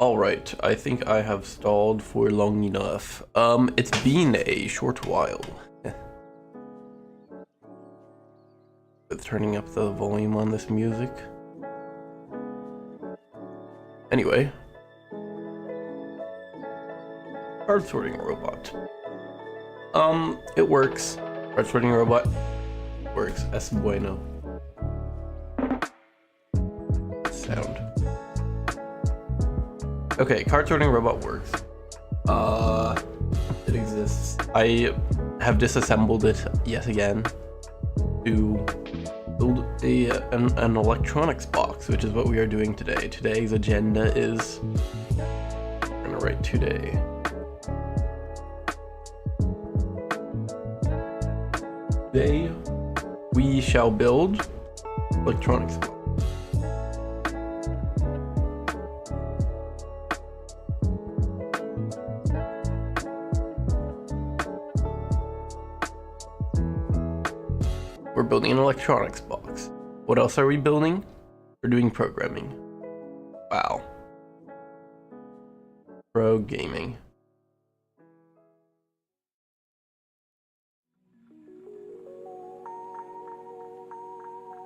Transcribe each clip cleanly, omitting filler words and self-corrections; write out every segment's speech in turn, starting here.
Alright, I think I have stalled for long enough. It's been a short while. With turning up the volume on this music. Anyway. Card sorting robot. It works. Card sorting robot works. Es bueno. Sound. Okay, card sorting robot works. It exists. I have disassembled it yet again to build an electronics box, which is what we are doing today. Today's agenda is, I'm gonna write today. Today we shall build electronics box. We're building an electronics box. What else are we building? We're doing programming. Wow. Pro gaming.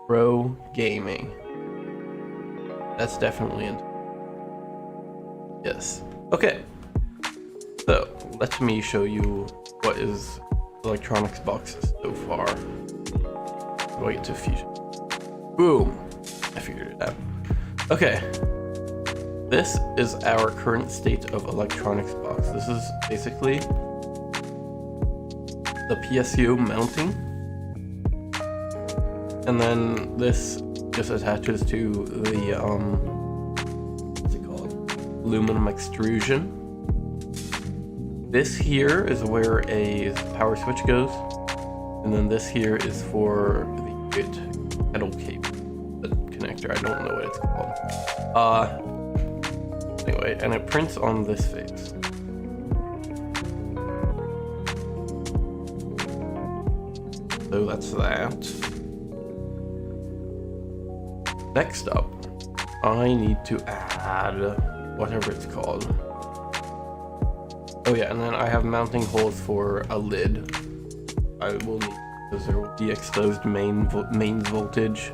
Pro gaming. That's definitely it. Yes. Okay. So, let me show you what is electronics boxes so far. Go get to Fusion. Boom! I figured it out. Okay. This is our current state of electronics box. This is basically the PSU mounting. And then this just attaches to the, what's it called? Aluminum extrusion. This here is where a power switch goes. And then this here is for the metal cable, the connector. I don't know what it's called. Anyway, and it prints on this face. So that's that. Next up, I need to add whatever it's called. Oh yeah, and then I have mounting holes for a lid. I will need, because there will be exposed mains voltage,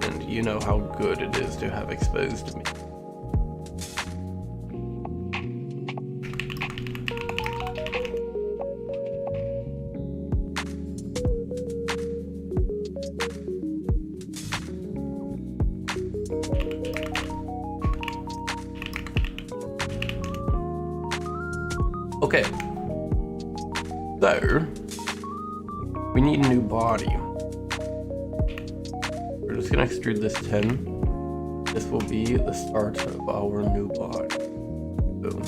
and you know how good it is to have exposed mains. Okay, so we need a new body. We're just gonna extrude this 10. This will be the start of our new body. Boom.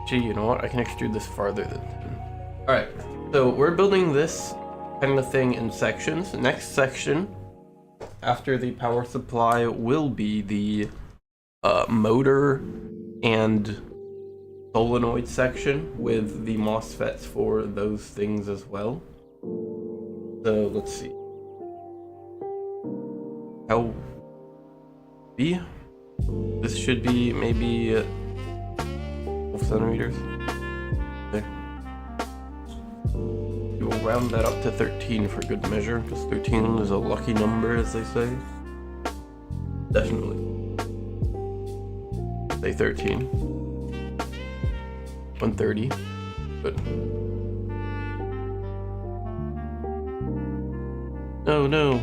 Gee, you know what? I can extrude this farther than 10. Alright, so we're building this kind of thing in sections. The next section after the power supply will be the motor and solenoid section with the MOSFETs for those things as well. So let's see. How be? This should be maybe 12 centimeters. There. We'll round that up to 13 for good measure, because 13 is a lucky number, as they say. Definitely. Say 13. 130. Good. Oh no.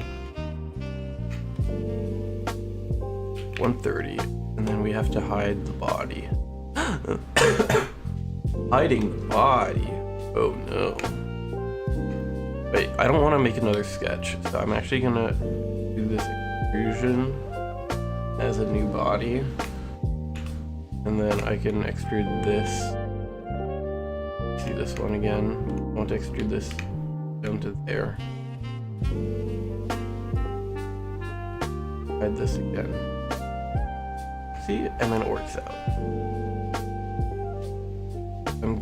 130. And then we have to hide the body. Hiding the body. Oh no. Wait, I don't want to make another sketch, so I'm actually gonna do this extrusion as a new body, and then I can extrude this. See this one again. I want to extrude this down to there. Hide this again. See, and then it works out.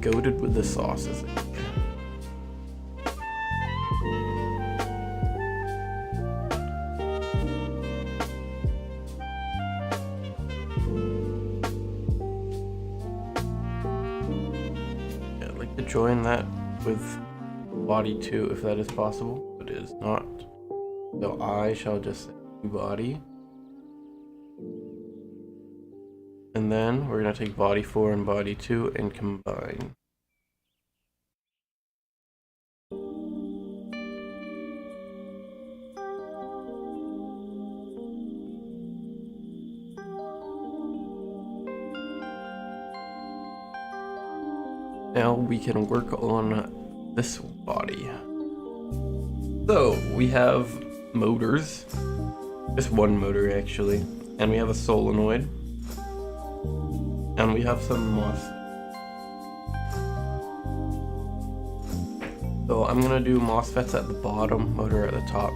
goated with the sauces. Yeah, I'd like to join that with body 2 if that is possible, but it is not. So I shall just say body. And then we're going to take body 4 and body 2 and combine. Now we can work on this body. So we have motors, just one motor actually, and we have a solenoid, and we have some MOSFETs. So I'm gonna do MOSFETs at the bottom, motor at the top,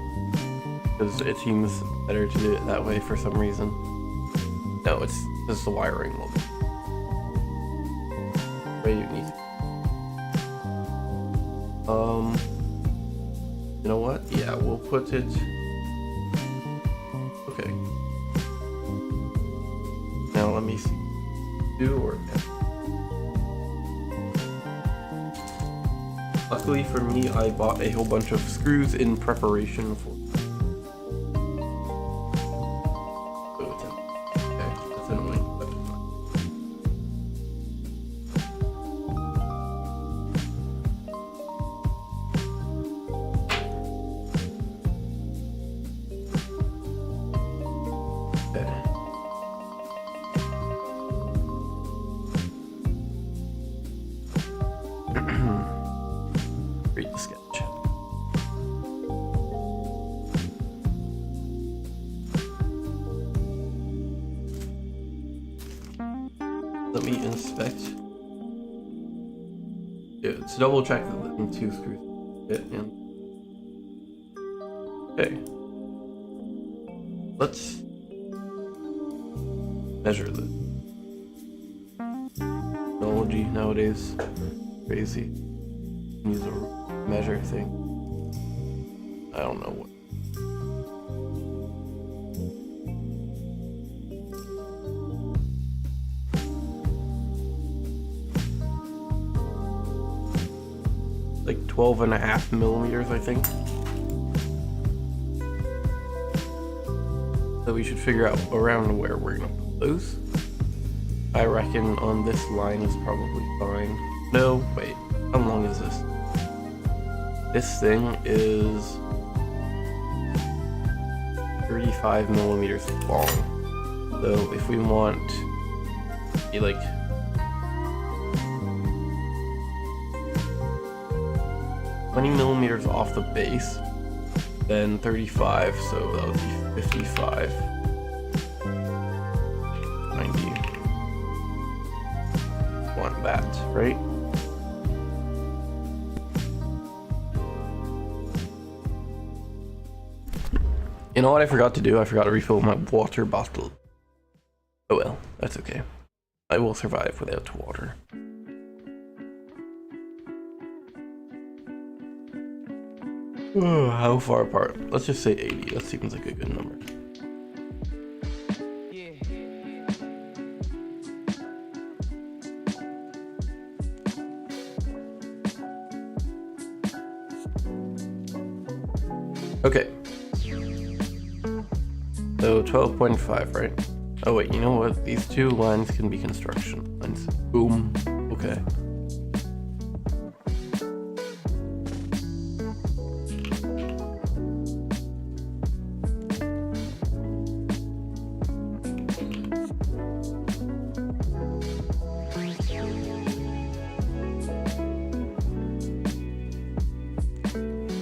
because it seems better to do it that way for some reason. No, it's just the wiring will be very unique. You know what? Yeah, we'll put it. Okay. Now let me see. Do or luckily for me, I bought a whole bunch of screws in preparation for. Okay, that's annoying. But it's fine. Read the sketch. Let me inspect. Yeah, let's double check that the 2 screws fit in. Okay. Let's measure this. Technology nowadays, crazy. Use a measure thing. I don't know what. Like 12.5 millimeters, I think. So we should figure out around where we're gonna put those. I reckon on this line is probably fine. No, wait. How long is this? This thing is 35 millimeters long. So if we want be like 20 millimeters off the base, then 35, so that would be 55. 90. Want that, right? You know what I forgot to do? I forgot to refill my water bottle. Oh well, that's okay. I will survive without water. How far apart? Let's just say 80. That seems like a good number. Okay. So 12.5, right? Oh wait, you know what? These 2 lines can be construction lines. Boom. Okay.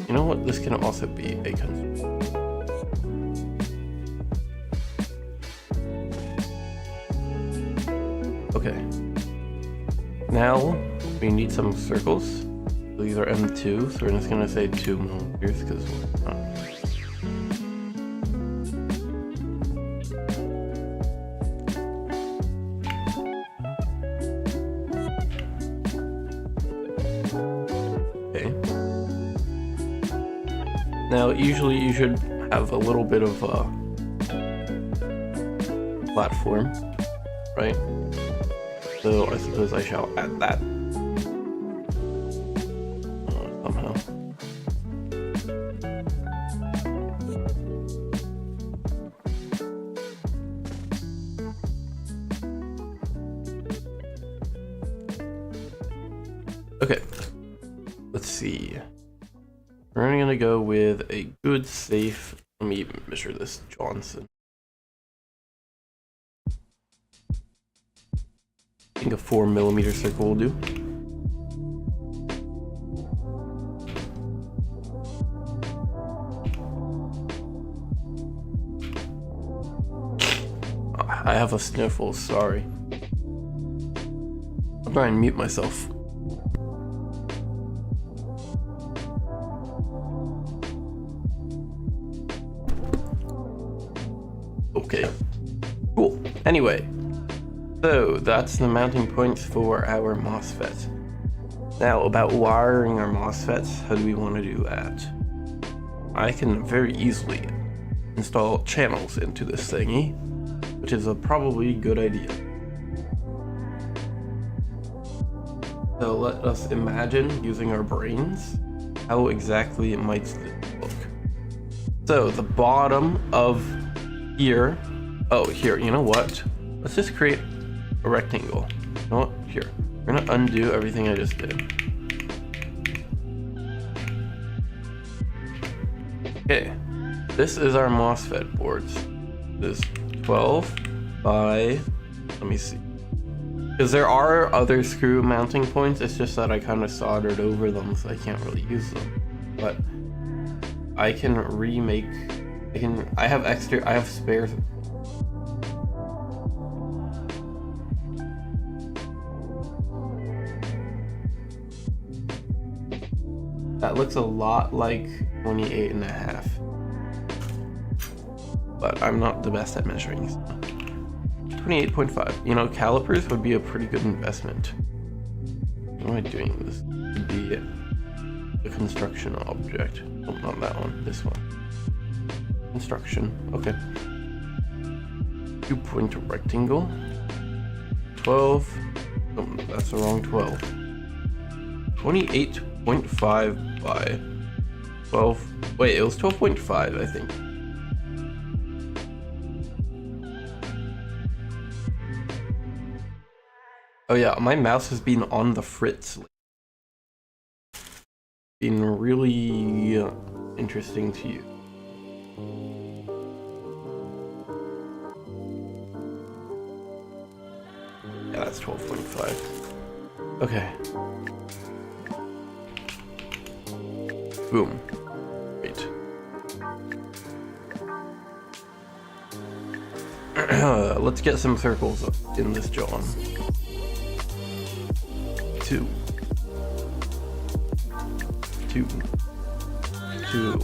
You know what? This can also be a construction. Okay. Now we need some circles. So these are M2, so we're just gonna say 2 millimeters because we're not. Now, usually you should have a little bit of a platform, right? So I suppose I shall add that somehow. Okay, let's see. We're only gonna go with a good safe. Let me measure this, Johnson. I think a 4mm circle will do. I have a sniffle, sorry. I'll try and mute myself. Okay, cool. Anyway, so that's the mounting points for our MOSFET. Now about wiring our MOSFETs, how do we want to do that? I can very easily install channels into this thingy, which is a probably good idea. So let us imagine, using our brains, how exactly it might look. So the bottom of here, oh here, you know what? Let's just create a rectangle. You know what? Here. We're gonna undo everything I just did. Okay. This is our MOSFET boards. This is 12 by, let me see. Because there are other screw mounting points, it's just that I kind of soldered over them, so I can't really use them. But I can remake, I have spares. That looks a lot like 28.5. But I'm not the best at measuring. 28.5. You know, calipers would be a pretty good investment. What am I doing? This would be a construction object. Oh, not that one. This one. Construction. Okay. 2-point rectangle. 12. Oh, that's the wrong 12. 28.5 by 12. Wait, it was 12.5, I think. Oh yeah, my mouse has been on the fritz. Been really interesting to use. Yeah, that's 12.5. Okay. Boom. Great. Let's get some circles up in this John. 2. 2. 2.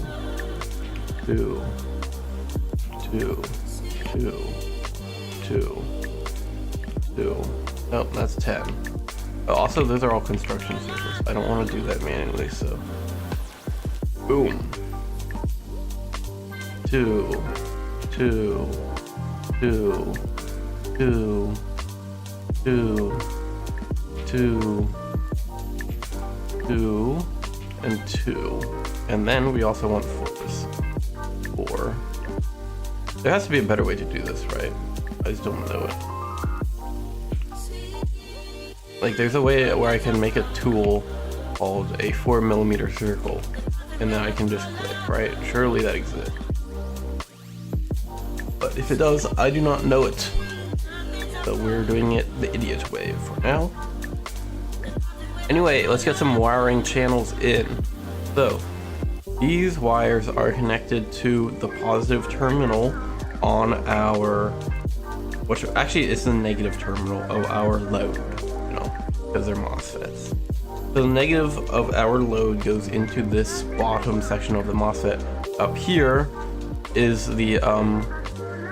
2. 2. 2. 2. 2. Oh, that's 10. Oh, also, those are all construction circles. I don't want to do that manually, so. Boom. 2. 2. 2. 2. 2. 2. 2. And 2. And then we also want 4s. 4. There has to be a better way to do this, right? I just don't know it. Like, there's a way where I can make a tool called a 4mm circle, and then I can just click, right? Surely that exists. But if it does, I do not know it. So we're doing it the idiot way for now. Anyway, let's get some wiring channels in. So, these wires are connected to the positive terminal on our, which actually is the negative terminal of our load, you know, because they're MOSFETs. So the negative of our load goes into this bottom section of the MOSFET. Up here is the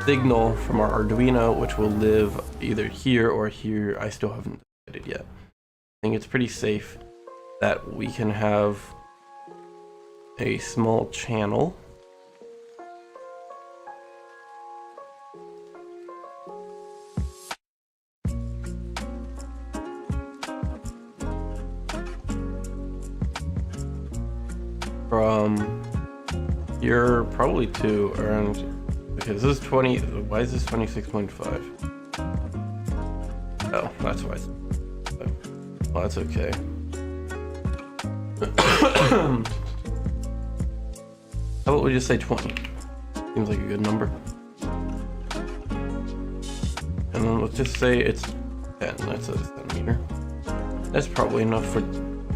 signal from our Arduino, which will live either here or here. I still haven't decided yet. I think it's pretty safe that we can have a small channel. From here probably to around, okay, this is 20, why is this 26.5? Oh, that's why it's, well, that's okay. How about we just say 20? Seems like a good number. And then let's just say it's 10, that's a centimeter. That's probably enough for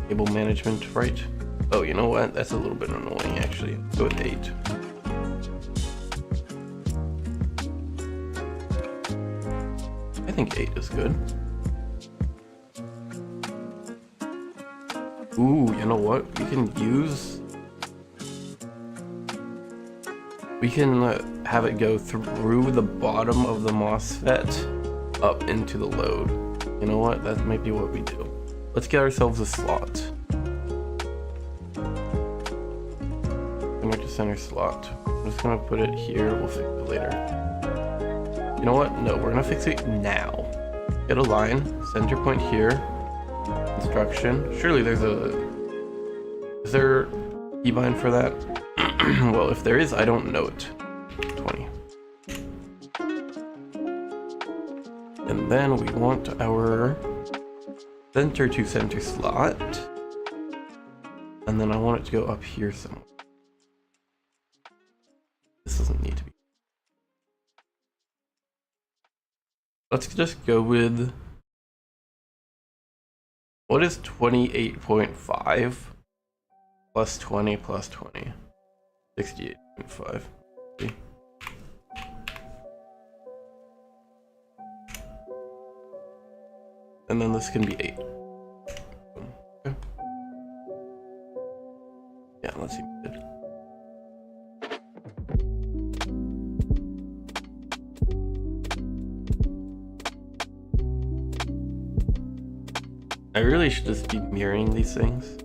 cable management, right? Oh, you know what? That's a little bit annoying, actually. Go with 8. I think 8 is good. Ooh, you know what? We can have it go through the bottom of the MOSFET up into the load. You know what? That might be what we do. Let's get ourselves a slot. Center slot. I'm just gonna put it here. We'll fix it later. You know what? No, we're gonna fix it now. Get a line, center point here. Instruction. Surely there's a. Is there a keybind for that? Well, if there is, I don't know it. 20. And then we want our center to center slot. And then I want it to go up here somewhere. This doesn't need to be. Let's just go with, what is 28.5 plus 20 plus 20? 68.5. Okay. And then this can be 8. Okay. Yeah, that seems good. I really should just be mirroring these things.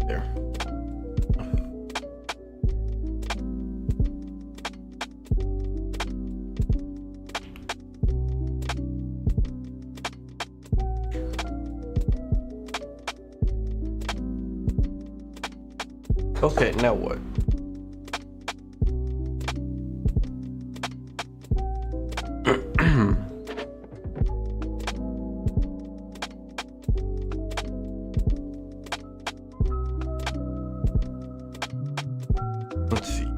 There. Okay, now what? Let's see.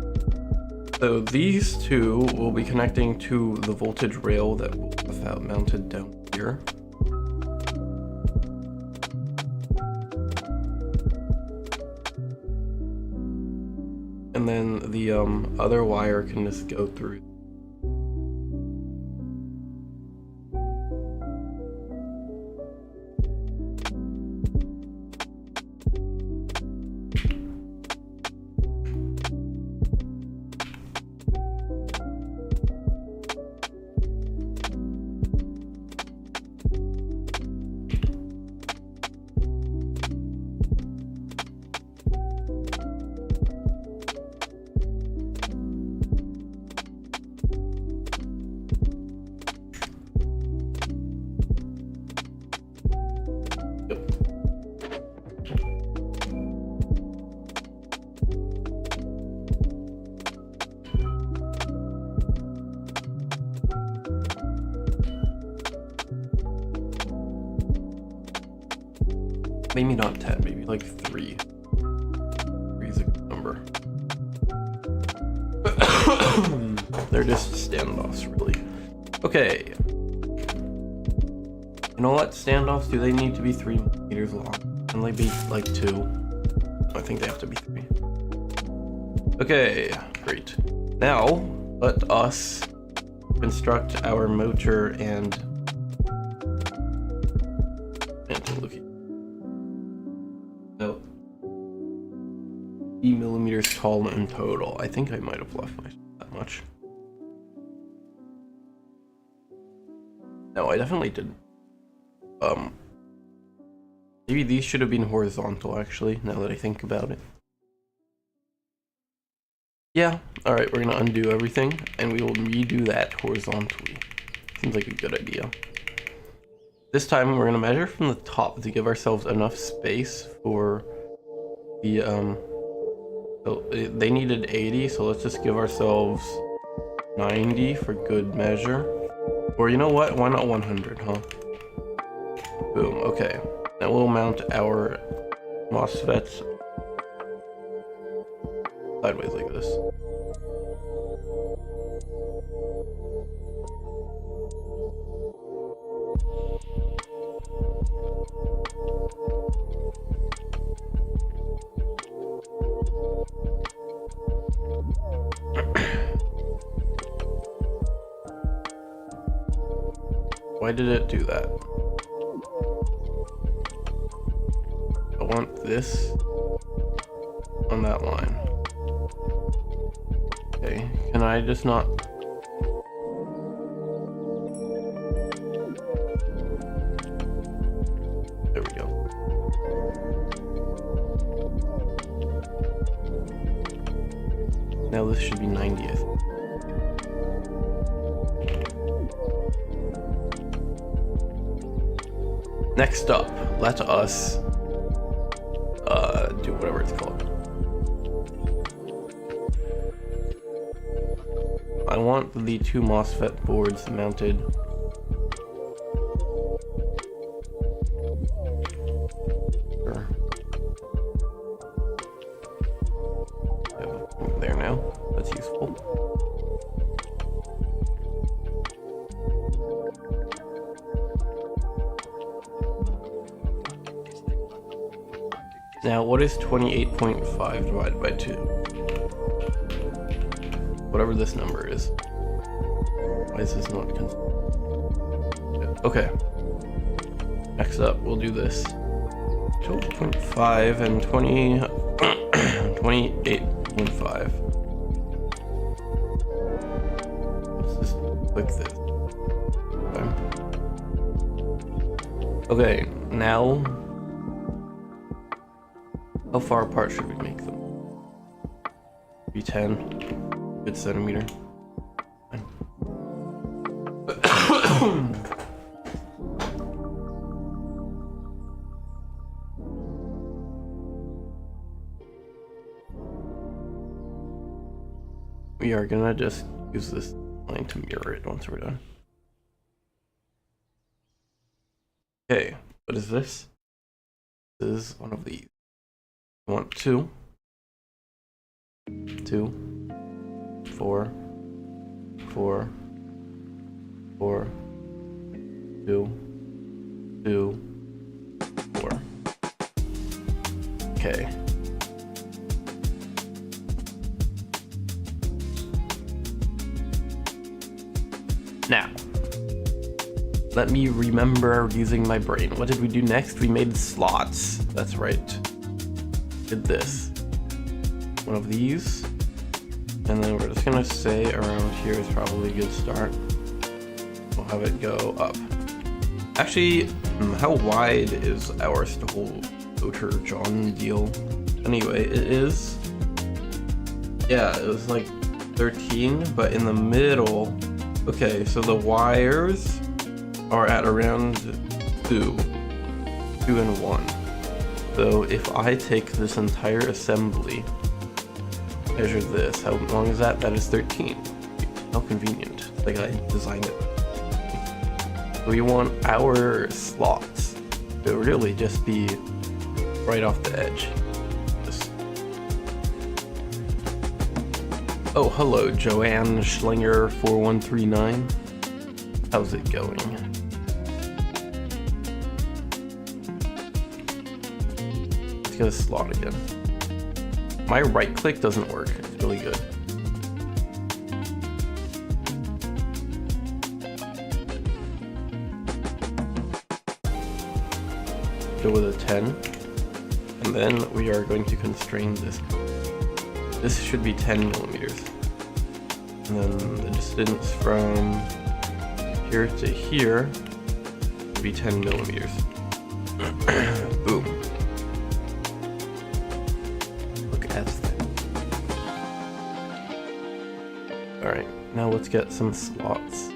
So these two will be connecting to the voltage rail that will have mounted down here. And then the other wire can just go through. Maybe not 10, maybe like 3. 3 is a good number. They're just standoffs, really. Okay. You know what? Standoffs, do they need to be 3 meters long? Can they be like 2? I think they have to be 3. Okay, great. Now, let us construct our motor and look. So, 80 millimeters tall in total. I think I might have left myself that much. No, I definitely didn't. Maybe these should have been horizontal, actually, now that I think about it. Yeah, alright, we're gonna undo everything, and we will redo that horizontally. Seems like a good idea. This time, we're gonna measure from the top to give ourselves enough space for the, so they needed 80, so let's just give ourselves 90 for good measure. Or you know what, why not 100, huh? Boom, okay. Now we'll mount our MOSFETs sideways like this. Why did it do that? I want this on that line. Okay, can I just not? There we go. Now this should be 90th. Next up, let us do whatever it's called. I want the two MOSFET boards mounted there now. That's useful. Now, what is 28.5 divided by 2? Whatever this number is. Why is this not okay. Next up, we'll do this. 12.5 and 28.5. Let's just click this. Okay, now how far apart should we make them? Be 10. Good centimeter. We are gonna just use this line to mirror it once we're done. Okay, what is this? This is one of these. I want 2, 4, 4, 4, 2, 2, 4. Okay. Now, let me remember using my brain. What did we do next? We made slots. That's right. Did this. One of these. And then we're just gonna say around here is probably a good start. We'll have it go up. Actually, how wide is our whole Otter John deal? Anyway, it is. Yeah, it was like 13, but in the middle. Okay, so the wires are at around 2 and 1. So if I take this entire assembly, measure this, how long is that? That is 13. How convenient, like I designed it. So we want our slots to really just be right off the edge. Oh, hello, Joanne Schlinger 4139. How's it going? Let's get a slot again. My right click doesn't work. It's really good. Go with a 10. And then we are going to constrain this. This should be 10 millimeters. And then the distance from here to here would be 10 millimeters. Boom. Look at that. Alright, now let's get some slots.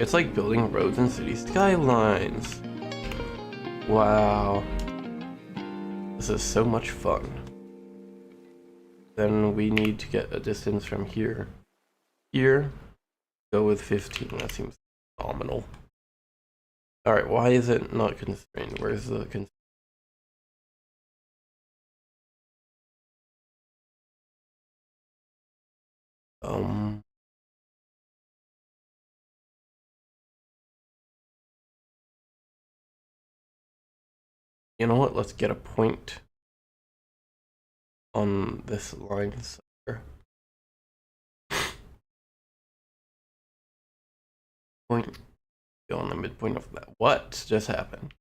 It's like building roads and city skylines. Wow. This is so much fun. Then we need to get a distance from here. Here, go with 15. That seems phenomenal. Alright, why is it not constrained? Where's the constraint? You know what? Let's get a point on this line somewhere. Point go on the midpoint of that. What just happened?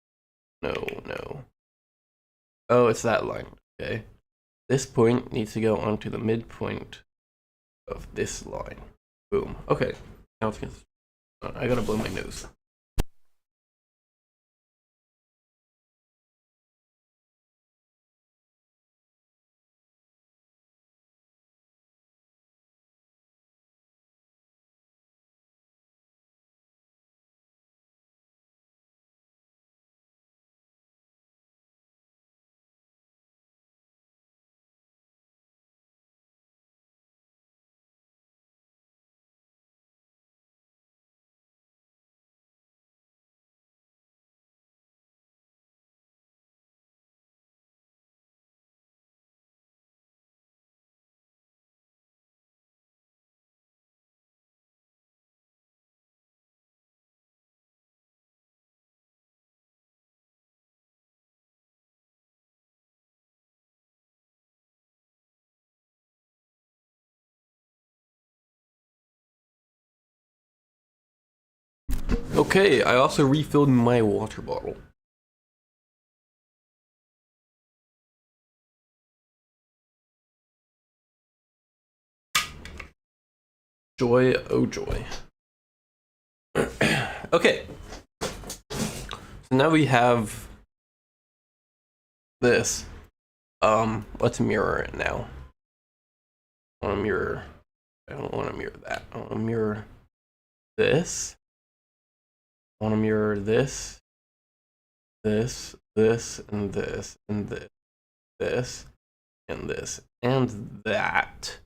No. Oh, it's that line. Okay. This point needs to go onto the midpoint of this line. Boom. Okay. Now it's gonna. I gotta blow my nose. Okay, I also refilled my water bottle. Joy, oh joy. Okay. So now we have this. Let's mirror it now. I want to mirror. I don't want to mirror that. I want to mirror this. I want to mirror this, this, and this, and this, and this, and that.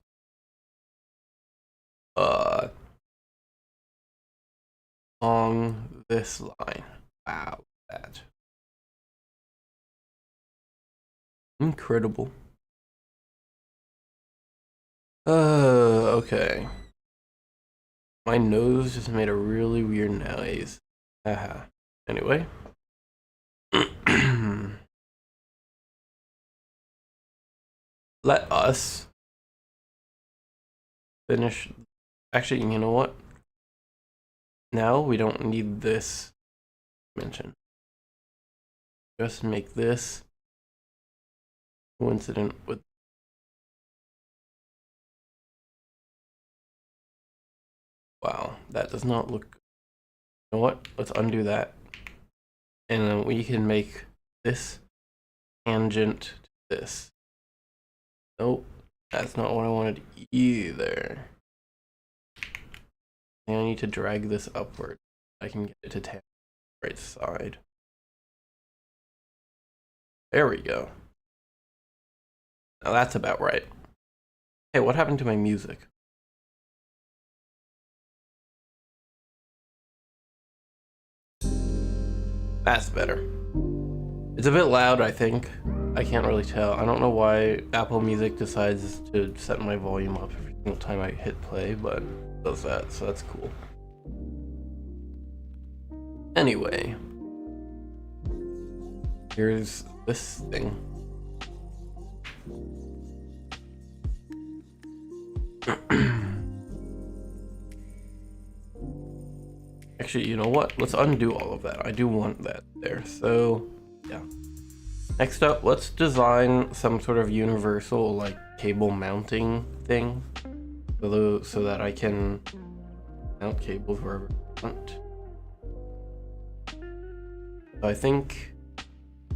On this line. Wow, that. Incredible. Okay. My nose just made a really weird noise. Haha. Anyway. Let us finish. Actually, you know what? Now we don't need this dimension. Just make this coincident with. Wow, that does not look. You know what? Let's undo that. And then we can make this tangent to this. Nope, that's not what I wanted either. I need to drag this upward. I can get it to tangent right side. There we go. Now that's about right. Hey, what happened to my music? That's better. It's a bit loud, I think. I can't really tell. I don't know why Apple Music decides to set my volume up every single time I hit play, but it does that, so that's cool. Anyway, here's this thing. Actually, you know what? Let's undo all of that. I do want that there. So, yeah. Next up, let's design some sort of universal like cable mounting thing, so that I can mount cables wherever I want. So I think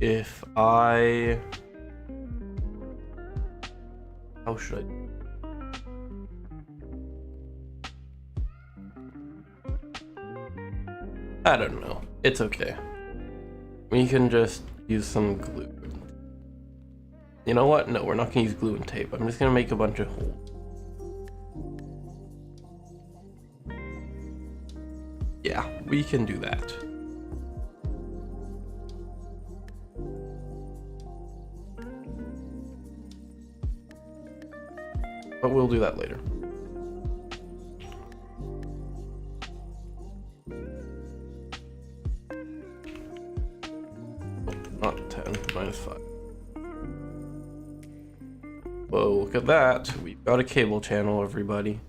if how should I don't know. It's okay. We can just use some glue. You know what? No, we're not gonna use glue and tape. I'm just gonna make a bunch of holes. Yeah, we can do that. But we'll do that later. Not 10, -5. Whoa, look at that. We've got a cable channel, everybody.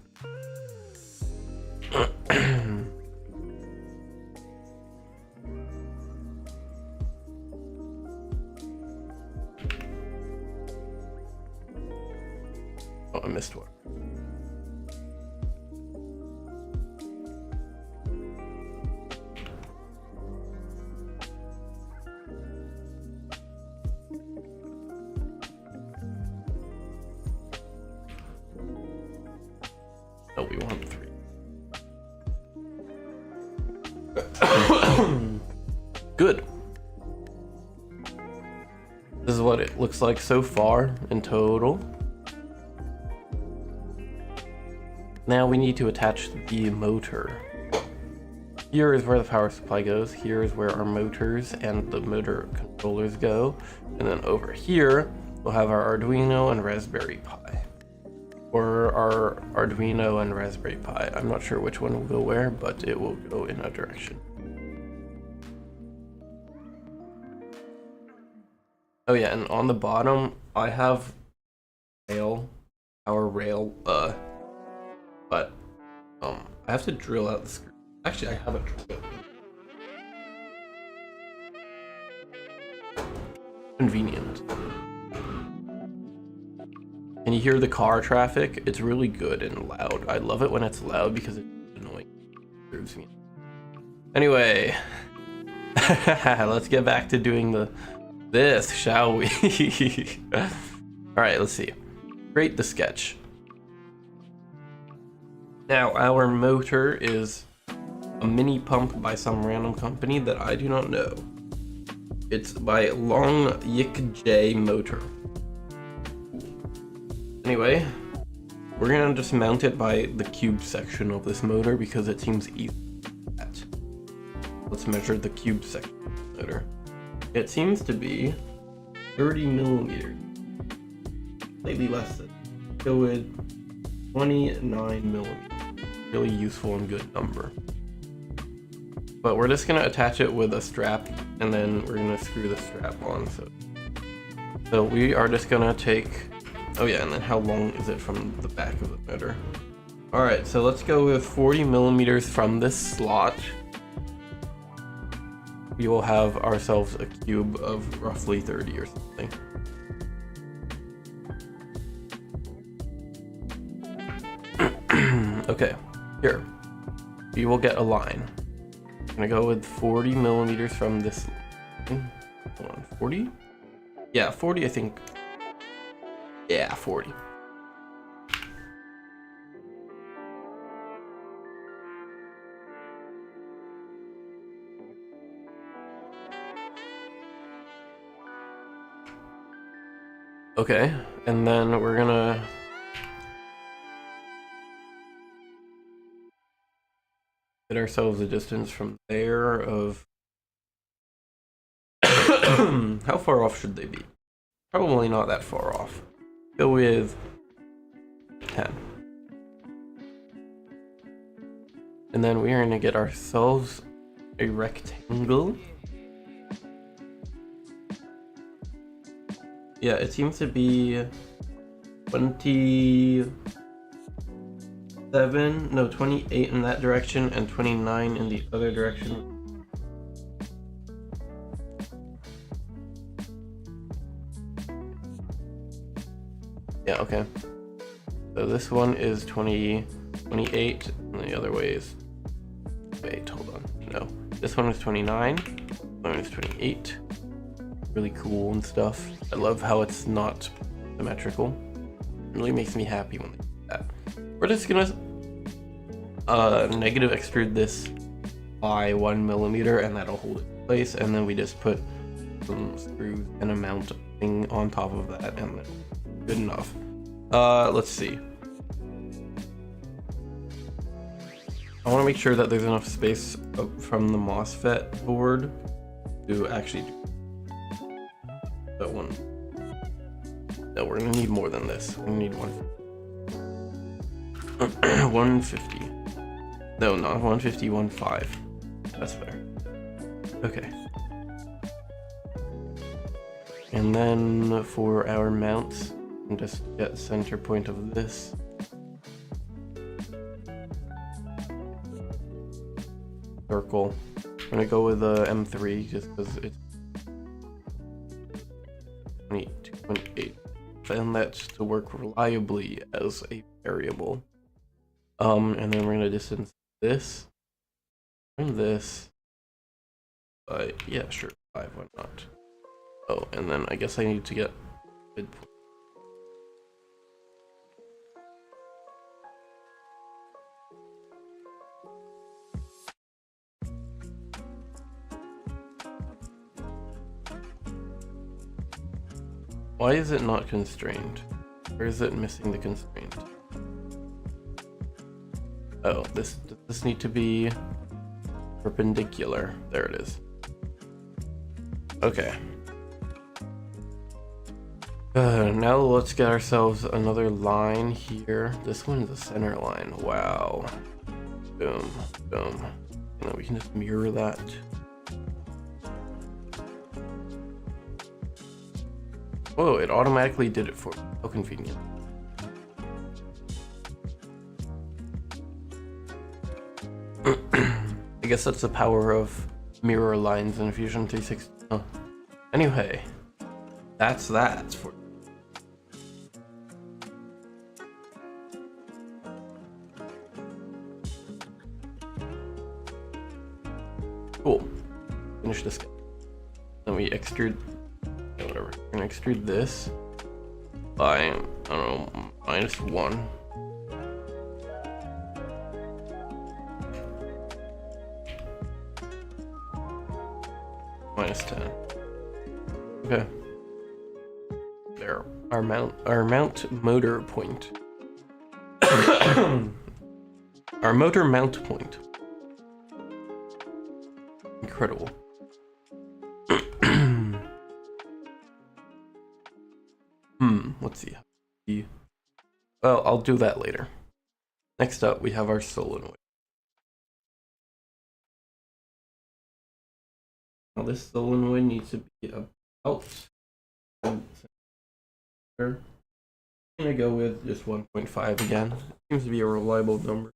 Oh, I missed one. No, we want 3. Good. This is what it looks like so far in total. Now we need to attach the motor. Here is where the power supply goes. Here is where our motors and the motor controllers go. And then over here, we'll have our Arduino and Raspberry Pi. Or our Arduino and Raspberry Pi. I'm not sure which one will go where, but it will go in a direction. Oh yeah, and on the bottom, I have our rail, but I have to drill out the screw. Actually, I have a drill. Convenient. Can you hear the car traffic? It's really good and loud. I love it when it's loud because it's annoying. It serves me. Anyway, let's get back to doing this, shall we? All right, let's see. Create the sketch. Now, our motor is a mini pump by some random company that I do not know. It's by Long Yik J Motor. Anyway, we're gonna just mount it by the cube section of this motor because it seems easy to do that. Let's measure the cube section of the motor. It seems to be 30 millimeters. Slightly less than. Go with 29 millimeters. Really useful and good number. But we're just gonna attach it with a strap and then we're gonna screw the strap on. So we are just gonna take, oh yeah, and then how long is it from the back of the motor? All right, so let's go with 40 millimeters from this slot. We will have ourselves a cube of roughly 30 or something. Okay, here. We will get a line. I'm gonna go with 40 millimeters from this line. Hold on, 40? Yeah, 40 I think. Yeah, 40. Okay, and then we're gonna get ourselves a distance from there of how far off should they be? Probably not that far off. Go with 10. And then we are gonna get ourselves a rectangle. Yeah, it seems to be 20. 27, no, 28 in that direction and 29 in the other direction. Yeah, okay. So this one is 28, and the other way is... Wait, hold on. No. This one is 29, this one is 28. Really cool and stuff. I love how it's not symmetrical. It really makes me happy when they do that. We're just gonna negative extrude this by 1 millimeter, and that'll hold it in place, and then we just put some screws and a mount thing on top of that, and then good enough. Let's see. I want to make sure that there's enough space from the MOSFET board to actually do that one. No, we're gonna need more than this. We need 150. No, not 150, 1.5. That's fair. Okay. And then for our mounts, just get center point of this. Circle. I'm gonna go with M3 just because it's 28. And that's to work reliably as a variable. And then we're gonna distance this and this. Yeah, sure, 5, why not? Oh, and then I guess I need to get midpoint. Why is it not constrained? Or is it missing the constraint? Oh, does this need to be perpendicular? There it is. Okay. Now let's get ourselves another line here. This one is a center line. Wow. Boom, boom. And then we can just mirror that. Whoa, it automatically did it for me. How convenient. I guess that's the power of mirror lines in Fusion 360. Oh. Anyway, that's that for. Cool. Finish this guy. Then we extrude. Whatever. We're gonna extrude this by, I don't know, -1. -10. Okay. There. Our mount motor point. Our motor mount point. Incredible. Let's see. Well, I'll do that later. Next up, we have our solenoid. Now this solenoid needs to be about. I'm gonna go with just 1.5 again. Seems to be a reliable number.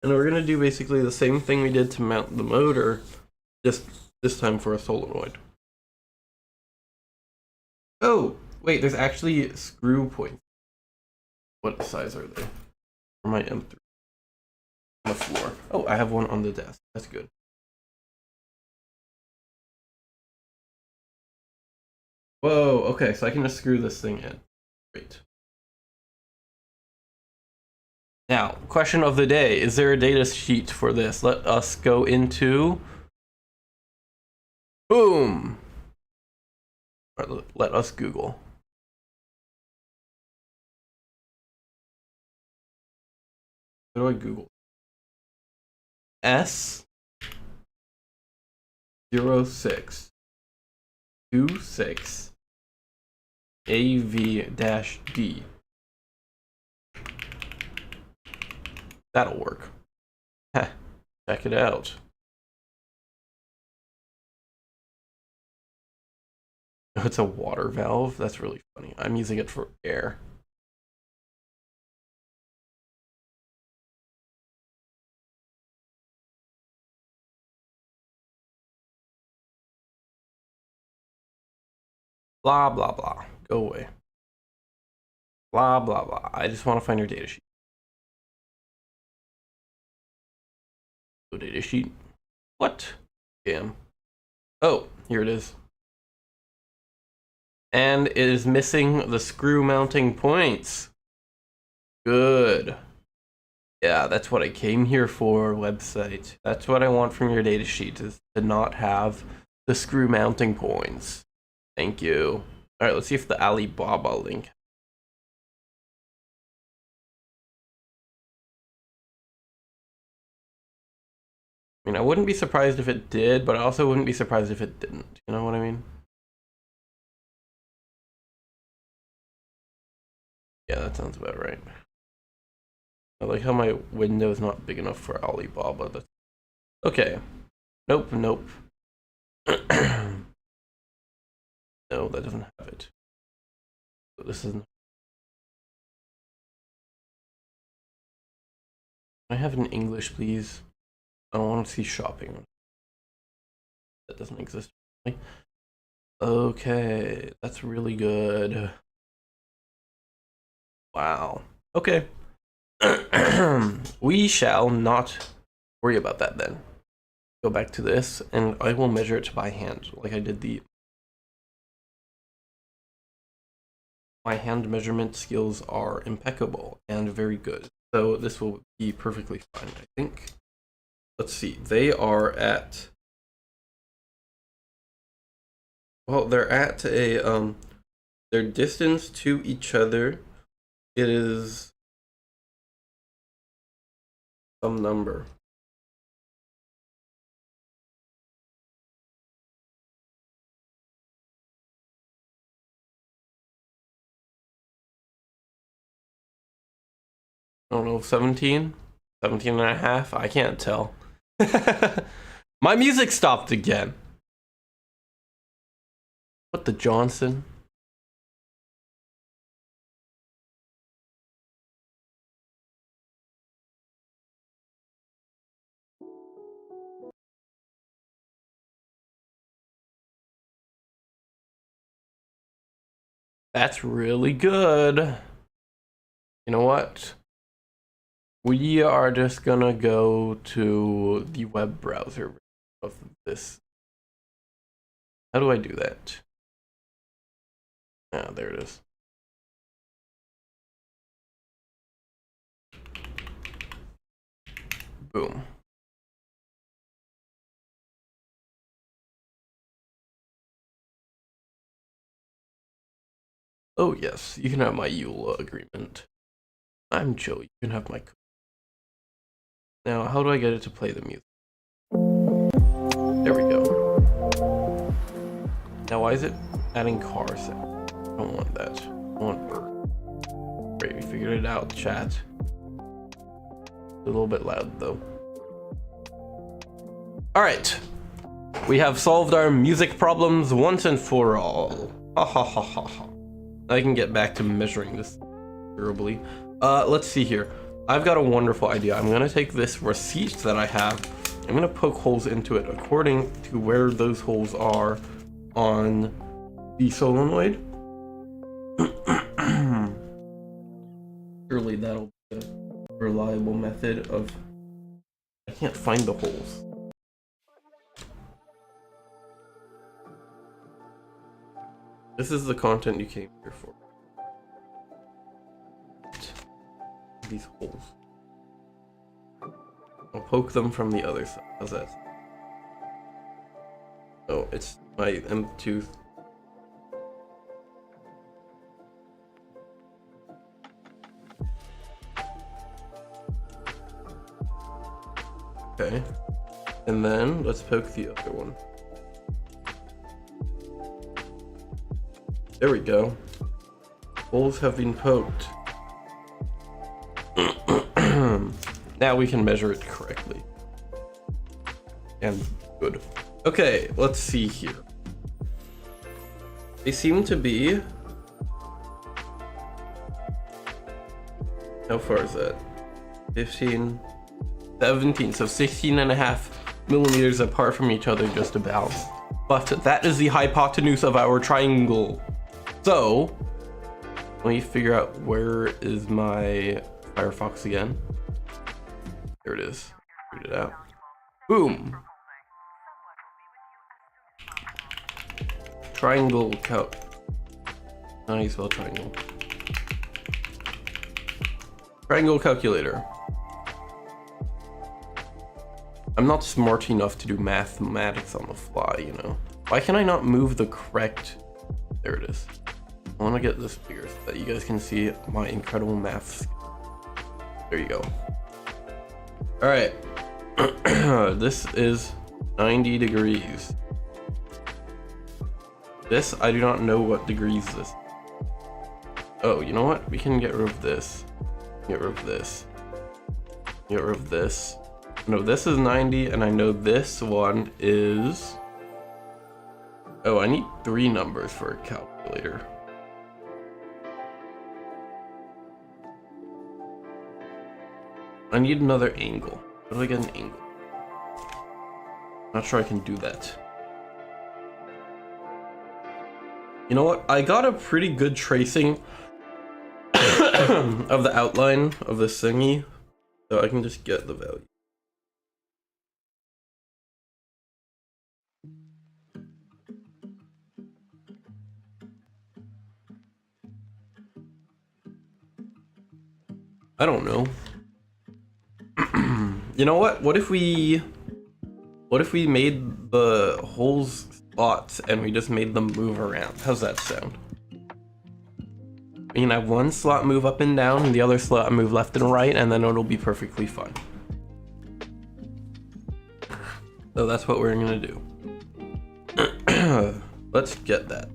And we're gonna do basically the same thing we did to mount the motor, just this time for a solenoid. Oh, wait, there's actually screw points. What size are they? For my M3. On the floor. Oh, I have one on the desk. That's good. Whoa, okay, so I can just screw this thing in. Great. Now, question of the day. Is there a data sheet for this? Let us go into... Boom! Let us Google. What do I Google? S0626 AV-D. That'll work. Heh, check it out. Oh, it's a water valve? That's really funny. I'm using it for air. Blah, blah, blah. Go away. Blah, blah, blah. I just want to find your datasheet. Go datasheet. What? Damn. Oh, here it is. And it is missing the screw mounting points. Good. Yeah, that's what I came here for, website. That's what I want from your datasheet, is to not have the screw mounting points. Thank you. All right, let's see if the Alibaba link. I mean, I wouldn't be surprised if it did, but I also wouldn't be surprised if it didn't. You know what I mean? Yeah, that sounds about right. I like how my window is not big enough for Alibaba. That's... Okay. Nope, nope. No, that doesn't have it. So this isn't... I have it in English, please. I don't want to see shopping. That doesn't exist. Okay, that's really good. Wow. Okay. We shall not worry about that then. Go back to this, and I will measure it by hand, like I did the... My hand measurement skills are impeccable and very good. So this will be perfectly fine, I think. Let's see, they are at... Well, they're at a, their distance to each other, it is some number. I don't know, 17? 17 and a half? I can't tell. My music stopped again. What the Johnson? That's really good. You know what? We are just gonna go to the web browser of this. How do I do that? Ah, there it is. Boom. Oh yes, you can have my EULA agreement. I'm Joe, you can have my... Now, how do I get it to play the music? There we go. Now, why is it adding car sound? I don't want that. I want bird. Great, we figured it out, chat. A little bit loud, though. Alright. We have solved our music problems once and for all. Ha ha ha ha ha. I can get back to measuring this durably. Let's see here. I've got a wonderful idea. I'm gonna take this receipt that I have. I'm gonna poke holes into it according to where those holes are on the solenoid. Surely that'll be a reliable method of... I can't find the holes. This is the content you came here for. These holes. I'll poke them from the other side. How's that? Oh, it's my M2. Okay. And then let's poke the other one. There we go. Holes have been poked. Now we can measure it correctly. And good. Okay, let's see here. They seem to be... How far is that? 15, 17, so 16 and a half millimeters apart from each other, just about. but that is the hypotenuse of our triangle. So let me figure out where is my Firefox again. There it is. Figured it out. Boom. Triangle cal. How do you spell triangle? Triangle calculator. I'm not smart enough to do mathematics on the fly, you know. Why can I not move the correct? There it is. I want to get this bigger so that you guys can see my incredible math skill. There you go. All right. This is 90 degrees. This, I do not know what degrees this is. Oh, you know what? We can get rid of this. Get rid of this. Get rid of this. No, this is 90, and I know this one is... Oh, I need 3 numbers for a calculator. I need another angle. How do I get an angle? Not sure I can do that. You know what? I got a pretty good tracing of the outline of this thingy, so I can just get the value. I don't know. You know what? What if we made the holes spots and we just made them move around? How's that sound? You can have one slot move up and down and the other slot move left and right, and then it'll be perfectly fine. So that's what we're gonna do. Let's get that.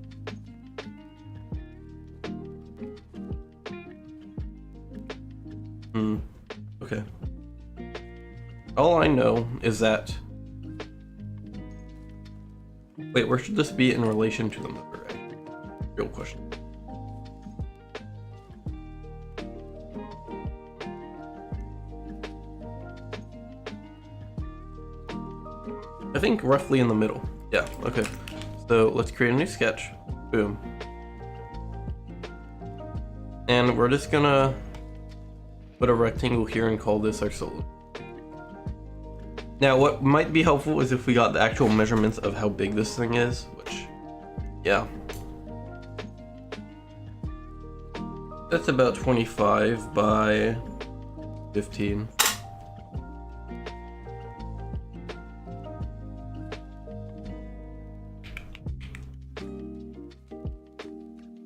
Okay. All I know is that... Wait, where should this be in relation to the motor? Real question. I think roughly in the middle. Yeah, okay. So let's create a new sketch. Boom. And we're just gonna put a rectangle here and call this our solid. Now, what might be helpful is if we got the actual measurements of how big this thing is, which, yeah. That's about 25 by 15.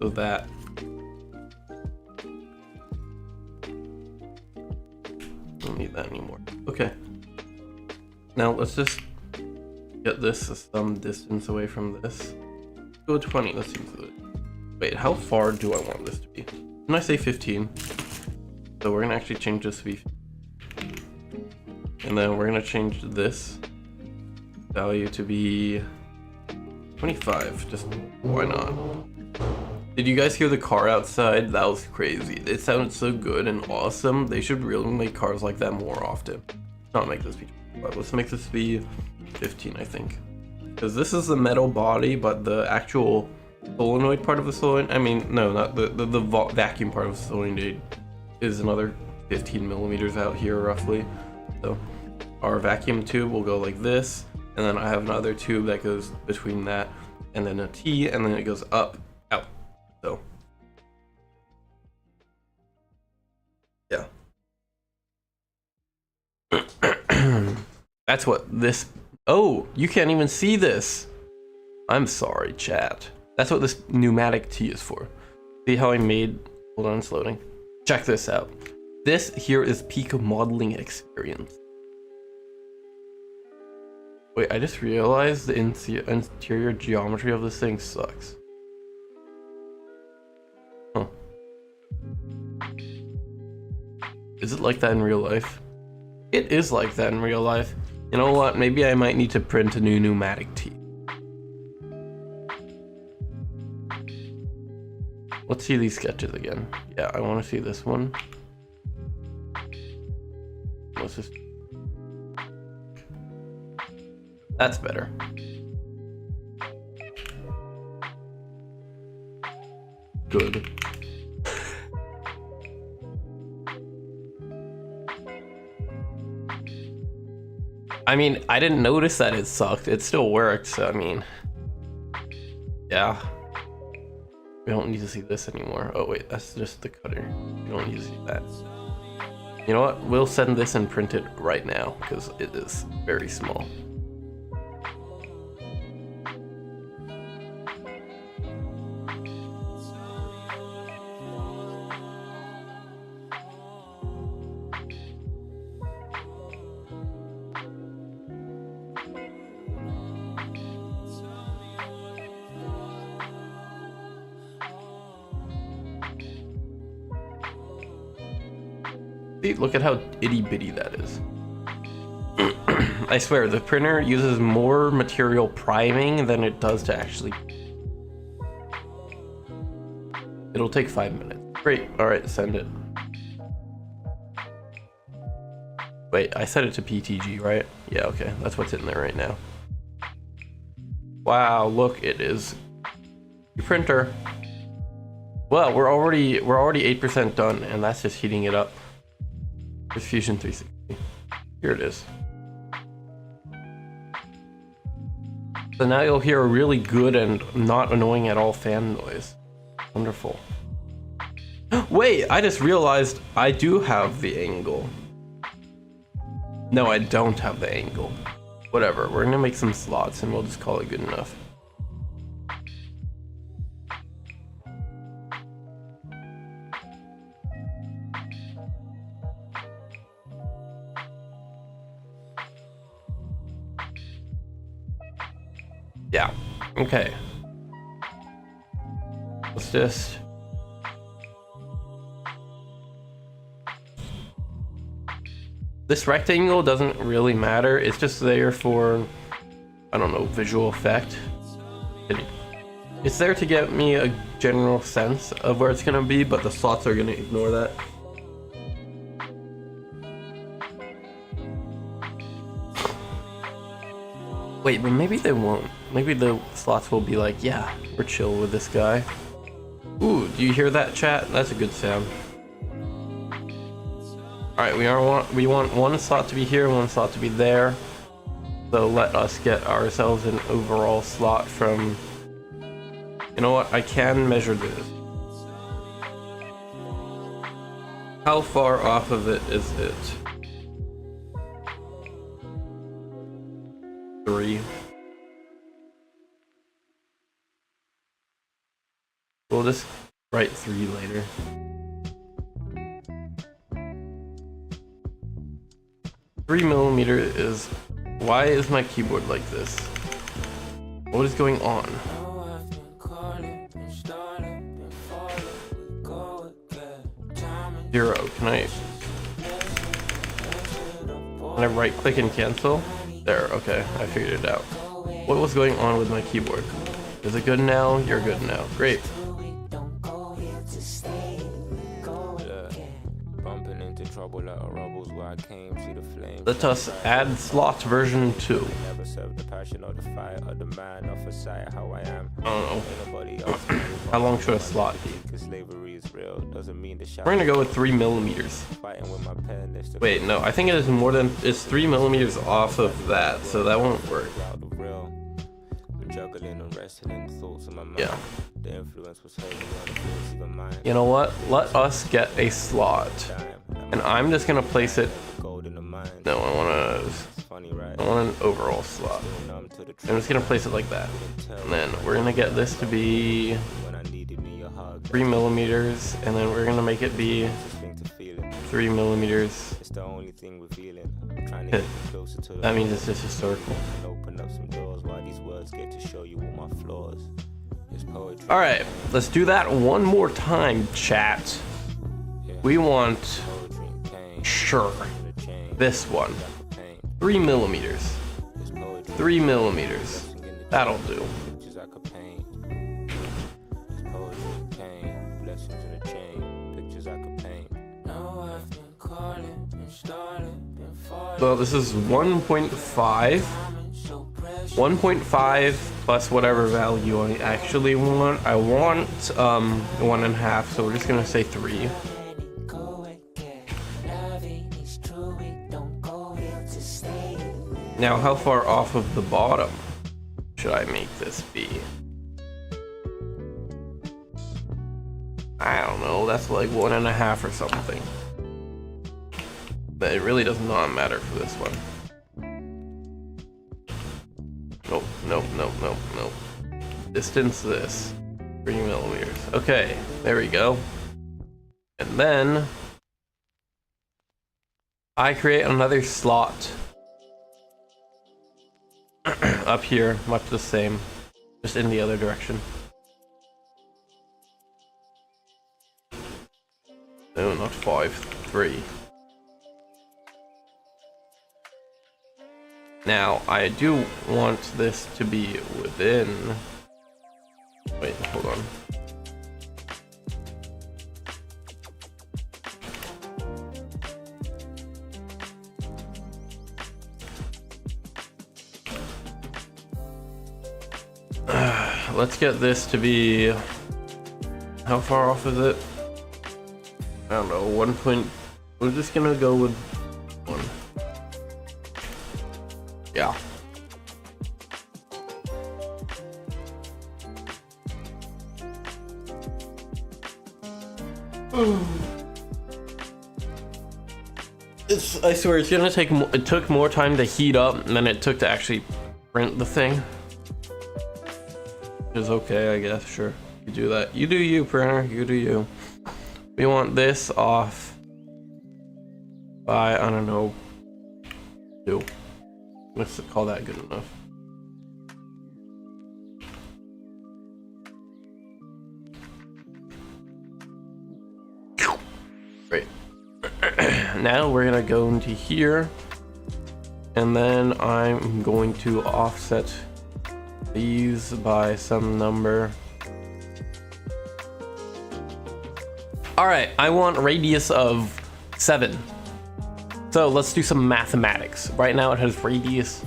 So that. Don't need that anymore. Okay. Now let's just get this some distance away from this. Go 20, that seems good. Wait, how far do I want this to be? Can I say 15? So we're gonna actually change this to be 15. And then we're gonna change this value to be 25, just why not? Did you guys hear the car outside? That was crazy. It sounded so good and awesome. They should really make cars like that more often. Not make this be 25. Let's make this be 15, I think. Because this is the metal body, but the actual solenoid part of the solenoid, I mean, no, not the vacuum part of the solenoid is another 15 millimeters out here roughly. So our vacuum tube will go like this, and then I have another tube that goes between that and then a T, and then it goes up, out. So yeah. That's what this... Oh, you can't even see this. I'm sorry, chat. That's what this pneumatic T is for. See how I made... Hold on, it's loading. Check this out. This here is peak modeling experience. Wait, I just realized the interior geometry of this thing sucks. Huh. Is it like that in real life? It is like that in real life. You know what? Maybe I might need to print a new pneumatic T. Let's see these sketches again. Yeah, I want to see this one. Let's just... That's better. good. I mean, I didn't notice that it sucked. It still worked, so I mean, yeah. We don't need to see this anymore. Oh wait, that's just the cutter. We don't need to see that. You know what? We'll send this and print it right now because it is very small. See, look at how itty bitty that is. I swear, the printer uses more material priming than it does to actually. It'll take 5 minutes. Great. All right, send it. Wait, I set it to PTG, right? Yeah, okay. That's what's in there right now. Wow, look, it is. Your printer. Well, we're already 8% done, and that's just heating it up. There's Fusion 360. Here it is. So now you'll hear a really good and not annoying at all fan noise. Wonderful. Wait, I just realized I do have the angle. No, I don't have the angle. Whatever, we're gonna make some slots and we'll just call it good enough. Yeah, okay. Let's just... This rectangle doesn't really matter, it's just there for, I don't know, visual effect. It's there to get me a general sense of where it's gonna be, but the slots are gonna ignore that. Wait, but maybe they won't. Maybe the slots will be like, yeah, we're chill with this guy. Ooh, do you hear that, chat? That's a good sound. Alright, we want one slot to be here, one slot to be there. So let us get ourselves an overall slot from... You know what? I can measure this. How far off of it is it? 3. We'll just write 3 later. Three millimeter is... Why is my keyboard like this? What is going on? 0. Can I right click and cancel? There, okay, I figured it out. What was going on with my keyboard? Is it good now? You're good now. Great. Let us add slot version 2. I don't know. How long should a slot be? We're gonna go with 3 millimeters. Wait, no, I think it is more than... It's 3 millimeters off of that, so that won't work. Yeah. You know what? Let us get a slot. And I'm just gonna place it... No, I want an overall slot. I'm just gonna place it like that. And then we're gonna get this to be 3 millimeters, and then we're gonna make it be 3 millimeters. That means it's just a circle. Alright, let's do that one more time, chat. We want... Sure. This one. 3 millimeters. 3 millimeters. That'll do. So this is 1.5. 1.5 plus whatever value I actually want. I want 1.5, so we're just gonna say 3. Now, how far off of the bottom should I make this be? I don't know, that's like 1.5 or something. But it really does not matter for this one. Nope, nope, nope, nope, nope. Distance this. 3 millimeters. Okay, there we go. And then I create another slot up here, much the same, just in the other direction. No, not 5, 3. Now, I do want this to be within... Wait, hold on. Let's get this to be... How far off is it? I don't know, 1 point... We're just gonna go with 1. Yeah. I swear it's gonna take it took more time to heat up than it took to actually print the thing. Which is okay, I guess, sure. You do that. You do you, printer, you do you. We want this off by, I don't know, 2. Let's call that good enough. Great. Now we're gonna go into here, and then I'm going to offset these by some number. All right, I want radius of 7. So let's do some mathematics. Right now it has radius.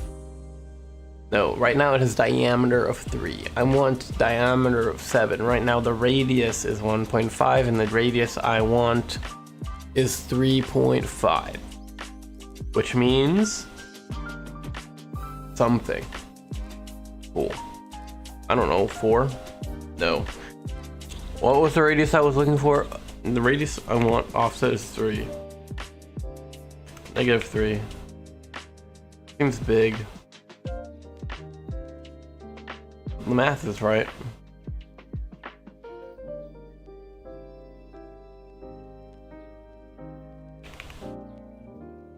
No, right now it has diameter of 3. I want diameter of 7. Right now the radius is 1.5 and the radius I want is 3.5. Which means something. Cool. I don't know, 4? No. What was the radius I was looking for? The radius I want offset is 3. -3. Seems big. The math is right.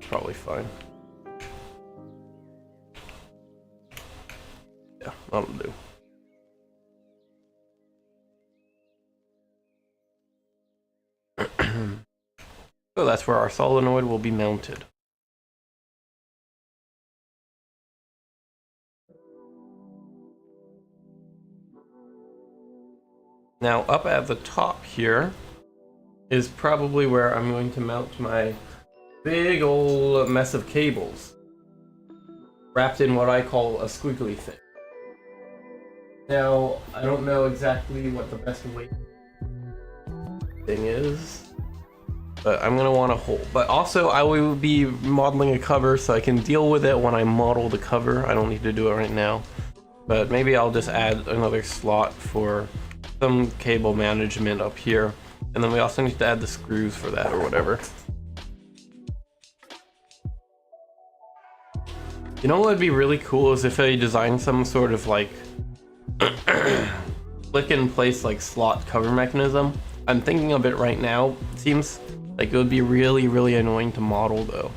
Probably fine. Yeah, that'll do. So that's where our solenoid will be mounted. Now up at the top here is probably where I'm going to mount my big old mess of cables wrapped in what I call a squiggly thing. Now, I don't know exactly what the best way thing is, but I'm gonna want a hole. But also I will be modeling a cover so I can deal with it when I model the cover. I don't need to do it right now, but maybe I'll just add another slot for some cable management up here, and then we also need to add the screws for that or whatever. You know what would be really cool is if I designed some sort of like click in place like slot cover mechanism. I'm thinking of it right now. It seems like it would be really annoying to model though.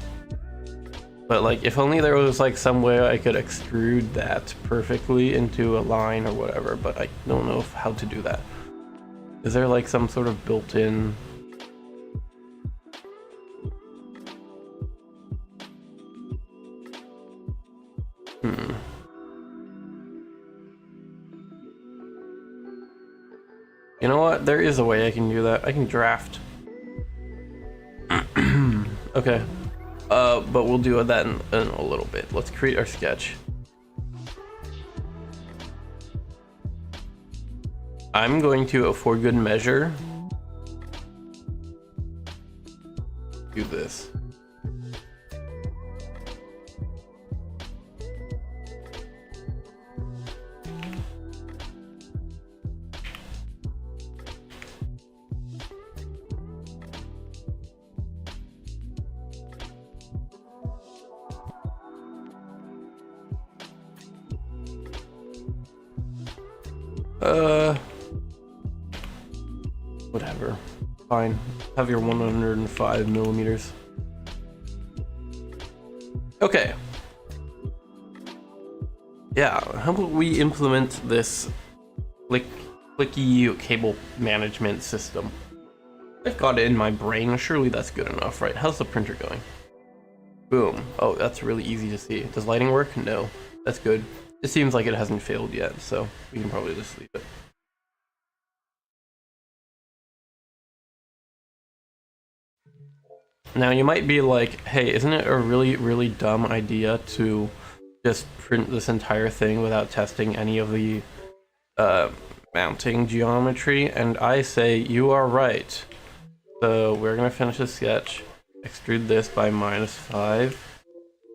But like if only there was like some way I could extrude that perfectly into a line or whatever, but I don't know how to do that. Is there like some sort of built-in You know what? There is a way I can do that. I can draft. Okay. But we'll do that in a little bit. Let's create our sketch. I'm going to, for good measure, do this. Whatever. Fine. Have your 105 millimeters. Okay. Yeah, how about we implement this clicky cable management system? I've got it in my brain. Surely that's good enough, right? How's the printer going? Boom. Oh, that's really easy to see. Does lighting work? No. That's good. It seems like it hasn't failed yet, so we can probably just leave it. Now you might be like, hey, isn't it a really dumb idea to just print this entire thing without testing any of the mounting geometry? And I say you are right. So we're gonna finish the sketch, extrude this by -5,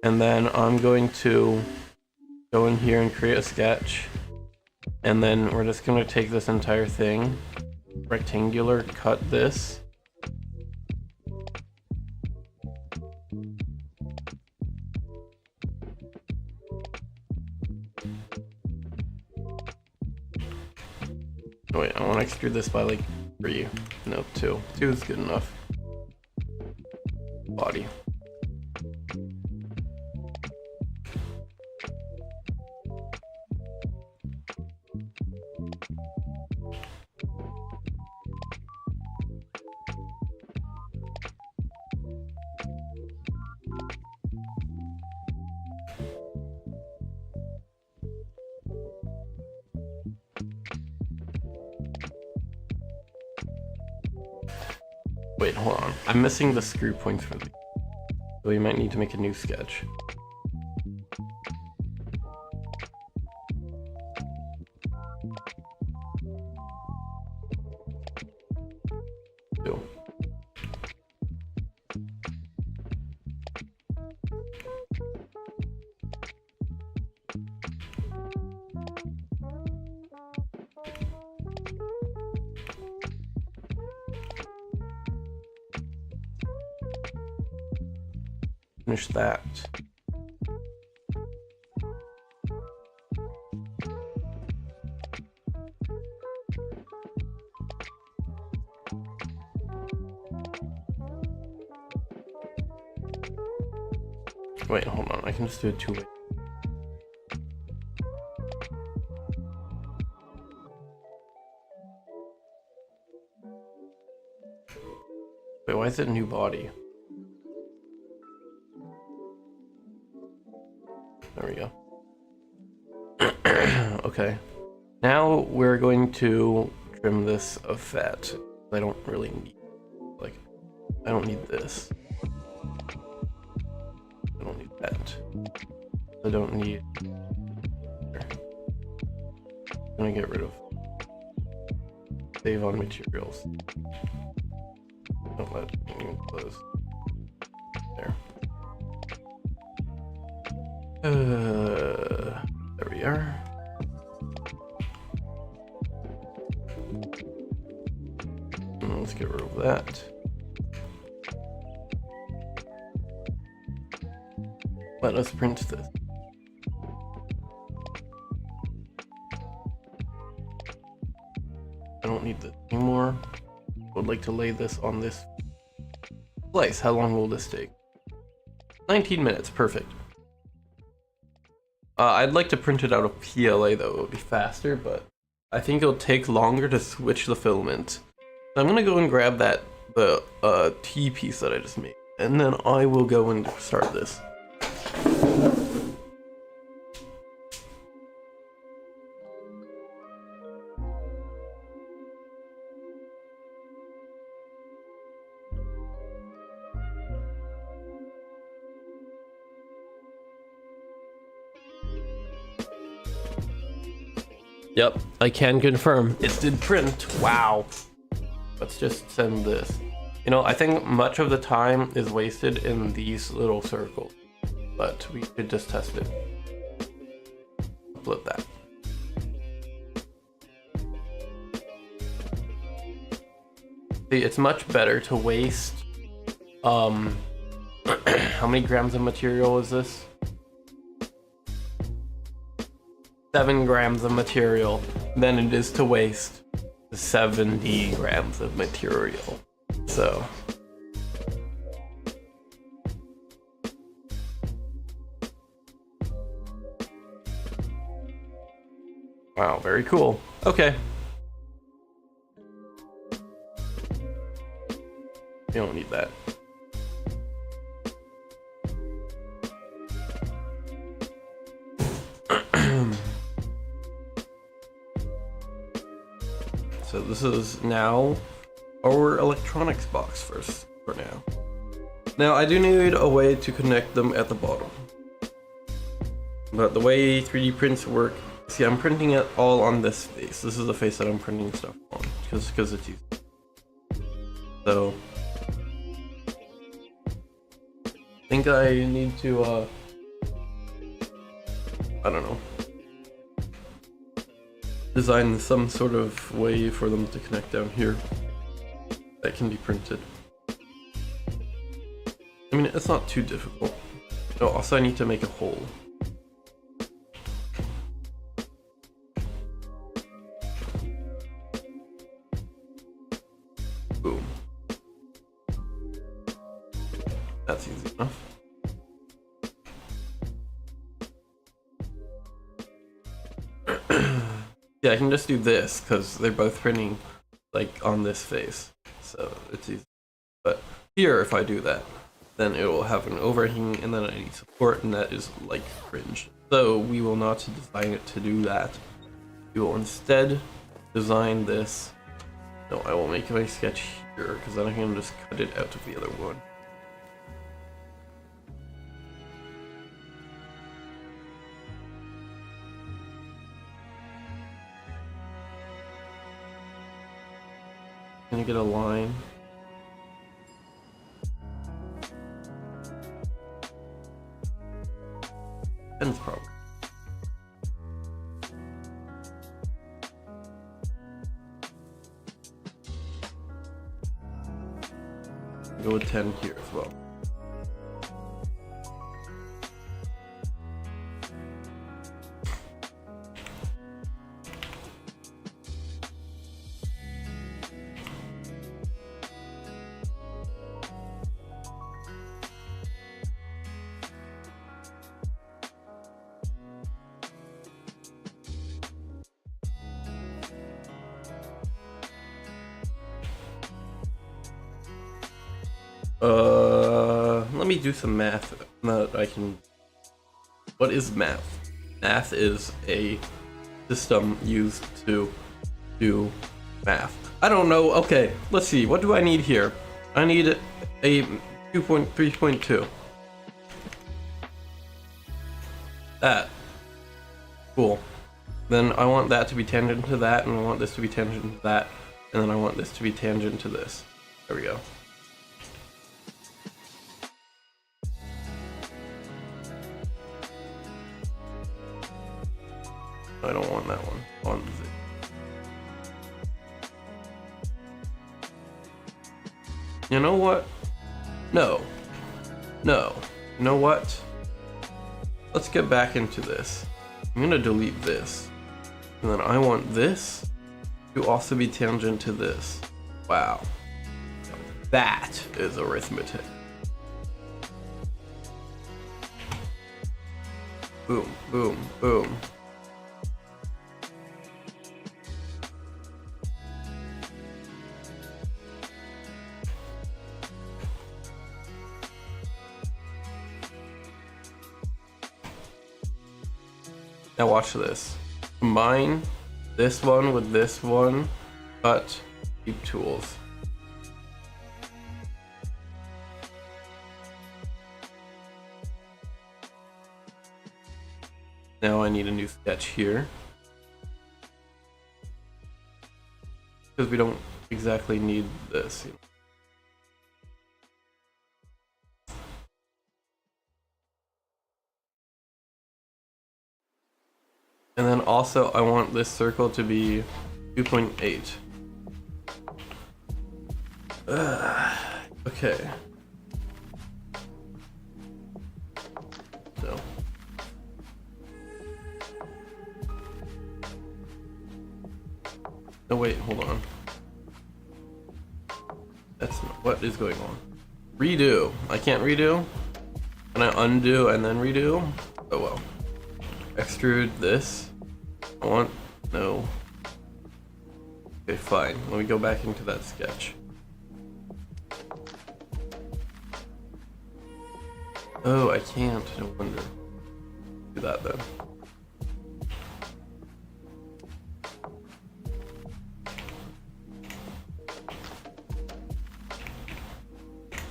and then I'm going to go in here and create a sketch, and then we're just gonna take this entire thing, rectangular, cut this. Wait, I want to extrude this by like 3. No, 2. 2 is good enough. Body. Wait, hold on. I'm missing the screw points for these. So we might need to make a new sketch. Two. Finish that. Wait, hold on. I can just do it 2 ways. Wait, why is it a new body? There we go. Okay. Now we're going to trim this of fat. I don't really need, like, I don't need this. I don't need that. I don't need. I'm gonna get rid of. Save on materials. Don't let it even close. There. There we are. Let's get rid of that. Let us print this. I don't need this anymore. I would like to lay this on this slice. How long will this take? 19 minutes, perfect. I'd like to print it out of PLA though, it would be faster, but I think it'll take longer to switch the filament. So I'm gonna go and grab the T piece that I just made, and then I will go and start this. Yep, I can confirm. It did print. Wow. Let's just send this. You know, I think much of the time is wasted in these little circles, but we could just test it. Upload that. See, it's much better to waste, how many grams of material is this? 7 grams of material than it is to waste 70 grams of material. So wow, very cool. Okay. You don't need that. So this is now our electronics box first for now. Now I do need a way to connect them at the bottom. But the way 3D prints work, see, I'm printing it all on this face. This is the face that I'm printing stuff on because it's easy. So I think I need to I don't know, design some sort of way for them to connect down here that can be printed. I mean, it's not too difficult. Oh, also I need to make a hole. Boom. That's easy enough. Yeah, I can just do this because they're both printing like on this face, so it's easy. But here, if I do that, then it will have an overhang, and then I need support, and that is like cringe. So we will not design it to do that. We will instead design this. No, I will make my sketch here because then I can just cut it out of the other one. Can you get a line? Pen's probably. Go with 10 here as well. Let me do some math that I can. What is math? Math is a system used to do math. I don't know. Okay, let's see. What do I need here? I need a 2.3.2. That. Cool. Then I want that to be tangent to that, and I want this to be tangent to that, and then I want this to be tangent to this. There we go. I don't want that one. I want this. You know what? No. No. You know what? Let's get back into this. I'm gonna delete this. And then I want this to also be tangent to this. Wow. That is arithmetic. Boom, boom, boom. Now watch this. Combine this one with this one, but keep tools. Now I need a new sketch here. because we don't exactly need this. And then also I want this circle to be 2.8. Okay. So. Oh wait, hold on. That's not what is going on. Redo. I can't redo. Can I undo and then redo? Oh well. Extrude this. I want no. Okay, fine. Let me go back into that sketch. Oh, I can't. No wonder. Do that then.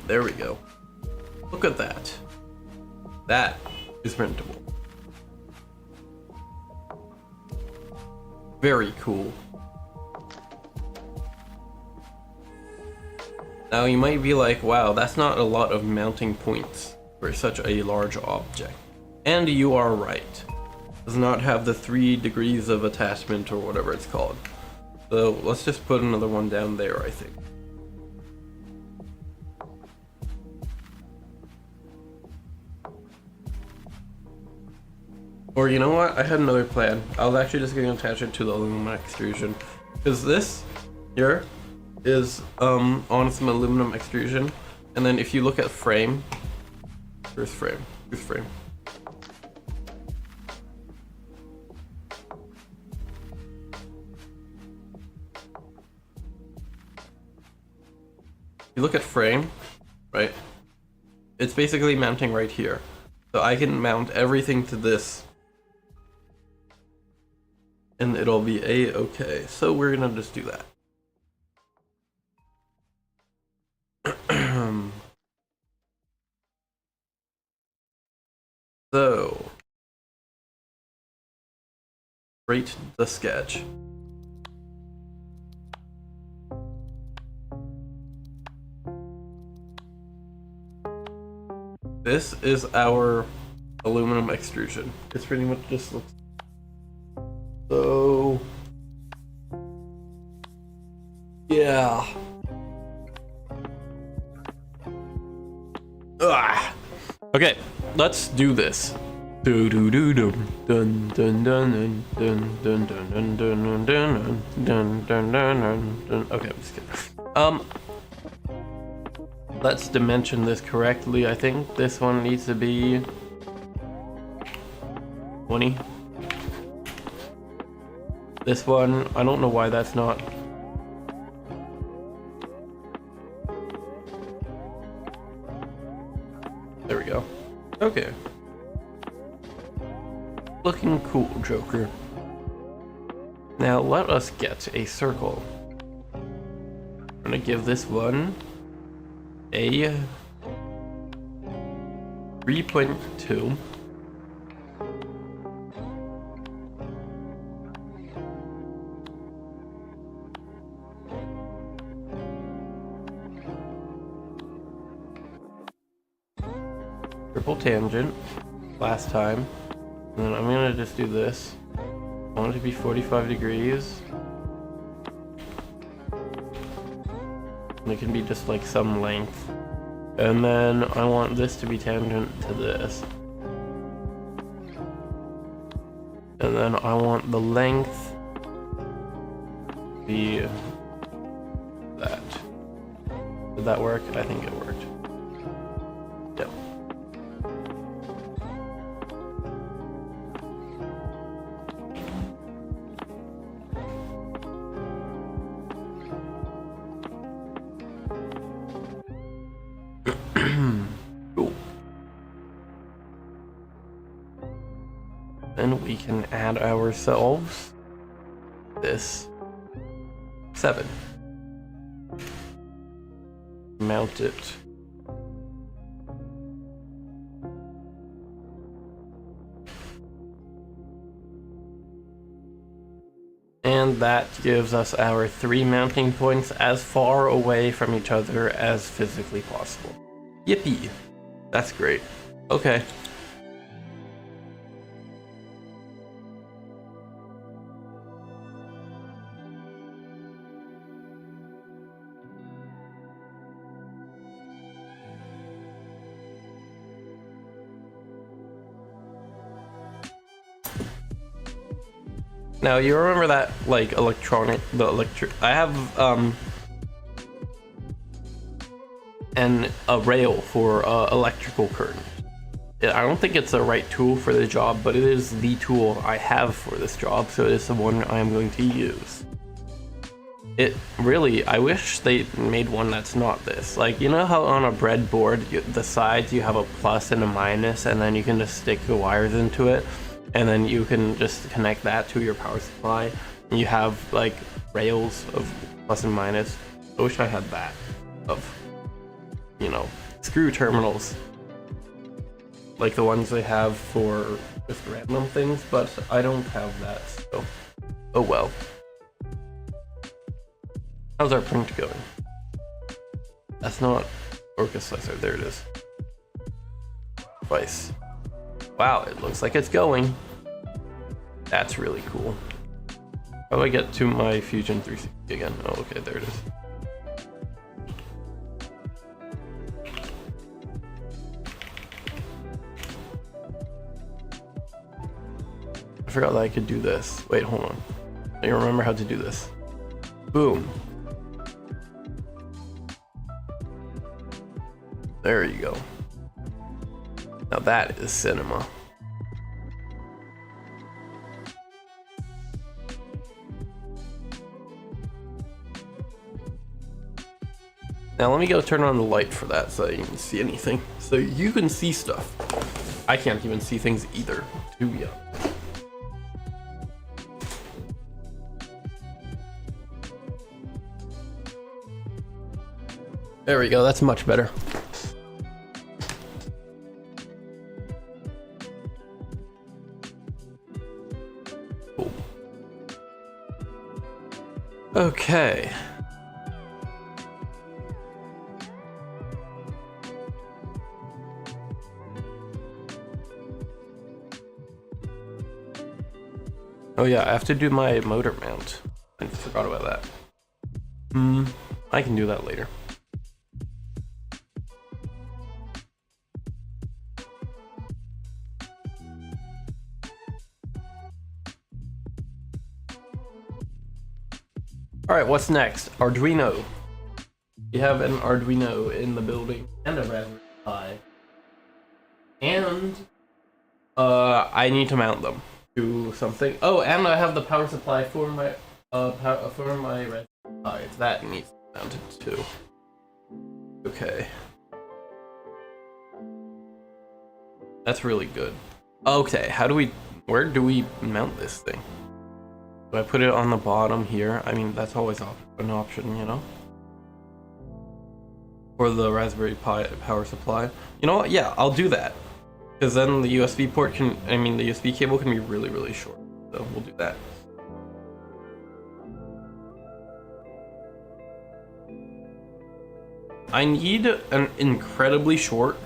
There we go. Look at that. That is printable. Very cool. Now you might be like, wow, that's not a lot of mounting points for such a large object. And you are right. It does not have the 3 degrees of attachment or whatever it's called. So let's just put another one down there, I think. Or you know what? I had another plan. I was actually just going to attach it to the aluminum extrusion. Because this here is on some aluminum extrusion. And then if you look at frame, where's frame? Where's frame? You look at frame, right? It's basically mounting right here. So I can mount everything to this. And it'll be a-okay. So we're gonna just do that. So, rate the sketch. This is our aluminum extrusion. It's pretty much just looks so. Yeah. Ugh. Okay, let's do this. Do do do do dun dun dun dun dun dun dun dun dun dun dun dun dun. Okay, I'm just kidding. Let's dimension this correctly. I think this one needs to be 20. This one, I don't know why that's not. There we go. Okay. Looking cool, Joker. Now let us get a circle. I'm gonna give this one a 3.2. Triple tangent last time. And then I'm gonna just do this. I want it to be 45 degrees. And it can be just like some length. And then I want this to be tangent to this. And then I want the length to be that. Did that work? I think it worked. Yep. Cool. Then we can add ourselves this 7. Mount it. and that gives us our 3 mounting points as far away from each other as physically possible. Yippee! That's great. Okay. Now you remember that like I have a rail for electrical curtain. I don't think it's the right tool for the job, but it is the tool I have for this job, so it is the one I am going to use. It really, I wish they made one that's not this. Like, you know how on a breadboard, the sides you have a plus and a minus, and then you can just stick the wires into it, and then you can just connect that to your power supply. And you have like rails of plus and minus. I wish I had that of, you know, screw terminals. Like the ones they have for just random things, but I don't have that, so oh well. How's our print going? That's not Orca Slicer, there it is. Device. Wow, it looks like it's going. That's really cool. How do I get to my Fusion 360 again? Oh, okay, there it is. I forgot that I could do this. Wait, hold on. I remember how to do this. Boom. There you go. Now that is cinema. Now let me go turn on the light for that so you can see anything. So you can see stuff. I can't even see things either, to be honest. There we go, that's much better. Cool. Okay. Oh yeah, I have to do my motor mount. I forgot about that. I can do that later. Alright, what's next? Arduino. We have an Arduino in the building and a Raspberry Pi. And I need to mount them to something. Oh, and I have the power supply for my Raspberry Pi. That needs to be mounted too. Okay. That's really good. Okay, where do we mount this thing? Do I put it on the bottom here? I mean, that's always an option, you know? For the Raspberry Pi power supply. You know what? Yeah, I'll do that. Because then the USB the USB cable can be really, really short. So we'll do that. I need an incredibly short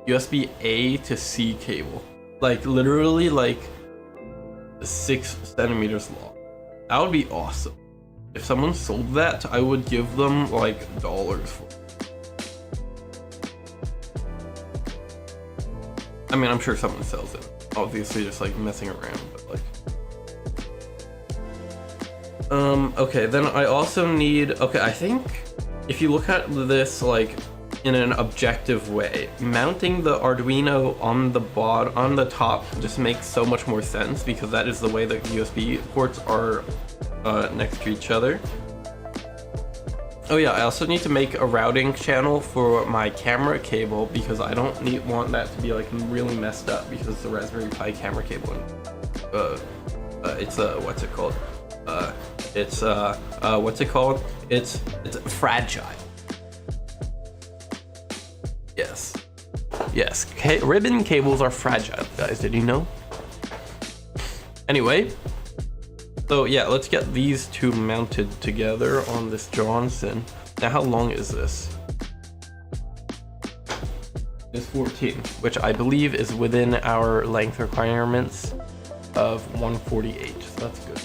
USB A to C cable. Like, literally, like, 6 centimeters long. That would be awesome. If someone sold that, I would give them like dollars for it. I mean, I'm sure someone sells it. Obviously just like messing around, but like. Okay, then I also need, I think if you look at this like in an objective way, mounting the Arduino on the top just makes so much more sense because that is the way that USB ports are next to each other. Oh yeah, I also need to make a routing channel for my camera cable because I don't want that to be like really messed up because the Raspberry Pi camera cable, it's what's it called? It's fragile. Yes, ribbon cables are fragile, guys. Did you know? Anyway, So yeah, let's get these two mounted together on this Johnson. Now how long is this? It's 14, which I believe is within our length requirements of 148, so that's good.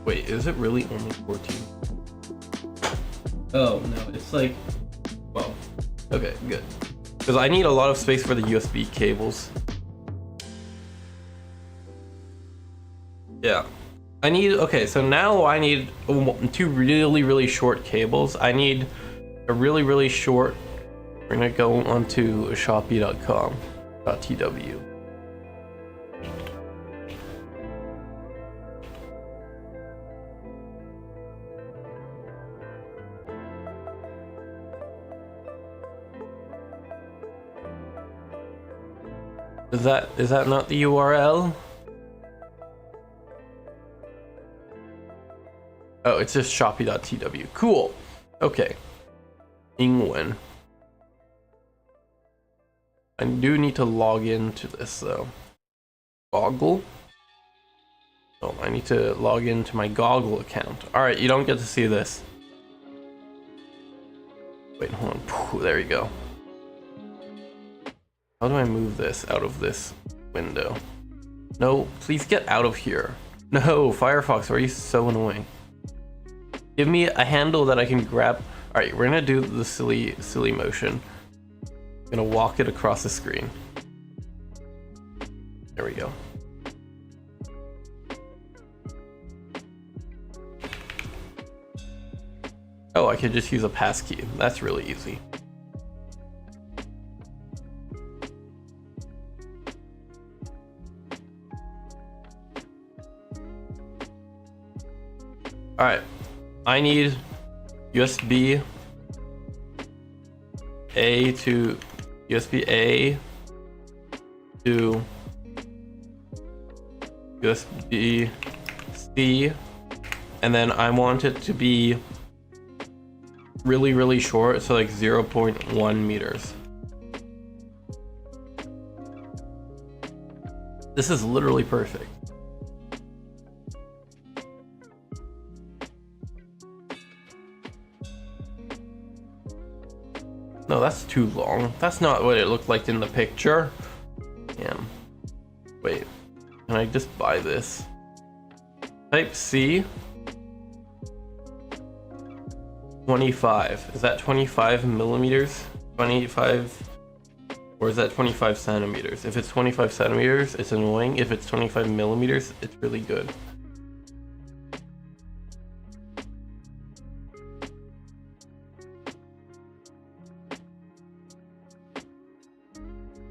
Wait, is it really only 14? Oh no, it's like 12. Okay, good. Because I need a lot of space for the USB cables. Yeah. I need, okay, so now I need two really short cables. I need a really short, we're gonna go onto shopee.com.tw. Is that not the URL? Oh, it's just shopee.tw. Cool. Okay. England. I do need to log into this though. Goggle? Oh, I need to log into my Goggle account. Alright, you don't get to see this. Wait, hold on. There you go. How do I move this out of this window? No, please get out of here. No, Firefox, why are you so annoying? Give me a handle that I can grab. All right, we're gonna do the silly motion. I'm gonna walk it across the screen. There we go. Oh, I could just use a passkey. That's really easy. All right, I need USB A to USB-A to USB-C, and then I want it to be really short, so like 0.1 meters. This is literally perfect. No, that's too long. That's not what it looked like in the picture. Damn. Wait, can I just buy this? Type C. 25. Is that 25 millimeters? 25, or is that 25 centimeters? If it's 25 centimeters, it's annoying. If it's 25 millimeters, it's really good.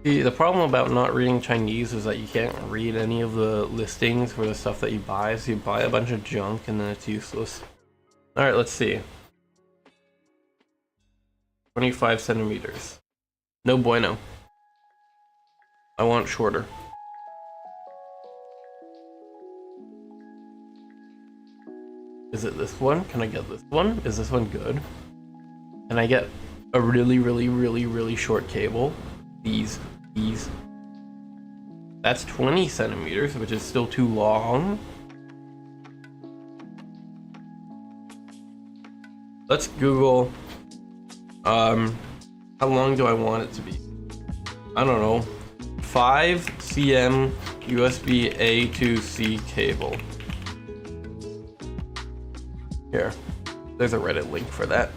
See, the problem about not reading Chinese is that you can't read any of the listings for the stuff that you buy, so you buy a bunch of junk and then it's useless. Alright, let's see. 25 centimeters. No bueno. I want shorter. Is it this one? Can I get this one? Is this one good? Can I get a really short cable? These. That's 20 centimeters, which is still too long. Let's Google, how long do I want it to be? I don't know. 5 cm USB A to C cable. Here, there's a Reddit link for that.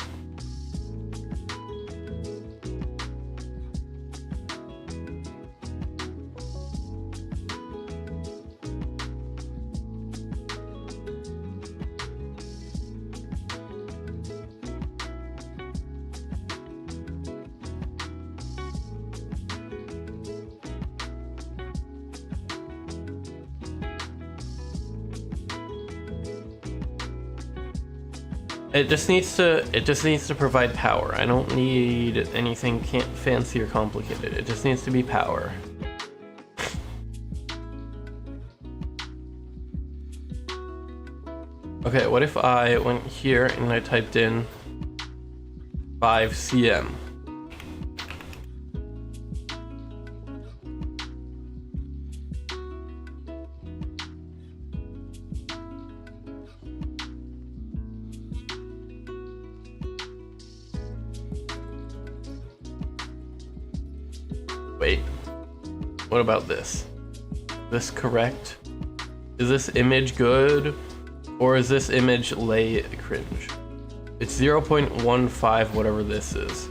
It just needs to provide power. I don't need anything fancy or complicated. It just needs to be power. Okay, what if I went here and I typed in 5 cm. Wait, what about this? Is this correct? Is this image good? Or is this image lay cringe? It's 0.15, whatever this is.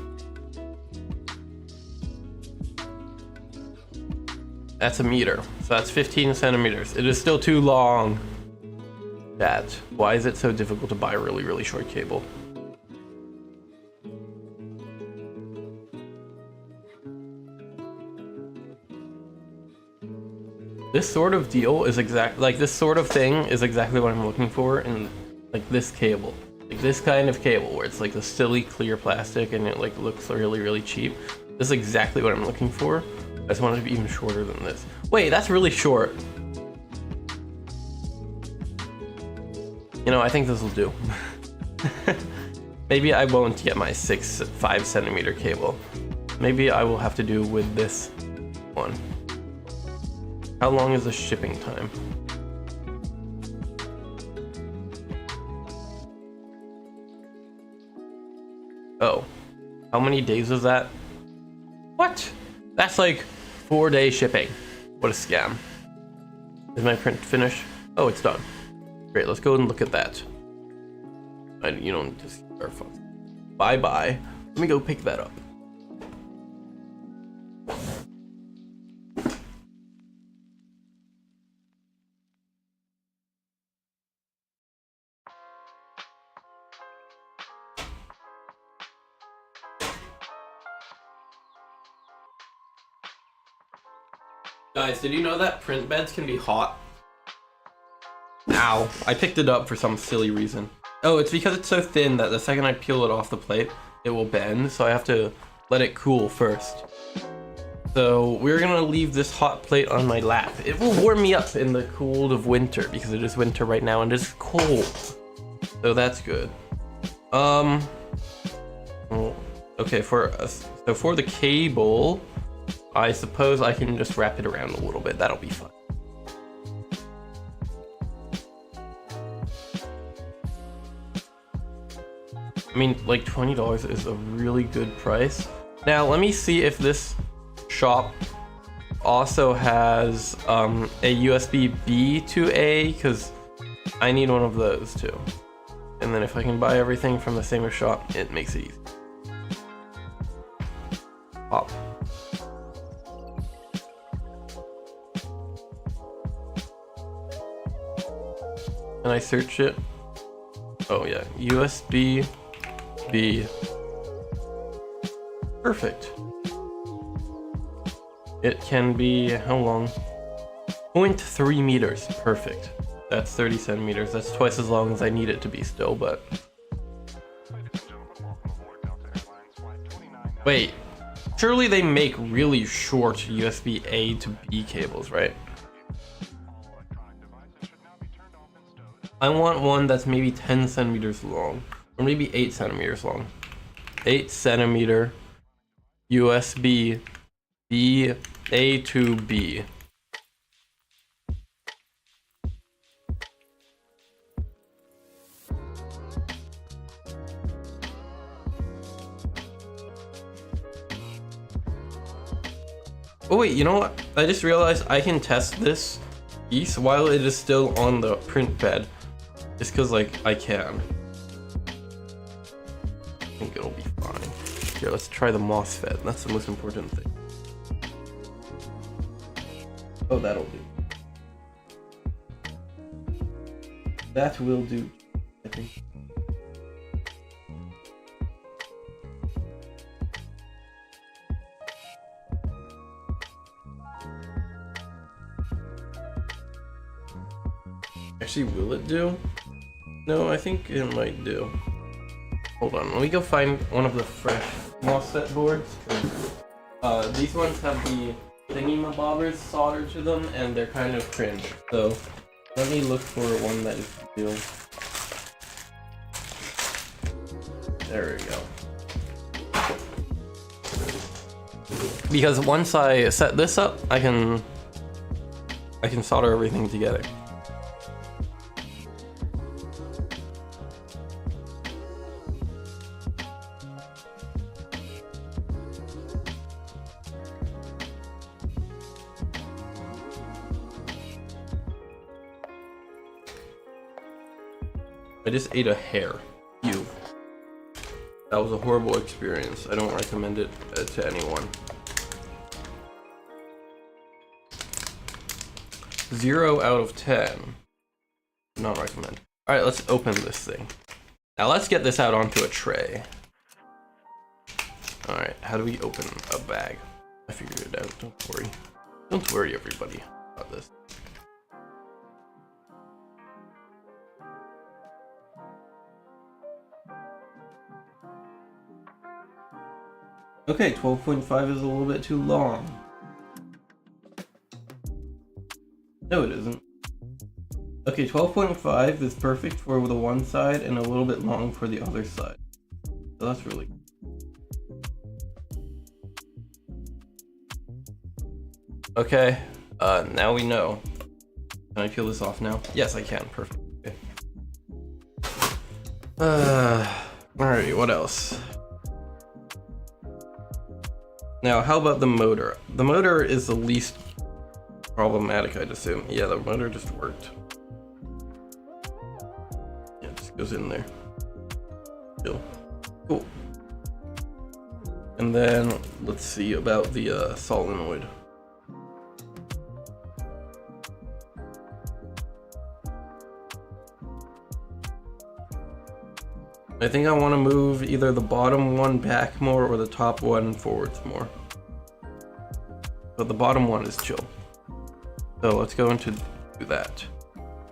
That's a meter, so that's 15 centimeters. It is still too long. Why is it so difficult to buy a really, really short cable? This sort of deal is this sort of thing is exactly what I'm looking for in like this cable. Like this kind of cable where it's like a silly clear plastic and it like looks really, really cheap. This is exactly what I'm looking for. I just want it to be even shorter than this. Wait, that's really short. You know, I think this will do. Maybe I won't get my 5 centimeter cable. Maybe I will have to do with this one. How long is the shipping time? Oh, how many days is that? What? That's like 4-day shipping. What a scam. Is my print finished? Oh, it's done. Great, let's go and look at that. You don't just keep our phone. Bye-bye. Let me go pick that up. Guys, did you know that print beds can be hot? Ow, I picked it up for some silly reason. Oh, it's because it's so thin that the second I peel it off the plate, it will bend, so I have to let it cool first. So we're gonna leave this hot plate on my lap. It will warm me up in the cold of winter because it is winter right now and it's cold. So that's good. Okay, for the cable, I suppose I can just wrap it around a little bit. That'll be fun. I mean, like $20 is a really good price. Now, let me see if this shop also has a USB-B to A, because I need one of those too. And then if I can buy everything from the same shop, it makes it easy. Pop. Can I search it? Oh yeah, USB-B. Perfect. It can be, how long? 0.3 meters, perfect. That's 30 centimeters, that's twice as long as I need it to be still, but... Wait, surely they make really short USB-A to B cables, right? I want one that's maybe 10 centimeters long, or maybe 8 centimeters long. 8 centimeter USB B A to B. Oh wait, you know what? I just realized I can test this piece while it is still on the print bed. Just cause like I can. I think it'll be fine. Here, let's try the MOSFET. That's the most important thing. Oh, that'll do. That will do, I think. Actually, will it do? No, I think it might do. Hold on, let me go find one of the fresh MOSFET boards. These ones have the thingy-mabobbers soldered to them, and they're kind of cringe. So, let me look for one that is real. There we go. Because once I set this up, I can solder everything together. I just ate a hair. Ew. That was a horrible experience. I don't recommend it to anyone. 0 out of 10. Not recommend. Alright, let's open this thing. Now let's get this out onto a tray. Alright, how do we open a bag? I figured it out, don't worry. Don't worry, everybody, about this. Okay, 12.5 is a little bit too long. No, it isn't. Okay, 12.5 is perfect for the one side and a little bit long for the other side. So that's really good. Okay, now we know. Can I peel this off now? Yes, I can. Perfect. Okay. Alright, what else? Now, how about the motor? The motor is the least problematic, I'd assume. Yeah, the motor just worked. Yeah, it just goes in there. Chill. Cool. And then, let's see about the solenoid. I think I want to move either the bottom one back more or the top one forwards more. But the bottom one is chill. So let's go into do that.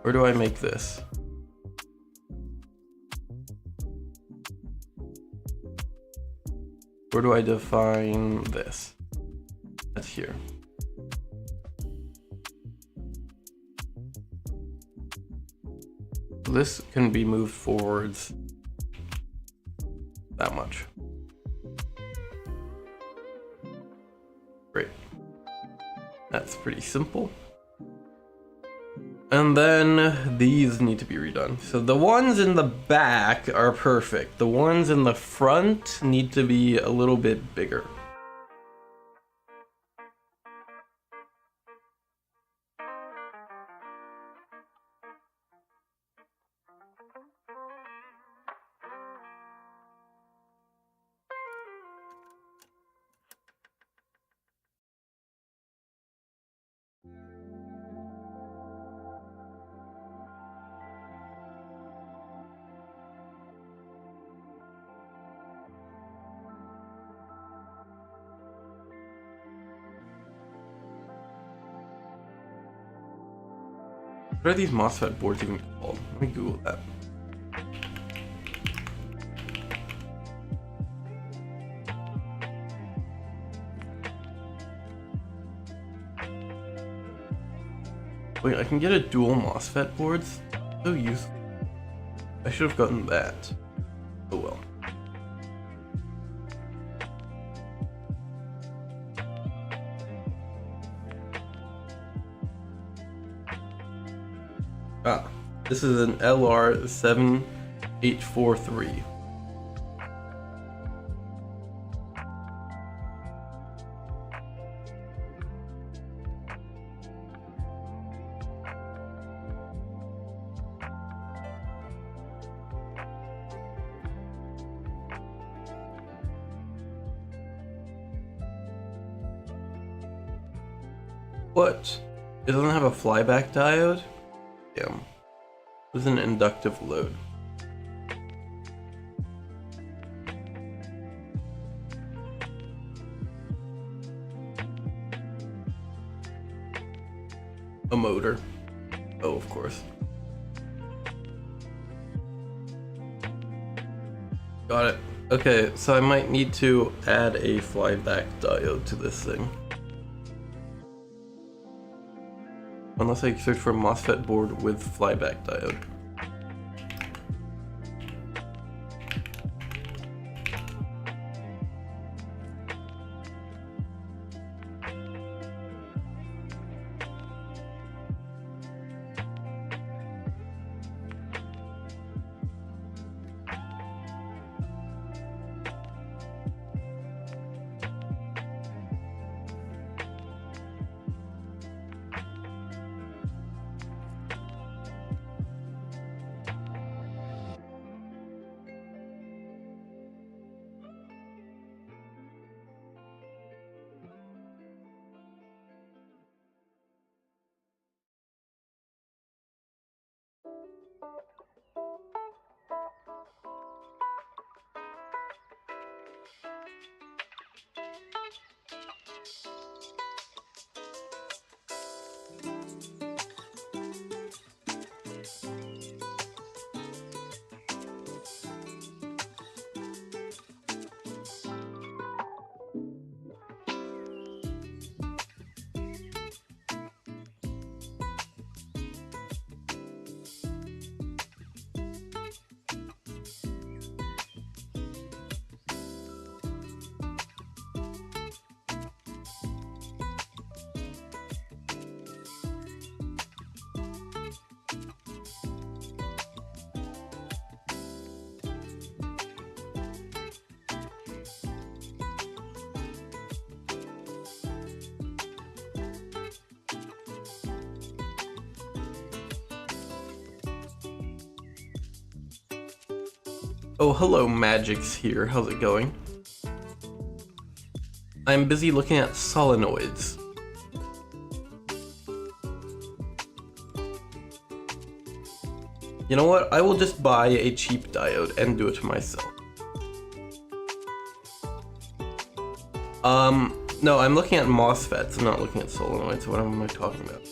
Where do I make this? Where do I define this? That's here. This can be moved forwards that much. Great. That's pretty simple. And then these need to be redone. So the ones in the back are perfect. The ones in the front need to be a little bit bigger. What are these MOSFET boards even called? Let me Google that. Wait, I can get a dual MOSFET boards? So useful. I should have gotten that. Oh well. Ah, this is an LR7843. What? It doesn't have a flyback diode? Damn. This is an inductive load. A motor. Oh, of course. Got it. Okay, so I might need to add a flyback diode to this thing. Unless I search for MOSFET board with flyback diode. Oh, hello, Magix here. How's it going? I'm busy looking at solenoids. You know what? I will just buy a cheap diode and do it myself. No, I'm looking at MOSFETs. I'm not looking at solenoids. What am I talking about?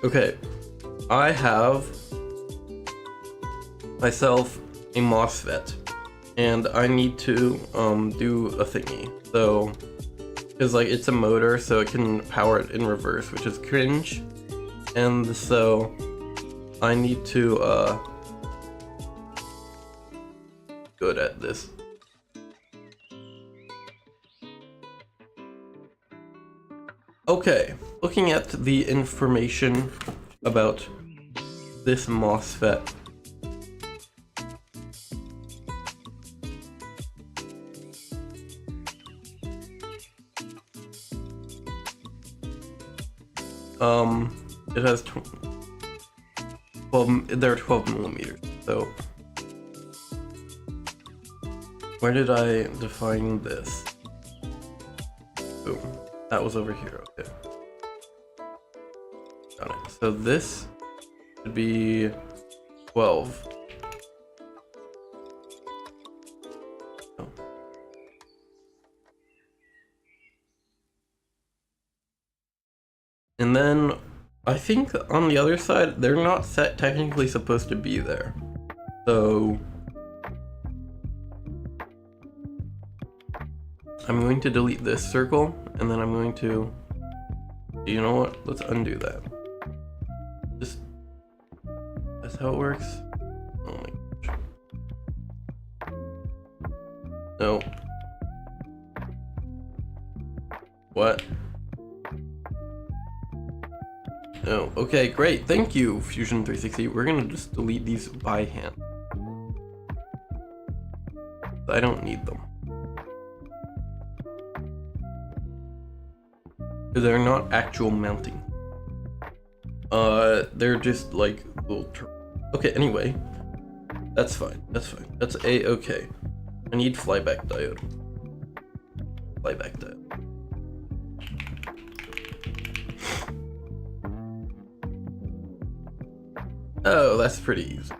Okay, I have myself a MOSFET, and I need to do a thingy. So, because like it's a motor, so it can power it in reverse, which is cringe. And so I need to good at this. Okay, looking at the information about this MOSFET. It has 12, they're 12 millimeters, so where did I define this? Boom, that was over here, okay. Got it. So this should be 12. Oh. And then I think on the other side, they're not technically supposed to be there. So I'm going to delete this circle, and then I'm going to, you know what? Let's undo that. Just, that's how it works. Oh my gosh. No. What? No. Okay, great. Thank you, Fusion 360. We're gonna just delete these by hand. I don't need them. They're not actual mounting. They're just like little okay, anyway. That's fine. That's fine. That's a-okay. I need flyback diode. Flyback diode. Oh, that's pretty easy.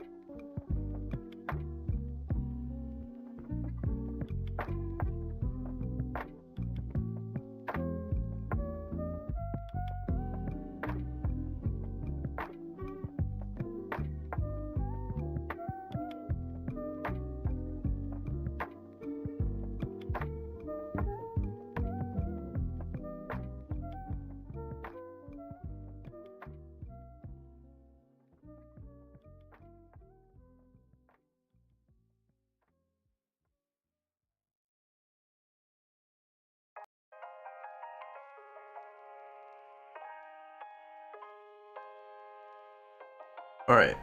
All right.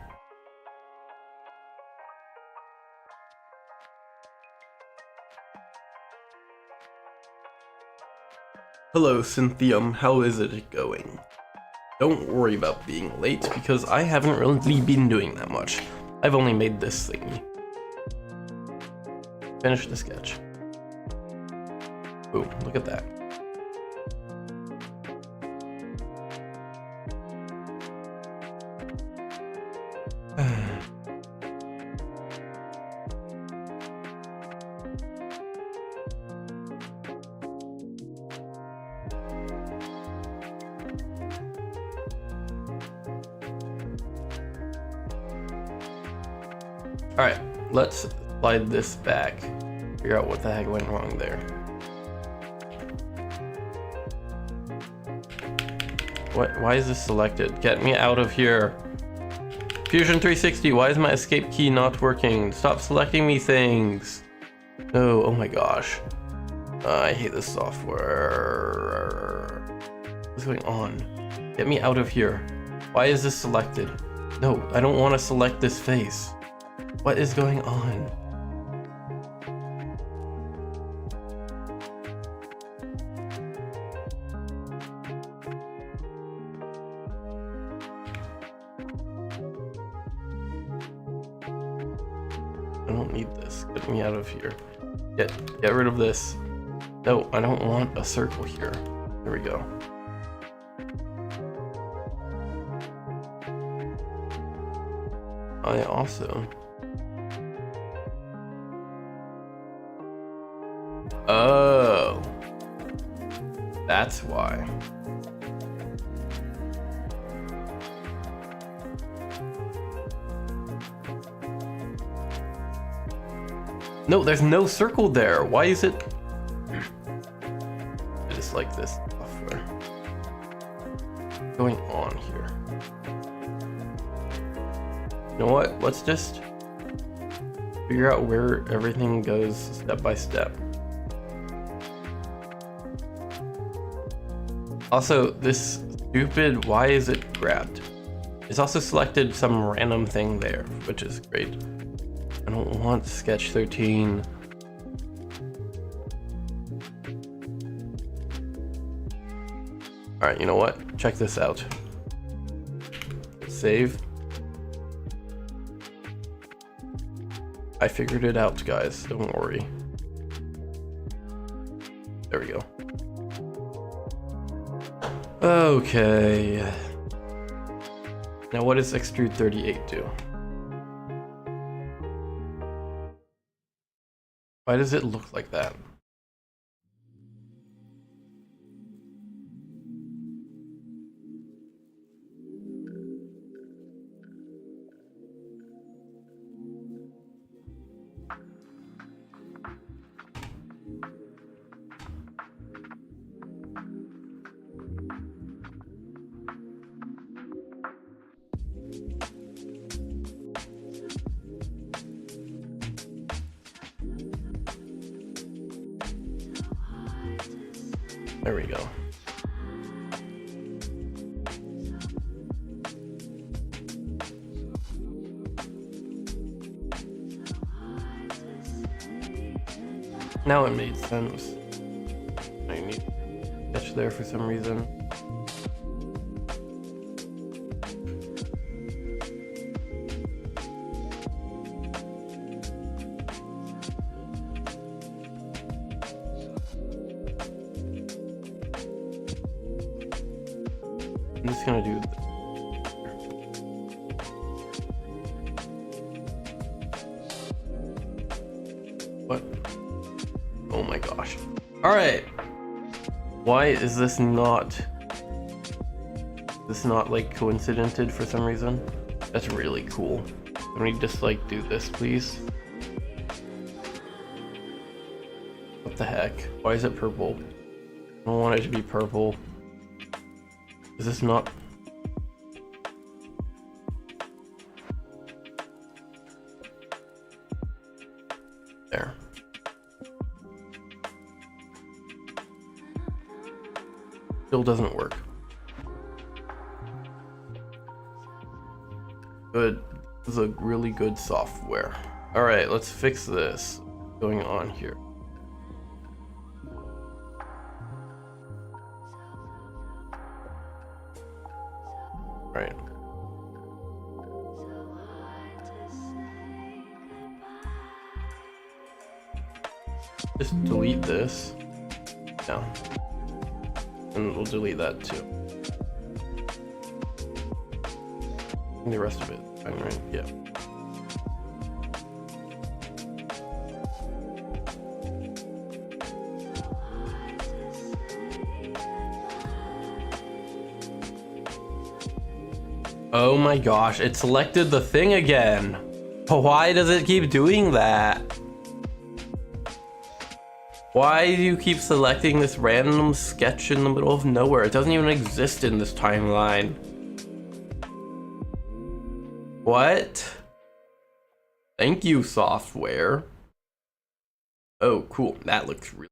Hello, Cynthium. How is it going? Don't worry about being late, because I haven't really been doing that much. I've only made this thingy. Finish the sketch. Boom, look at that. Alright, let's slide this back. Figure out what the heck went wrong there. What? Why is this selected? Get me out of here. Fusion 360, why is my escape key not working? Stop selecting me things. No, oh my gosh. I hate this software. What's going on? Get me out of here. Why is this selected? No, I don't want to select this face. What is going on? I don't need this. Get me out of here. Get rid of this. No, I don't want a circle here. There we go. I also... Oh. That's why. No, there's no circle there. Why is it? I just like this software. What's going on here? You know what? Let's just figure out where everything goes step by step. Also, this stupid, why is it grabbed? It's also selected some random thing there, which is great. I don't want sketch 13. Alright, you know what? Check this out. Save. I figured it out, guys. Don't worry. There we go. Okay. Now what does extrude 38 do? Why does it look like that? There we go. Now it made sense. I need sketch there for some reason. I'm just gonna do this. What? Oh my gosh. Alright. Why is this not like coincidented for some reason? That's really cool. Can we just like do this, please? What the heck? Why is it purple? I don't want it to be purple. Is this not? There. Still doesn't work. Good. This is a really good software. All right, let's fix this. What's going on here? Right. Just delete this. Yeah. And we'll delete that too. And the rest of it, fine, right? Yeah. Oh my gosh, it selected the thing again. Why does it keep doing that? Why do you keep selecting this random sketch in the middle of nowhere? It doesn't even exist in this timeline. What? Thank you, software. Oh, cool. That looks really...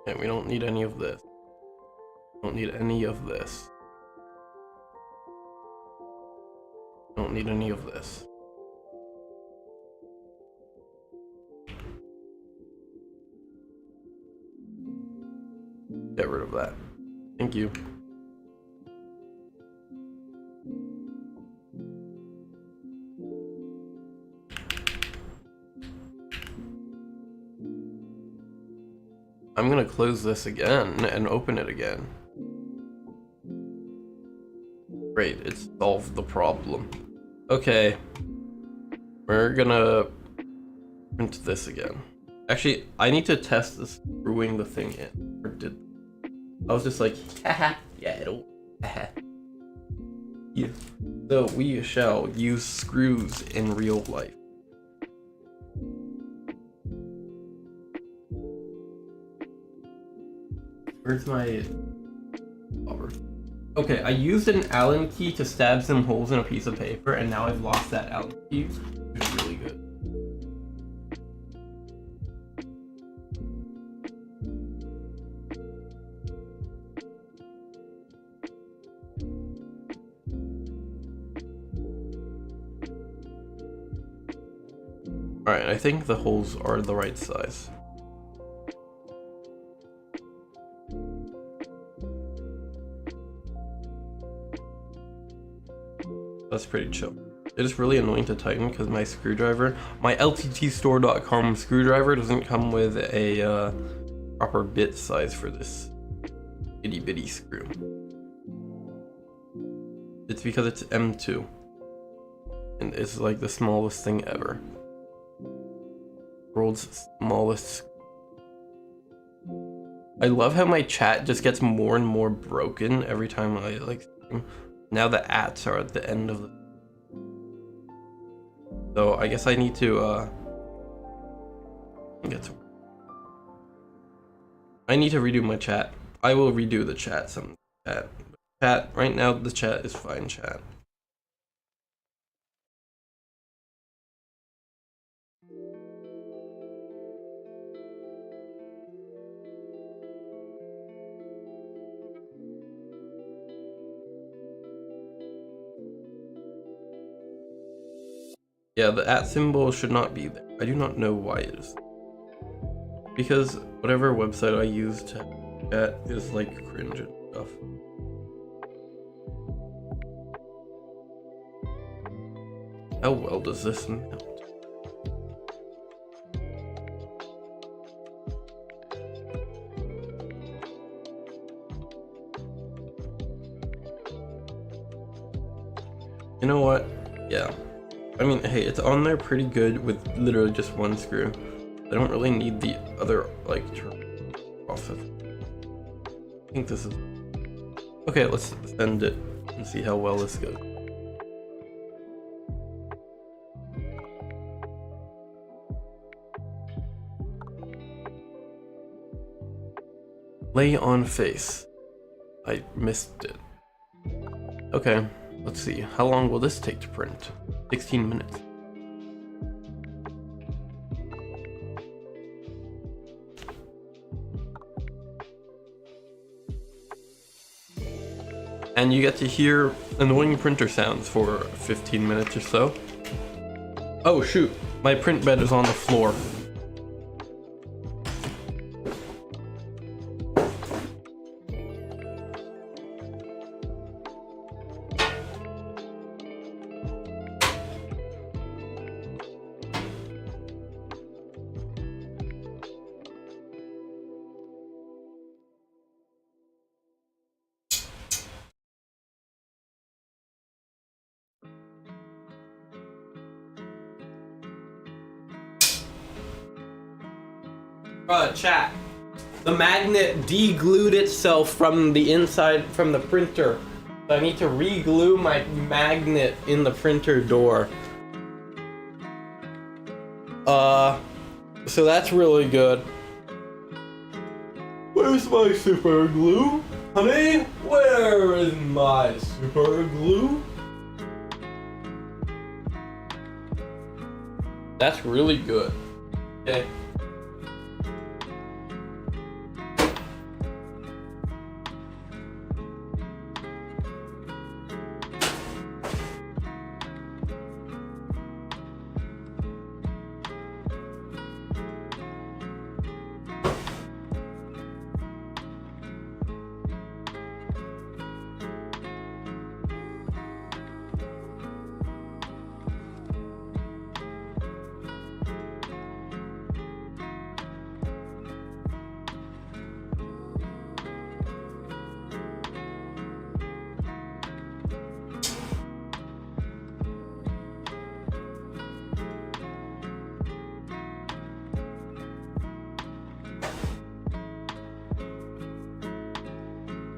And we don't need any of this. Don't need any of this. Don't need any of this. Get rid of that. Thank you. I'm gonna close this again and open it again. Great, it solved the problem. Okay. We're gonna print this again. Actually, I need to test this screwing the thing in. Or did I was just like, haha, yeah, it'll haha. Yeah. So we shall use screws in real life. Where's my bobber? Okay, I used an Allen key to stab some holes in a piece of paper, and now I've lost that Allen key. It's really good. Alright, I think the holes are the right size. That's pretty chill. It is really annoying to tighten because my screwdriver, my lttstore.com screwdriver doesn't come with a proper bit size for this itty bitty screw. It's because it's M2 and it's like the smallest thing ever. World's smallest. I love how my chat just gets more and more broken every time I like stream. Now the ats are at the end of the... So I guess I need to get to... I need to redo my chat. I will redo the chat some chat. Chat, right now the chat is fine, chat. Yeah, the @ symbol should not be there. I do not know why it is. Because whatever website I use to chat is like cringe and stuff. How well does this mount? You know what? Yeah. I mean, hey, it's on there pretty good with literally just one screw. I don't really need the other, like, process. I think this is... Okay, let's send it and see how well this goes. Lay on face. I missed it. Okay, let's see. How long will this take to print? 16 minutes. And you get to hear annoying printer sounds for 15 minutes or so. Oh shoot, my print bed is on the floor. Chat. The magnet de-glued itself from the inside, from the printer. So I need to re-glue my magnet in the printer door. So that's really good. Where's my super glue? Honey, where is my super glue? That's really good. Okay.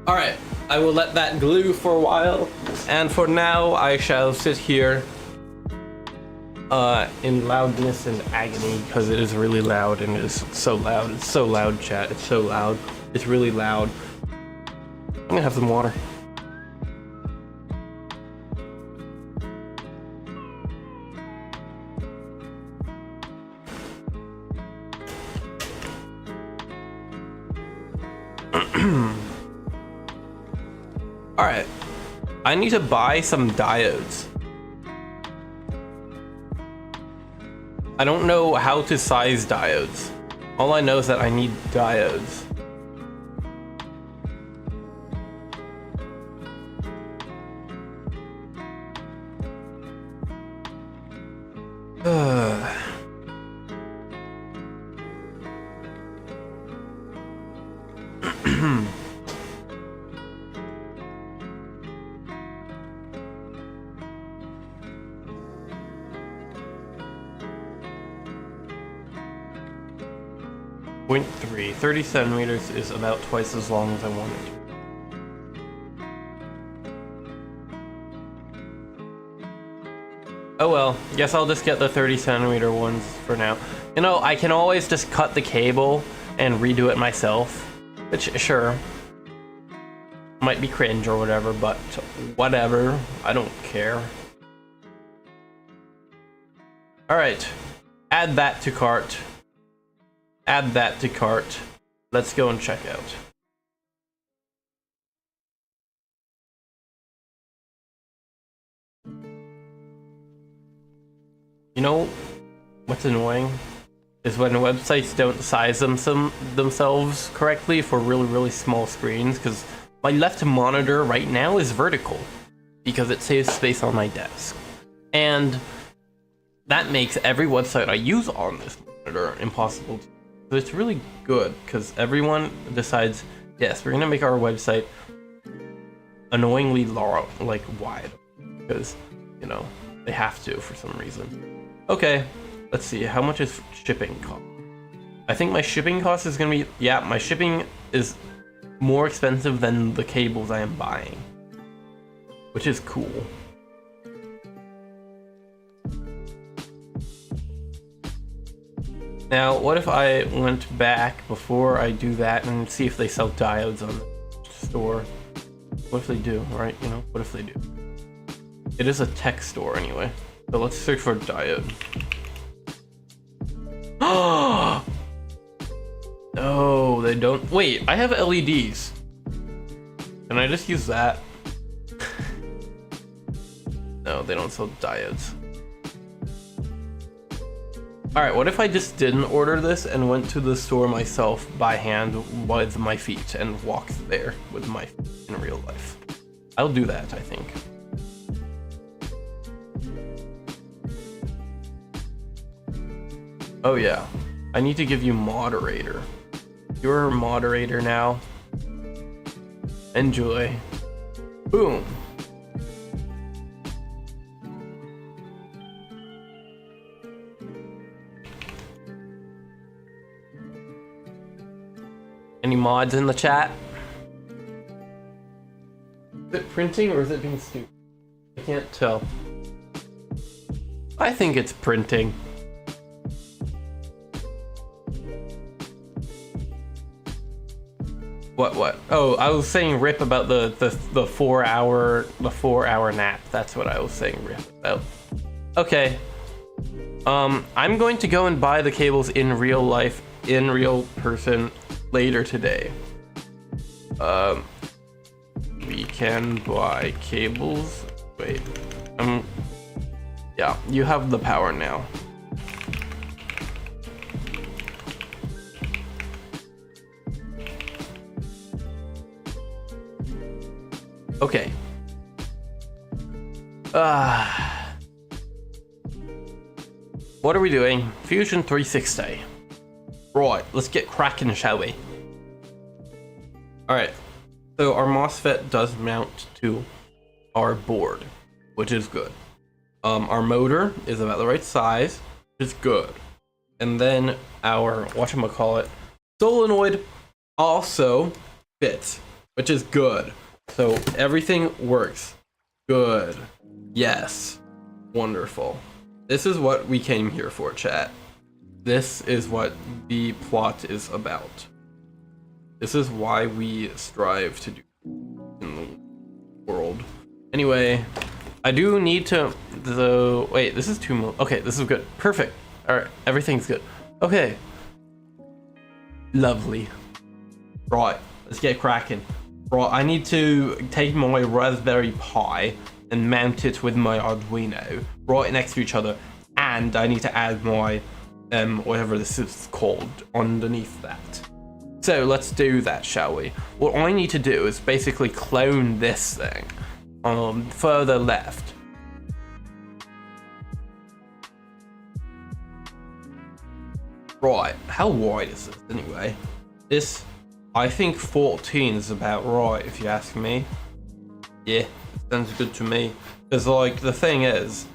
Alright, I will let that glue for a while, and for now I shall sit here in loudness and agony, because it is really loud, and it is so loud. It's so loud, chat. It's so loud. It's really loud. I'm gonna have some water. Alright, I need to buy some diodes. I don't know how to size diodes. All I know is that I need diodes. Point 3. 30 centimeters is about twice as long as I wanted. Oh well, guess I'll just get the 30 centimeter ones for now. You know, I can always just cut the cable and redo it myself. Which, sure, might be cringe or whatever, but whatever. I don't care. Alright, add that to cart. Add that to cart. Let's go and check out. You know what's annoying is when websites don't size themselves correctly for really small screens, because my left monitor right now is vertical because it saves space on my desk, and that makes every website I use on this monitor impossible to. So it's really good because everyone decides, yes, we're gonna make our website annoyingly like wide, because, you know, they have to for some reason. Okay, let's see, how much is shipping cost? I think my shipping cost is gonna be, yeah, my shipping is more expensive than the cables I am buying, which is cool. Now, what if I went back before I do that and see if they sell diodes on the store? What if they do, right? You know, what if they do? It is a tech store anyway. So let's search for diode. No, they don't. Wait, I have LEDs. Can I just use that? No, they don't sell diodes. Alright, what if I just didn't order this and went to the store myself by hand with my feet and walked there with my feet in real life? I'll do that, I think. Oh yeah, I need to give you moderator. You're a moderator now. Enjoy. Boom. mods in the chat? Is it printing or is it being stupid? I can't tell. I think it's printing. What? Oh, I was saying rip about the 4 hour nap. That's what I was saying rip about. Okay. I'm going to go and buy the cables in real life, in real person later today. We can buy cables. Wait. Yeah, you have the power now. Okay. What are we doing? Fusion 360. Right, let's get cracking, shall we? Alright, so our MOSFET does mount to our board, which is good. Our motor is about the right size, which is good. And then our, whatchamacallit, solenoid also fits, which is good. So everything works. Good. Yes. Wonderful. This is what we came here for, chat. This is what the plot is about. This is why we strive to do in the world. Anyway, I do need to... Wait, this is 2 mil... Okay, this is good. Perfect. Alright, everything's good. Okay. Lovely. Right, let's get cracking. Right, I need to take my Raspberry Pi and mount it with my Arduino right next to each other, and I need to add my whatever this is called underneath that. So let's do that, shall we? What I need to do is basically clone this thing further left. Right, how wide is this anyway? This, I think 14 is about right, if you ask me. Yeah, sounds good to me. Because, like, the thing is...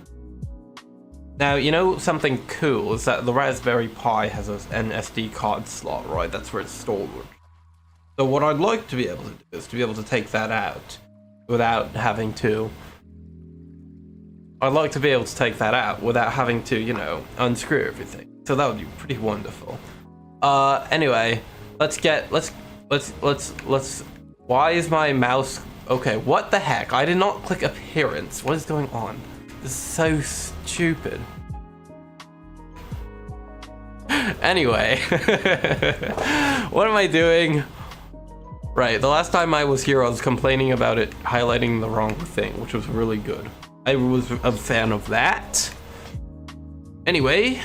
Now, you know something cool is that the Raspberry Pi has an SD card slot, right? That's where it's stored. So what I'd like to be able to do is to be able to take that out without having to... I'd like to be able to take that out without having to, you know, unscrew everything. So that would be pretty wonderful. Anyway, let's... Why is my mouse... Okay, what the heck? I did not click appearance. What is going on? This is so stupid. Anyway. What am I doing? Right, the last time I was here, I was complaining about it highlighting the wrong thing, which was really good. I was a fan of that. Anyway,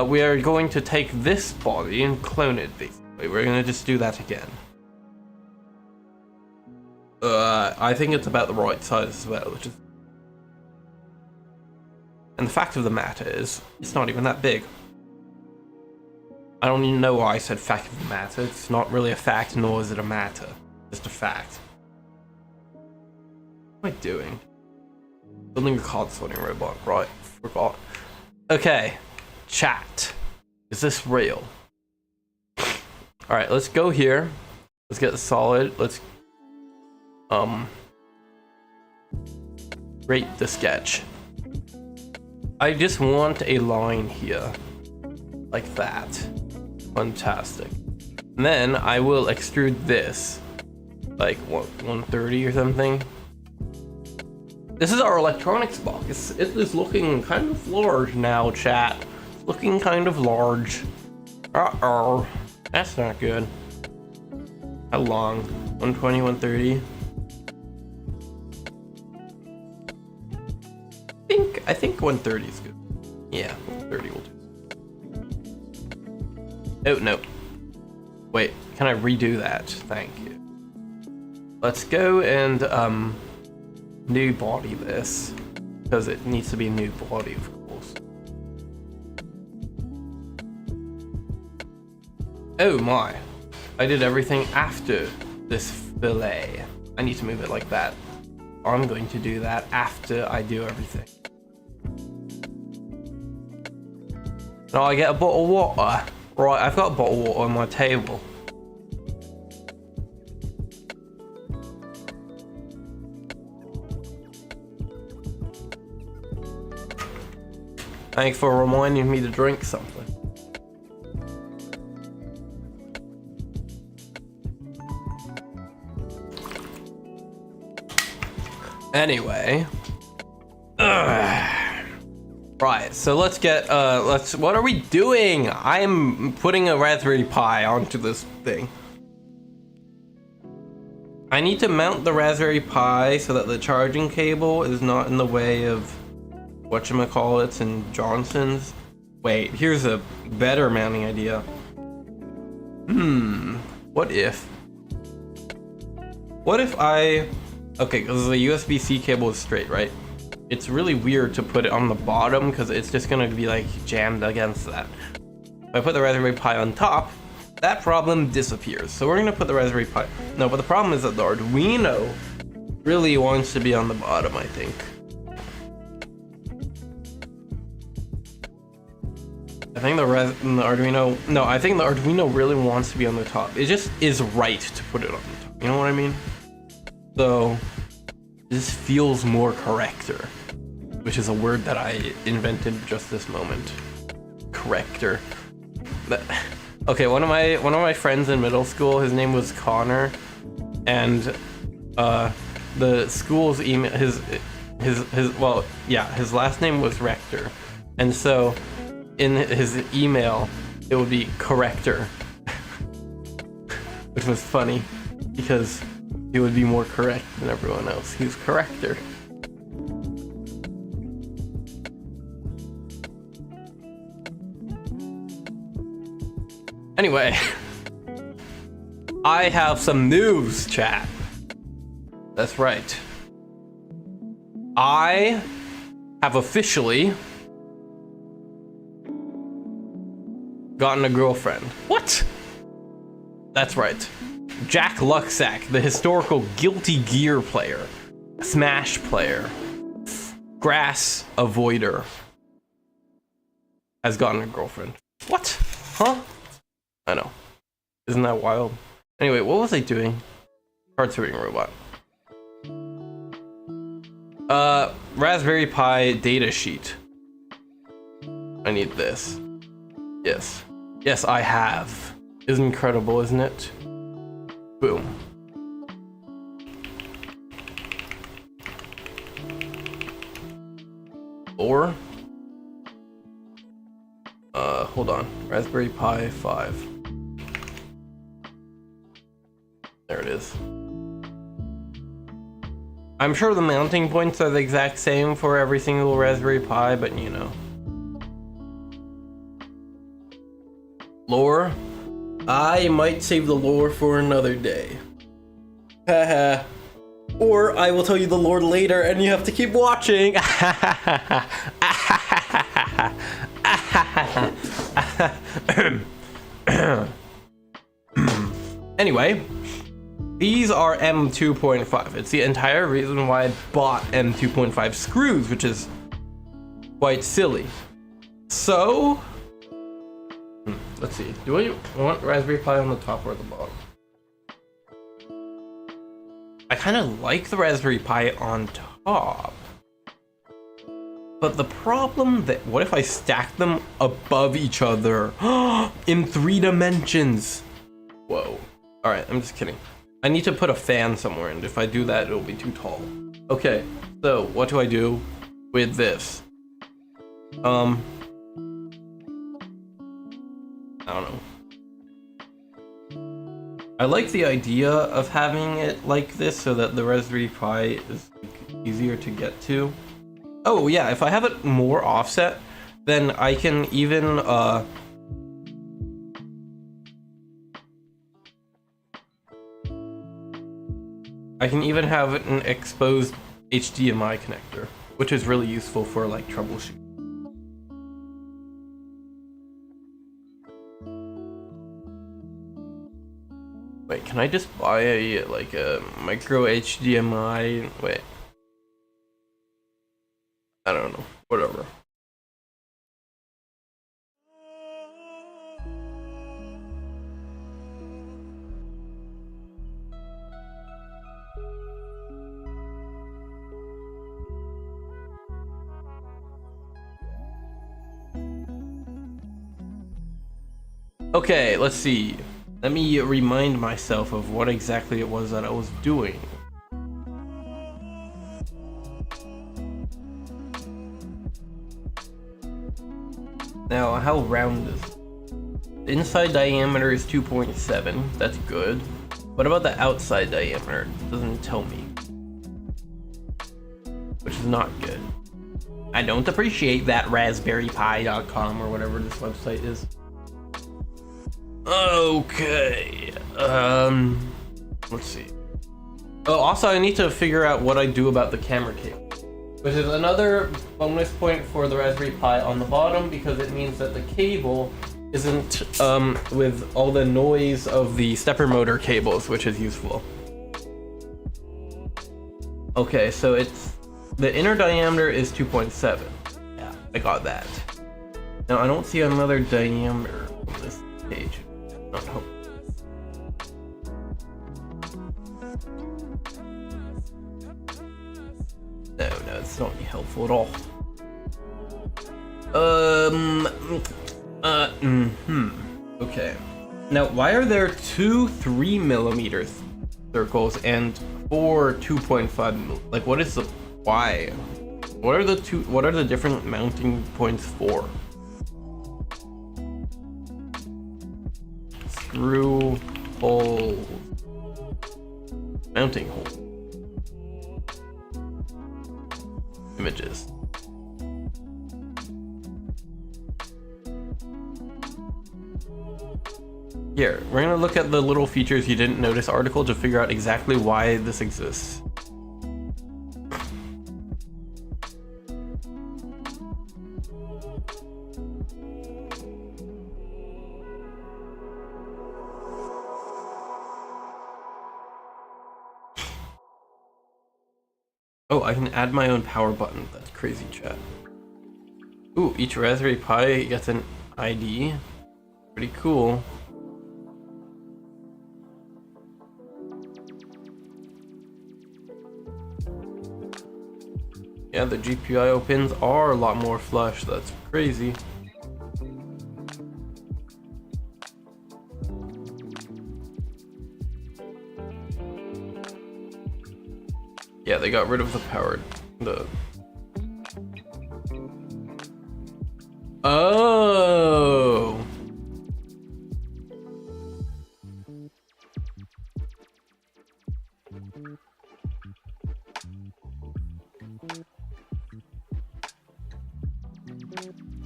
we are going to take this body and clone it, basically. We're going to just do that again. I think it's about the right size as well, which is... And the fact of the matter is, it's not even that big. I don't even know why I said fact of the matter. It's not really a fact, nor is it a matter. It's just a fact. What am I doing? Building a card sorting robot, right? Forgot. Okay, chat. Is this real? Alright, let's go here. Let's get solid. Let's rate the sketch. I just want a line here. Like that. Fantastic. And then I will extrude this. Like, what, 130 or something? This is our electronics box. It is looking kind of large now, chat. It's looking kind of large. Uh-oh. That's not good. How long? 120, 130? I think 130 is good. Yeah, 130 will do. Oh, no. Wait, can I redo that? Thank you. Let's go and, new body this. Because it needs to be a new body, of course. Oh my. I did everything after this fillet. I need to move it like that. I'm going to do that after I do everything. Now I get a bottle of water. Right, I've got bottled water on my table. Thanks for reminding me to drink something. Anyway. Right, so let's get, what are we doing? I'm putting a Raspberry Pi onto this thing. I need to mount the Raspberry Pi so that the charging cable is not in the way of whatchamacallits and Johnson's. Wait, here's a better mounting idea. What if I, okay, because the USB-C cable is straight, right? It's really weird to put it on the bottom because it's just gonna be like jammed against that. If I put the Raspberry Pi on top, that problem disappears. So we're gonna put the Raspberry Pi. No, but the problem is that the Arduino really wants to be on the bottom, I think. I think the Arduino, no, I think the Arduino really wants to be on the top. It just is right to put it on the top. You know what I mean? So this feels more correcter, which is a word that I invented just this moment. Corrector. Okay, one of my friends in middle school, his name was Connor, and the school's email, his last name was Rector, and so in his email it would be corrector, which was funny because he would be more correct than everyone else. He was corrector. Anyway, I have some news, chat. That's right. I have officially gotten a girlfriend. What? That's right. Jack Luxack, the historical Guilty Gear player, Smash player, grass avoider, has gotten a girlfriend. What? Huh? I know. Isn't that wild? Anyway, what was I doing? Card sorting robot. Raspberry Pi data sheet. I need this. Yes. Yes, I have. Is incredible, isn't it? Boom. Or hold on. Raspberry Pi 5. There it is. I'm sure the mounting points are the exact same for every single Raspberry Pi, but you know. Lore? I might save the lore for another day. Haha. Or I will tell you the lore later and you have to keep watching. Anyway, these are M2.5. It's the entire reason why I bought M2.5 screws, which is quite silly. So, let's see. Do I want Raspberry Pi on the top or the bottom? I kind of like the Raspberry Pi on top. But the problem that, what if I stack them above each other in 3 dimensions? Whoa. All right, I'm just kidding. I need to put a fan somewhere, and if I do that, it'll be too tall. Okay, so what do I do with this? I don't know. I like the idea of having it like this so that the Raspberry Pi is like, easier to get to. Oh yeah, if I have it more offset, then I can even have an exposed HDMI connector, which is really useful for like troubleshooting. Wait, can I just buy a like a micro HDMI? Wait. I don't know. Whatever. Okay, let's see. Let me remind myself of what exactly it was that I was doing. Now, how round is it? The inside diameter is 2.7. That's good. What about the outside diameter? It doesn't tell me. Which is not good. I don't appreciate that raspberrypi.com or whatever this website is. Okay. Let's see. Oh, also I need to figure out what I do about the camera cable, which is another bonus point for the Raspberry Pi on the bottom, because it means that the cable isn't with all the noise of the stepper motor cables, which is useful. Okay, so it's the inner diameter is 2.7. Yeah, I got that. Now I don't see another diameter on this page. Not hope. No, it's not helpful at all. Okay. Now, why are there two 3mm circles and four 2.5? Like, what is the why? What are the two? What are the different mounting points for? Screw hole, mounting hole. Images. Here, we're gonna look at the little features you didn't notice article to figure out exactly why this exists. Oh, I can add my own power button. That's crazy, chat. Ooh, each Raspberry Pi gets an ID. Pretty cool. Yeah, the GPIO pins are a lot more flush. That's crazy. Yeah, they got rid of the power. Oh.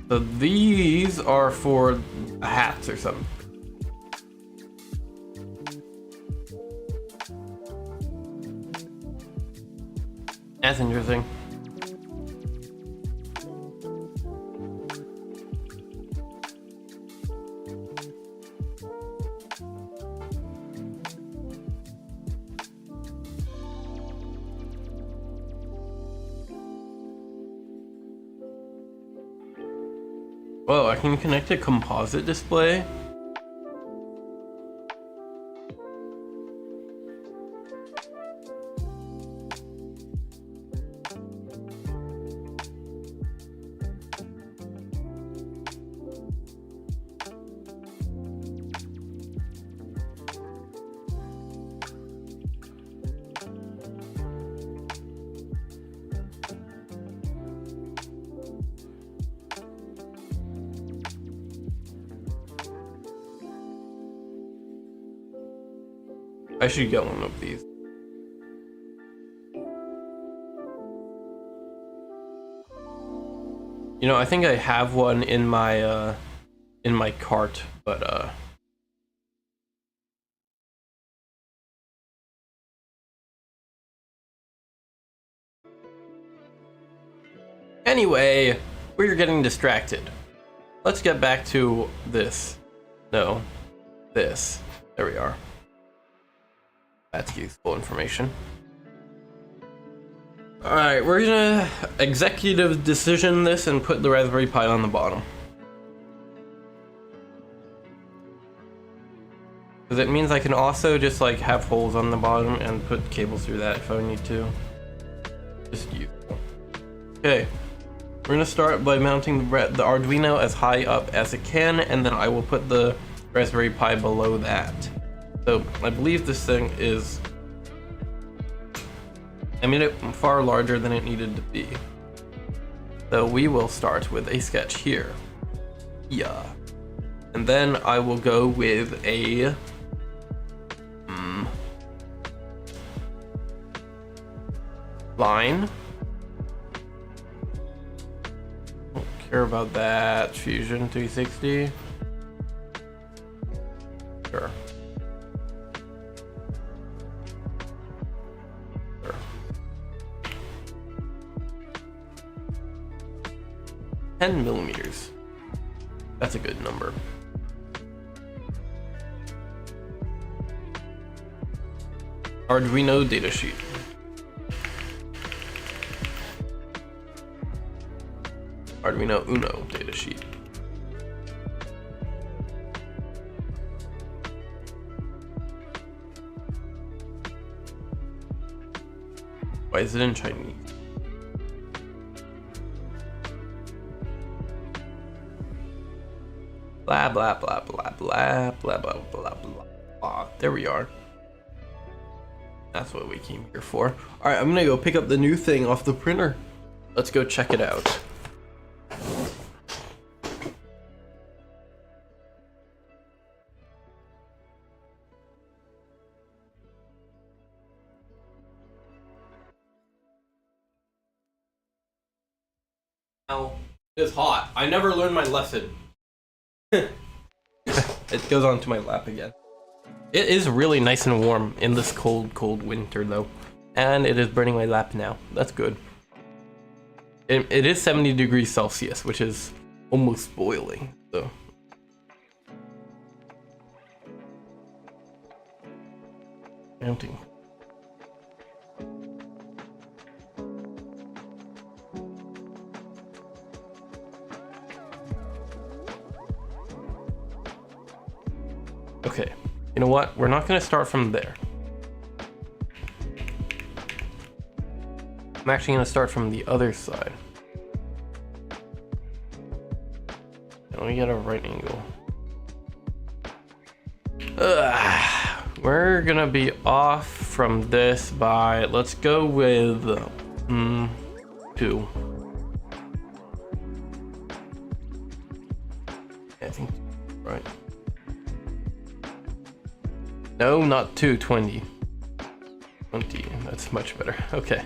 So these are for hats or something. That's interesting. Whoa, I can connect a composite display. I should get one of these. You know, I think I have one in my cart, but anyway, we're getting distracted. Let's get back to this. No, this. There we are. That's useful information. Alright, we're gonna executive decision this and put the Raspberry Pi on the bottom. Because it means I can also just like have holes on the bottom and put cables through that if I need to. Just useful. Okay, we're gonna start by mounting the Arduino as high up as it can, and then I will put the Raspberry Pi below that. So I believe this thing is, I made it far larger than it needed to be. So we will start with a sketch here. Yeah. And then I will go with a line. Don't care about that. Fusion 360. Sure. 10 millimeters. That's a good number. Arduino datasheet. Arduino Uno datasheet. Why is it in Chinese? Blah blah blah blah blah blah blah blah blah blah. There we are. That's what we came here for. Alright, I'm gonna go pick up the new thing off the printer. Let's go check it out. Now, it's hot. I never learned my lesson. It goes onto my lap again. It is really nice and warm in this cold, cold winter though. And it is burning my lap now. That's good. It is 70 degrees Celsius, which is almost boiling, so. Mounting. Okay, you know what? We're not gonna start from there. I'm actually gonna start from the other side. Let me get a right angle. We're gonna be off from this by, let's go with 2. I think, right. No, not 220. 20, that's much better. Okay.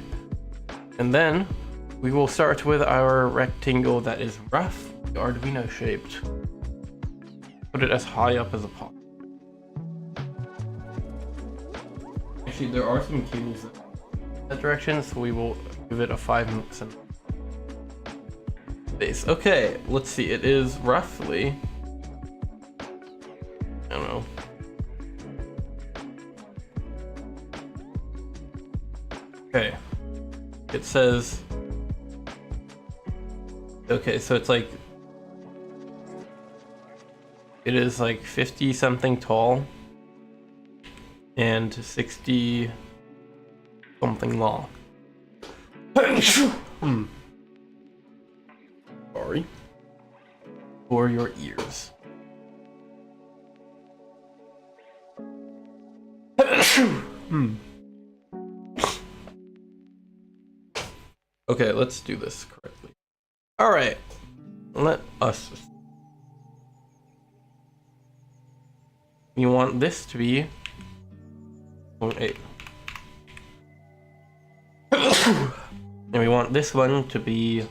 And then we will start with our rectangle that is rough, Arduino shaped. Put it as high up as possible. Actually, there are some cables in that direction, so we will give it a 5 cm base. Okay, let's see. It is roughly, I don't know. Okay. It says, okay, so it's like, it is like 50 something tall and 60 something long. Sorry for your ears. Okay, let's do this correctly. All right, let us. You want this to be 0.8. And we want this one to be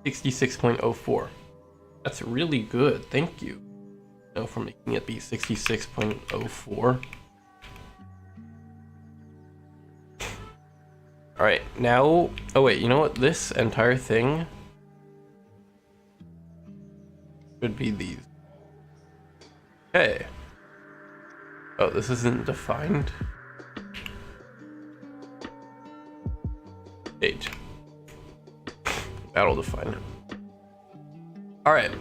66.04. That's really good. Thank you. For making it be 66.04. All right, now, oh wait, you know what? This entire thing should be these. Okay. Oh, this isn't defined. 8. That'll define it. All right,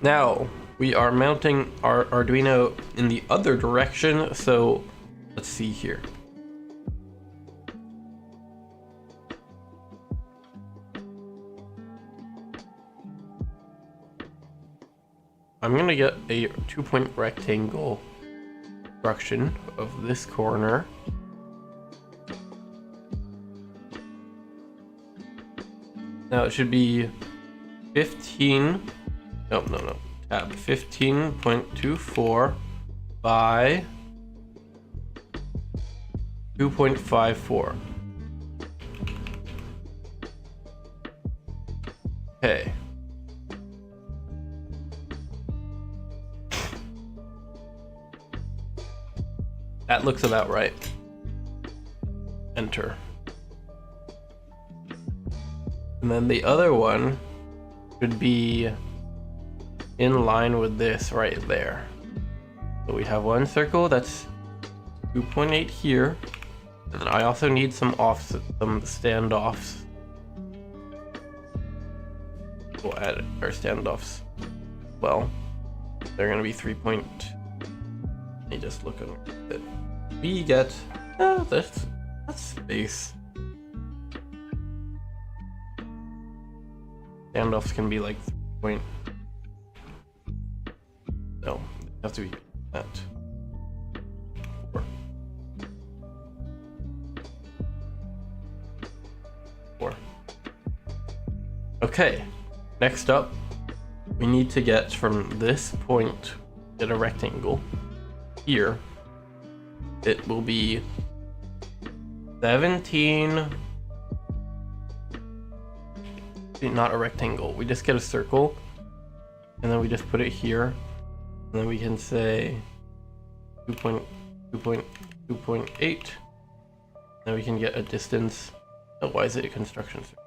now we are mounting our Arduino in the other direction. So let's see here. I'm gonna get a 2-point rectangle construction of this corner. Now it should be 15, no, tab 15.24 by 2.54. Okay. That looks about right. Enter. And then the other one should be in line with this right there. So we have one circle that's 2.8 here. And then I also need some offset, some standoffs. We'll add our standoffs. Well, they're gonna be 3 point. Let me just look at it. We get that's space. Standoffs can be like 3 point. No, they have to be that. 4. 4. Okay. Next up, we need to get from this point, get a rectangle. Here, it will be 17. Not a rectangle. We just get a circle, and then we just put it here, and then we can say 2.8. Then we can get a distance. Oh, why is it a construction circle?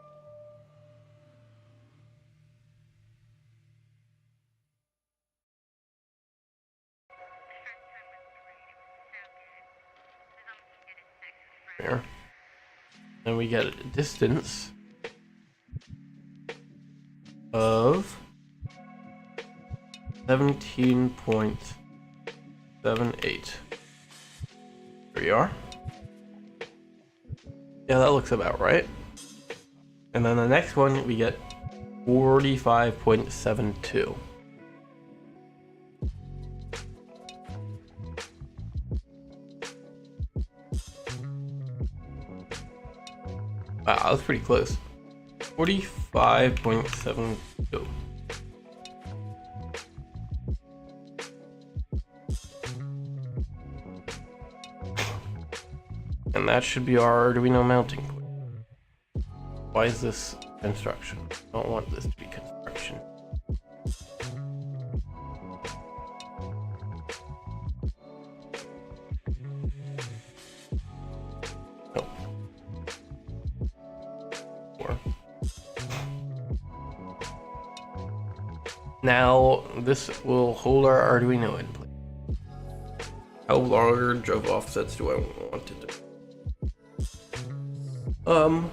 There. Then we get a distance of 17.78. There we are. Yeah, that looks about right. And then the next one we get 45.72. Wow, that's pretty close. 45.72. And that should be our Arduino mounting point. Why is this construction? I don't want this to be construction. Now, this will hold our Arduino in place. How large of offsets do I want it to be? You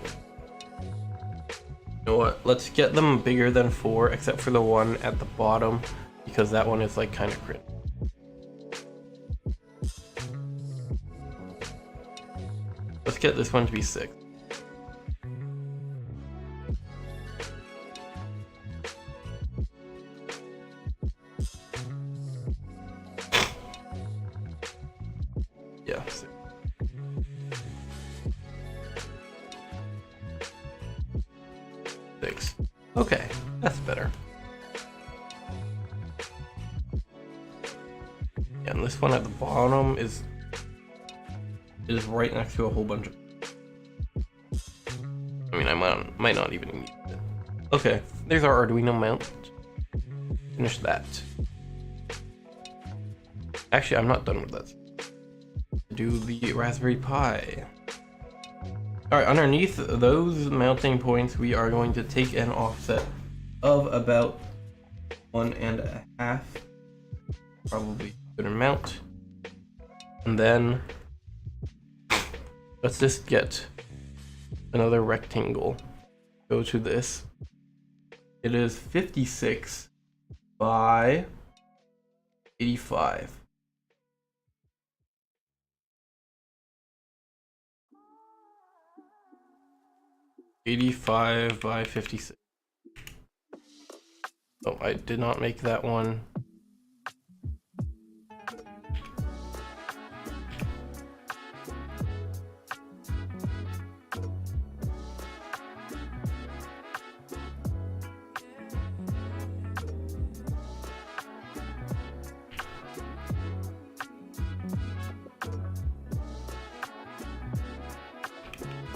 know what? Let's get them bigger than 4, except for the one at the bottom, because that one is like kind of critical. Let's get this one to be 6. Yeah, 6. Okay, that's better. Yeah, and this one at the bottom is right next to a whole bunch of. I mean, I might not even need it. Okay, there's our Arduino mount. Finish that. Actually, I'm not done with that. Do the Raspberry Pi. Alright, underneath those mounting points, we are going to take an offset of about 1.5. Probably a good amount. And then let's just get another rectangle. Go to this. It is 56 by 85. (85 by 56). Oh, I did not make that one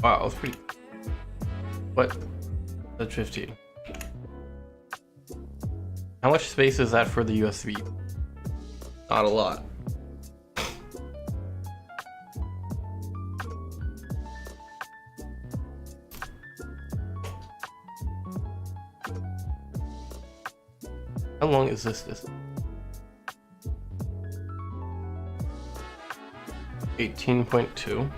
Wow, that's pretty. What? That's 15. How much space is that for the USB? Not a lot. How long is this distance? 18.2.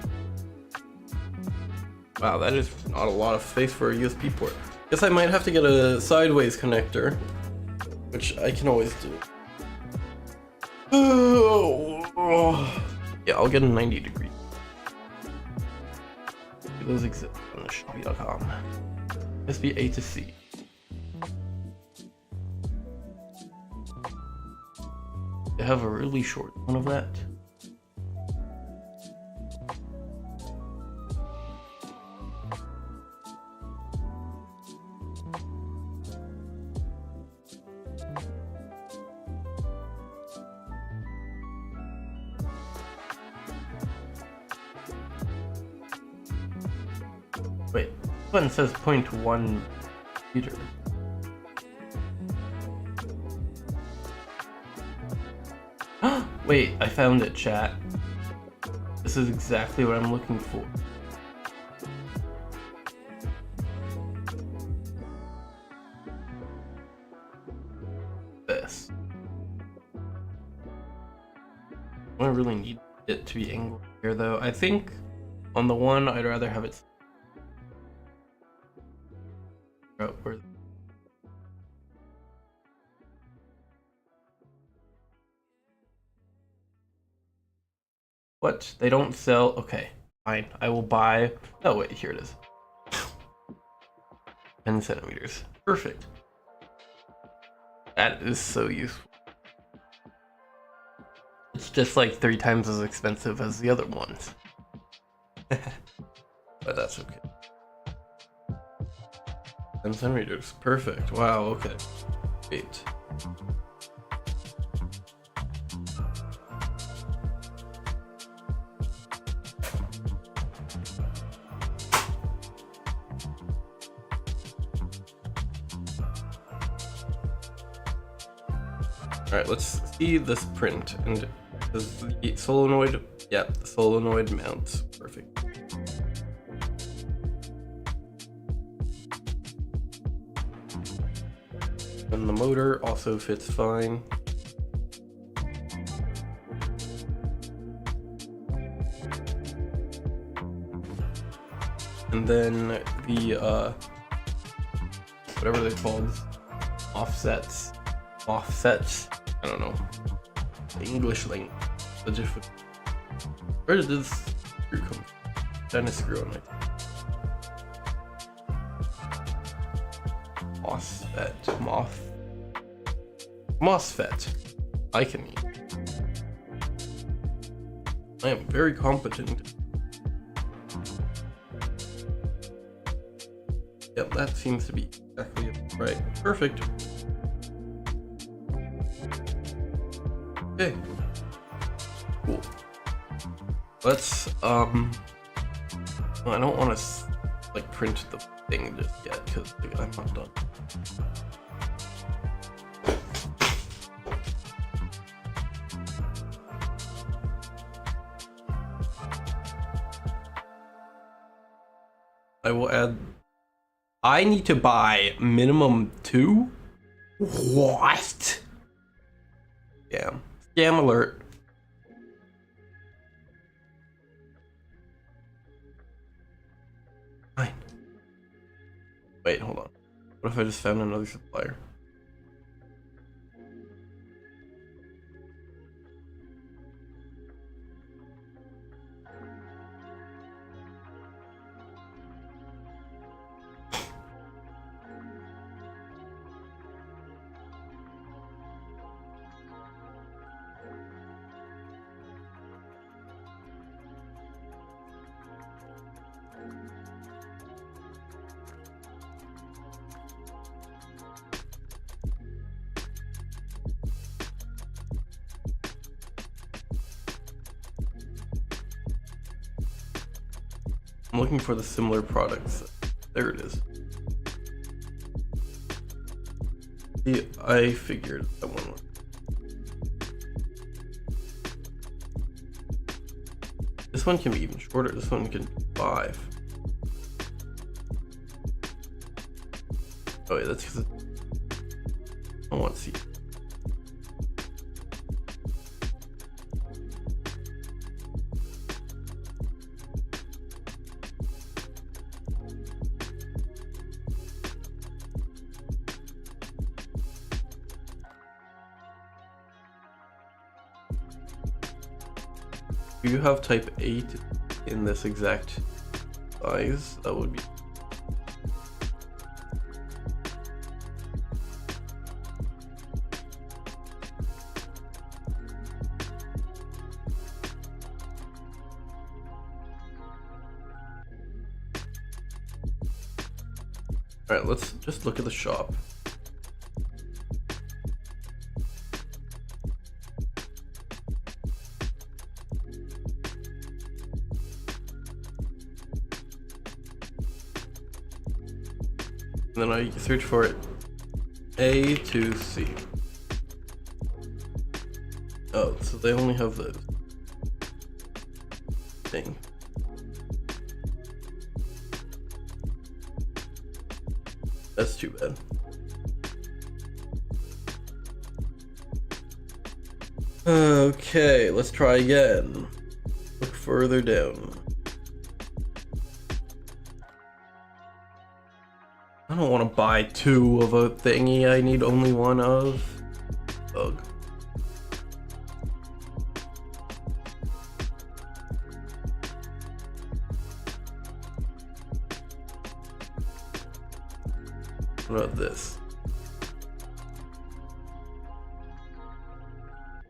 Wow, that is not a lot of space for a USB port. Guess I might have to get a sideways connector, which I can always do. Yeah, I'll get a 90 degree. Those exist on shopee.com. USB A to C. They have a really short one of that. Wait, this one says 0.1 meter. Wait, I found it, chat. This is exactly what I'm looking for. This. I don't really need it to be angled here, though. I think on the one, I'd rather have it. Oh, where? What? They don't sell? Okay, fine. I will buy. Oh, wait, here it is. 10 centimeters. Perfect. That is so useful. It's just like 3 times as expensive as the other ones. But that's okay. 10 centimeters. Perfect. Wow, okay. Wait. Alright, let's see this print. And does the solenoid, yeah, the solenoid mounts. Perfect. And the motor also fits fine. And then the, whatever they're called, offsets, I don't know, the English link, the different, where did this screw come from? Trying to screw on my MOSFET. I can eat. I am very competent. Yep, that seems to be exactly it. Right. Perfect. Okay. Cool. Let's well, I don't want to like print the thing just yet because I'm not done. I will add. I need to buy minimum 2? What? Yeah. Scam alert. Fine. Wait, hold on. What if I just found another supplier? I'm looking for the similar products. There it is. See, I figured that one. This one can be even shorter. This one can be 5. Oh yeah, that's because I want to see. Do you have type 8 in this exact size? That would be. Alright, let's just look at the shop. And then I search for it. A to C. Oh, so they only have the thing. That's too bad. Okay, let's try again. Look further down. I don't want to buy 2 of a thingy I need only 1 of. Ugh. What about this?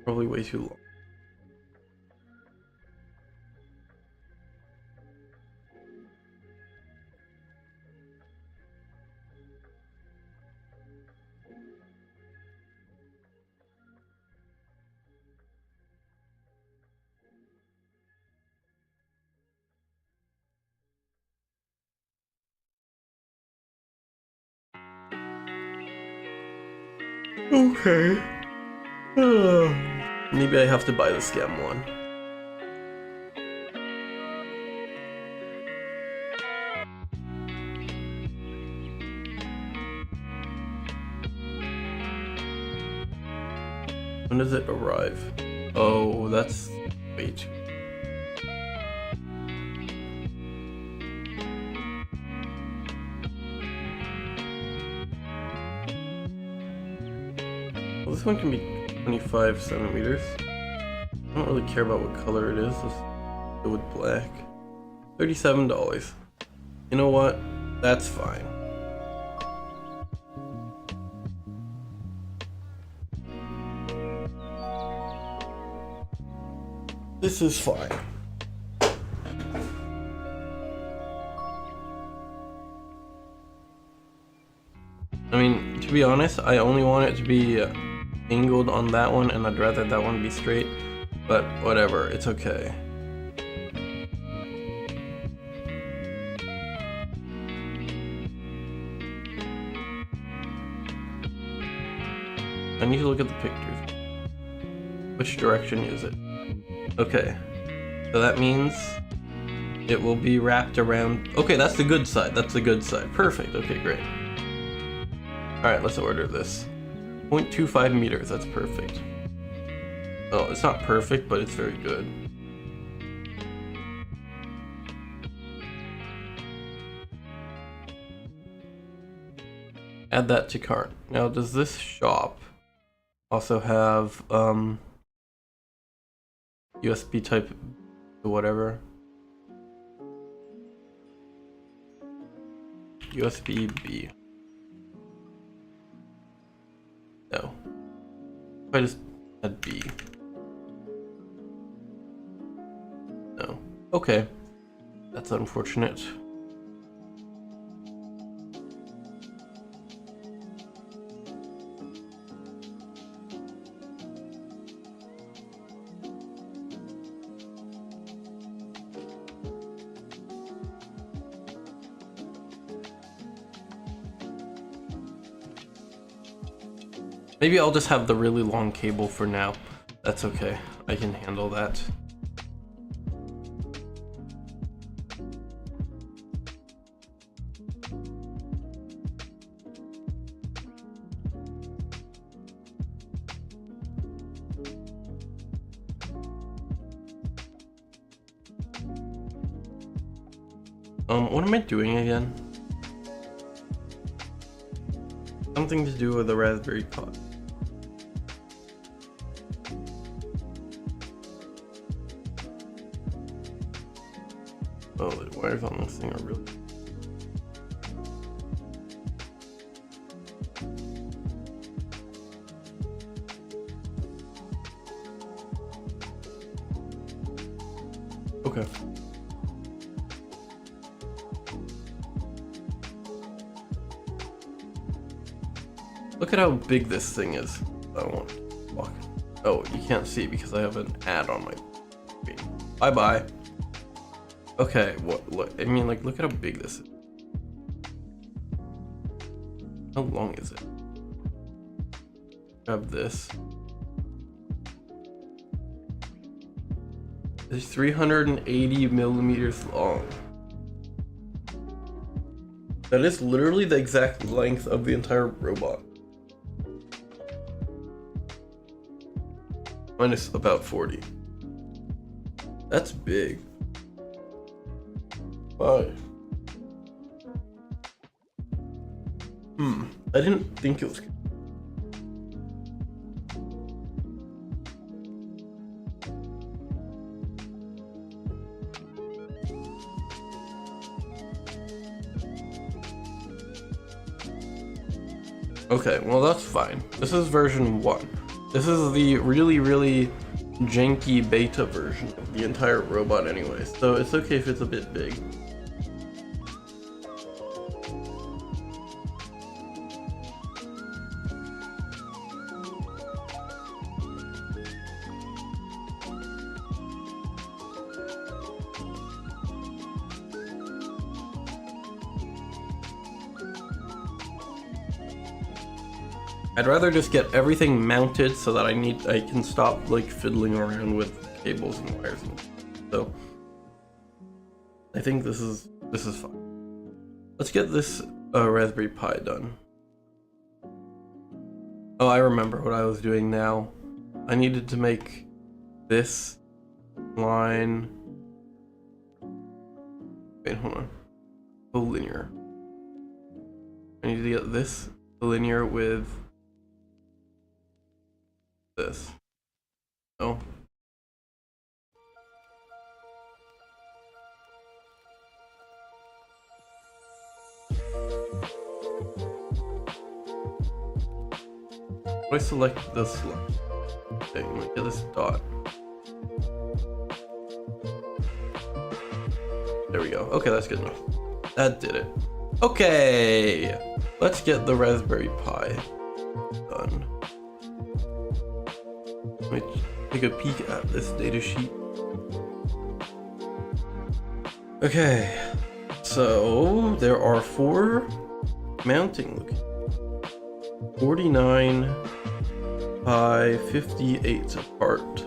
Probably way too long. Okay. Maybe I have to buy the scam one. When does it arrive? Oh, that's way too. Well, this one can be 25 centimeters. I don't really care about what color it is. Let's go with black. $37. You know what? That's fine. This is fine. I mean, to be honest, I only want it to be angled on that one, and I'd rather that one be straight, but whatever, it's okay. I need to look at the pictures. Which direction is it? Okay, so that means it will be wrapped around. Okay, that's the good side. That's the good side. Perfect. Okay, great. Alright, let's order this. 0.25 meters. That's perfect. Oh, it's not perfect, but it's very good. Add that to cart. Now, does this shop also have USB type whatever? USB B. No. If I just add B. No. Okay. That's unfortunate. Maybe I'll just have the really long cable for now. That's okay. I can handle that. What am I doing again? Something to do with the Raspberry Pi. Oh, the wires on this thing are really... Okay. Look at how big this thing is. I won't walk. Oh, you can't see because I have an ad on my screen. Bye bye. Okay, what? Look, I mean, like, look at how big this is. How long is it? Grab this. It's 380 millimeters long. That is literally the exact length of the entire robot. Minus about 40. That's big. Why? I didn't think it was. Okay, well that's fine. This is version 1. This is the really, really janky beta version of the entire robot anyway, so it's okay if it's a bit big. I'd rather just get everything mounted so that I can stop like fiddling around with cables and wires. So I think this is fine. Let's get this Raspberry Pi done. Oh, I remember what I was doing now. I needed to make this line. Wait, hold on. Linear. I need to get this linear with this. Oh. I select this line. Okay, I'm gonna get this dot. There we go. Okay, that's good enough. That did it. Okay, let's get the Raspberry Pi done. Let me take a peek at this data sheet. Okay, so there are 4 mounting locations. 49 by 58 apart.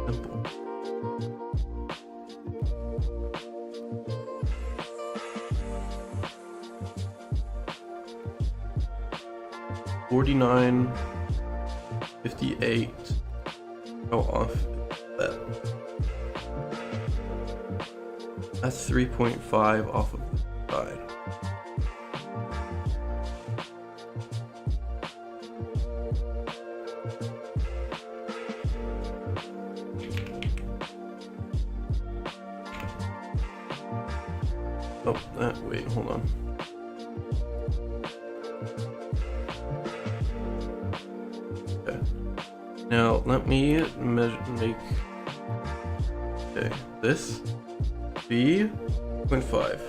Simple. $49, 58. How off is that? That's 3.5 off of the side. Oh, wait, hold on. Okay. Now, let me make, okay, this be 0.5.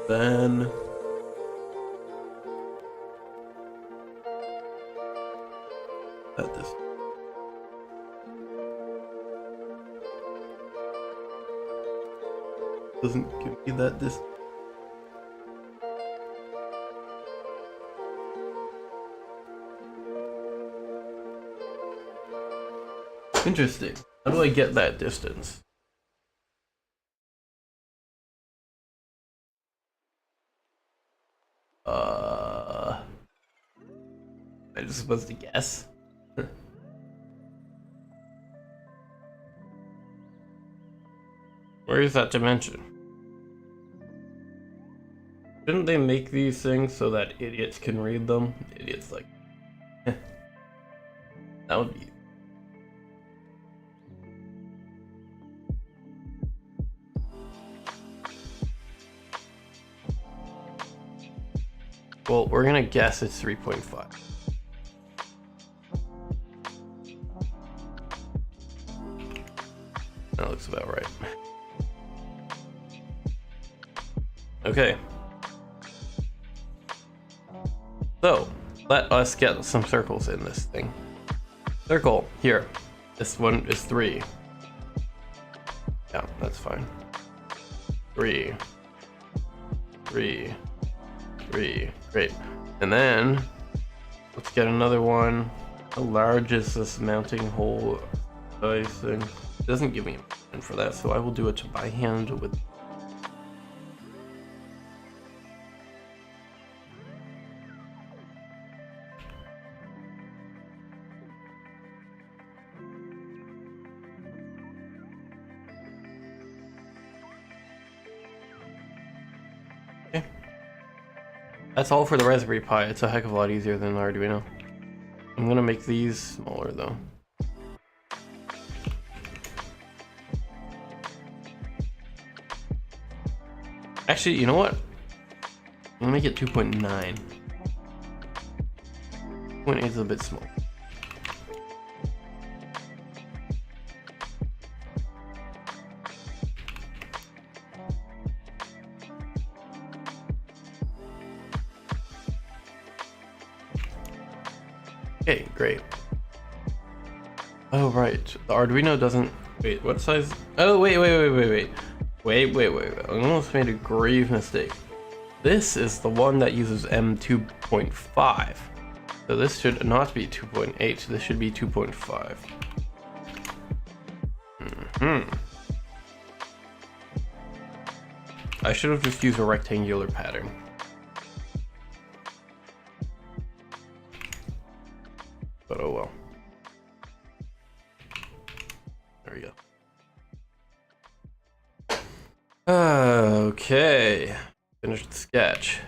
Then, add this. Doesn't give me that distance. Interesting. How do I get that distance? I'm just supposed to guess. Where is that dimension? Shouldn't they make these things so that idiots can read them? Idiots like... that would be... Well, we're gonna guess it's 3.5. That looks about right. Okay. So, let us get some circles in this thing. Circle, here. This one is 3. Yeah, that's fine. 3. 3. 3. Great. And then, let's get another one. How large is this mounting hole size thing? It doesn't give me a plan for that, so I will do it by hand with... Okay. That's all for the Raspberry Pi. It's a heck of a lot easier than the Arduino. I'm gonna make these smaller though. Actually, you know what? I'm gonna make it 2.9. 2.8 is a bit small. Okay, great. Oh, right. The Arduino doesn't... Wait, what size? Oh, wait. I almost made a grave mistake. This is the one that uses M2.5. So this should not be 2.8. This should be 2.5. I should have just used a rectangular pattern. But oh well. There we go. Okay. Finished the sketch.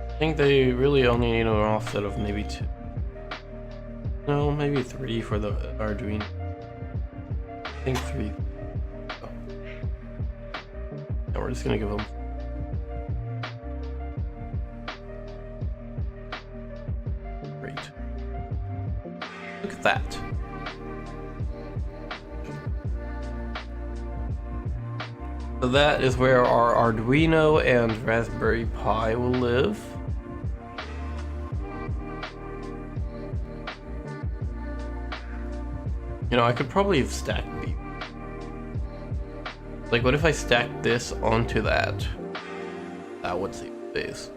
I think they really only need an offset of maybe 2. No, maybe 3 for the Arduino. I think 3. Oh. Yeah, we're just gonna give them. Great. Look at that. So that is where our Arduino and Raspberry Pi will live. You know, I could probably have stacked these. Like, what if I stacked this onto that? That would save space.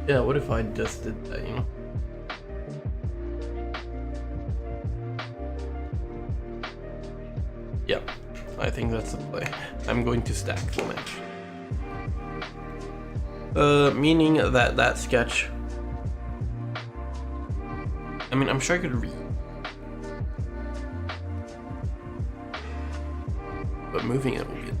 Yeah, what if I just did that, you know? Yeah, I think that's the play. I'm going to stack them actually. Meaning that that sketch... I mean, I'm sure I could read. But moving it will be...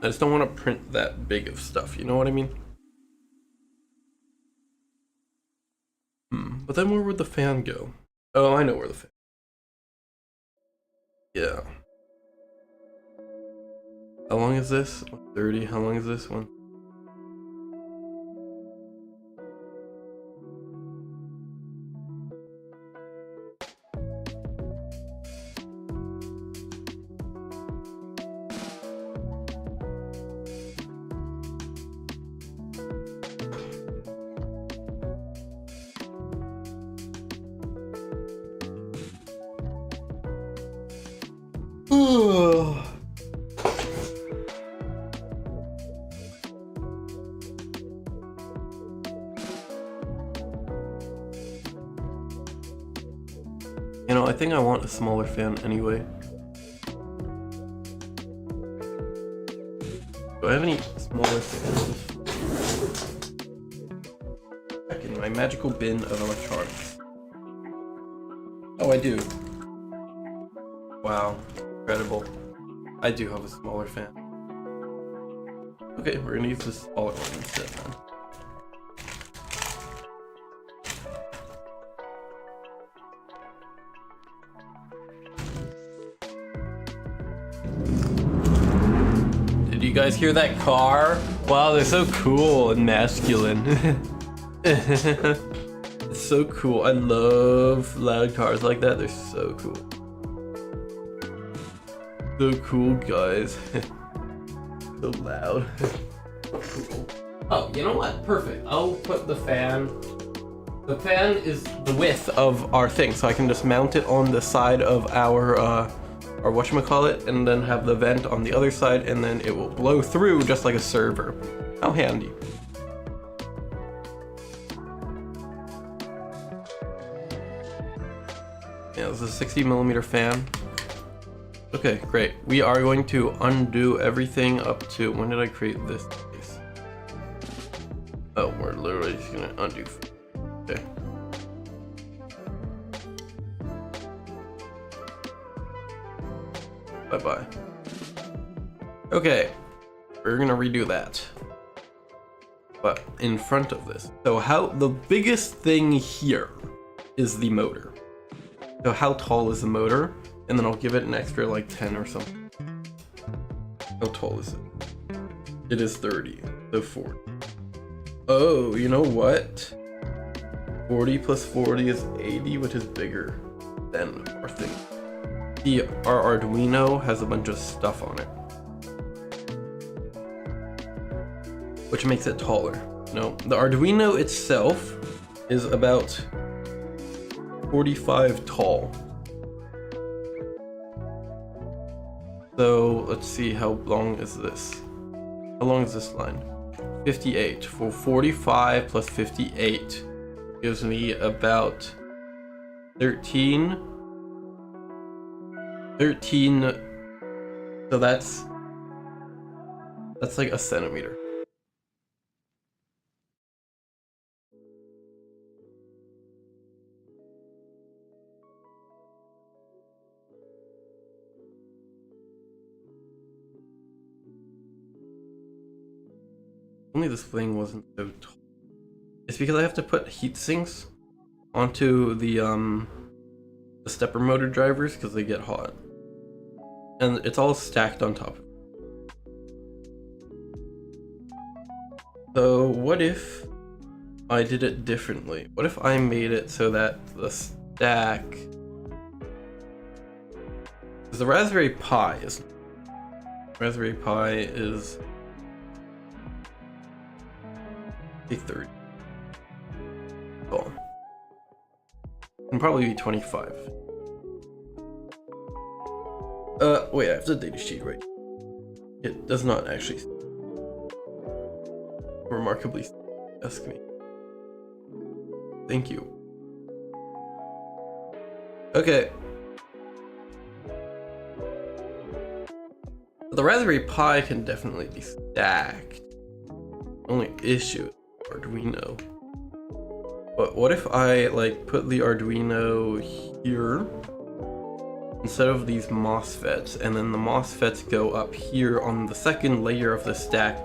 I just don't want to print that big of stuff, you know what I mean? But then where would the fan go? Oh, I know where the fan. Yeah. How long is this? 30. How long is this one? You know, I think I want a smaller fan anyway. Do I have any smaller fans? Back in my magical bin of electronics. Oh, I do. Wow, incredible. I do have a smaller fan. Okay, we're gonna use this smaller one instead then. Did you guys hear that car? Wow, they're so cool and masculine. It's so cool. I love loud cars like that. They're so cool. So cool, guys. So loud. Cool. Oh, you know what? Perfect. I'll put the fan. The fan is the width of our thing, so I can just mount it on the side of our whatchamacallit, and then have the vent on the other side, and then it will blow through just like a server. How handy. Yeah, this is a 60mm fan. Okay, great. We are going to undo everything up to, when did I create this piece? Oh, we're literally just gonna undo. Okay. Bye-bye. Okay, we're gonna redo that. But in front of this. So the biggest thing here is the motor. So how tall is the motor? And then I'll give it an extra like 10 or something. How tall is it? It is 30, so 40. Oh, you know what? 40 plus 40 is 80, which is bigger than our thing. Our Arduino has a bunch of stuff on it, which makes it taller. No, the Arduino itself is about 45 tall. So let's see, how long is this? How long is this line? 58. For 45 plus 58 gives me about 13. So that's like a centimeter. Only this thing wasn't so tall. It's because I have to put heat sinks onto the stepper motor drivers because they get hot. And it's all stacked on top. So what if I did it differently? What if I made it so that the stack... Because the Raspberry Pi is... Raspberry Pi is... a 30. Cool. Can probably be 25. Wait, I have the data sheet right. It does not actually remarkably ask me. Thank you. Okay. The Raspberry Pi can definitely be stacked. Only issue is Arduino. But what if I like put the Arduino here instead of these MOSFETs, and then the MOSFETs go up here on the second layer of the stack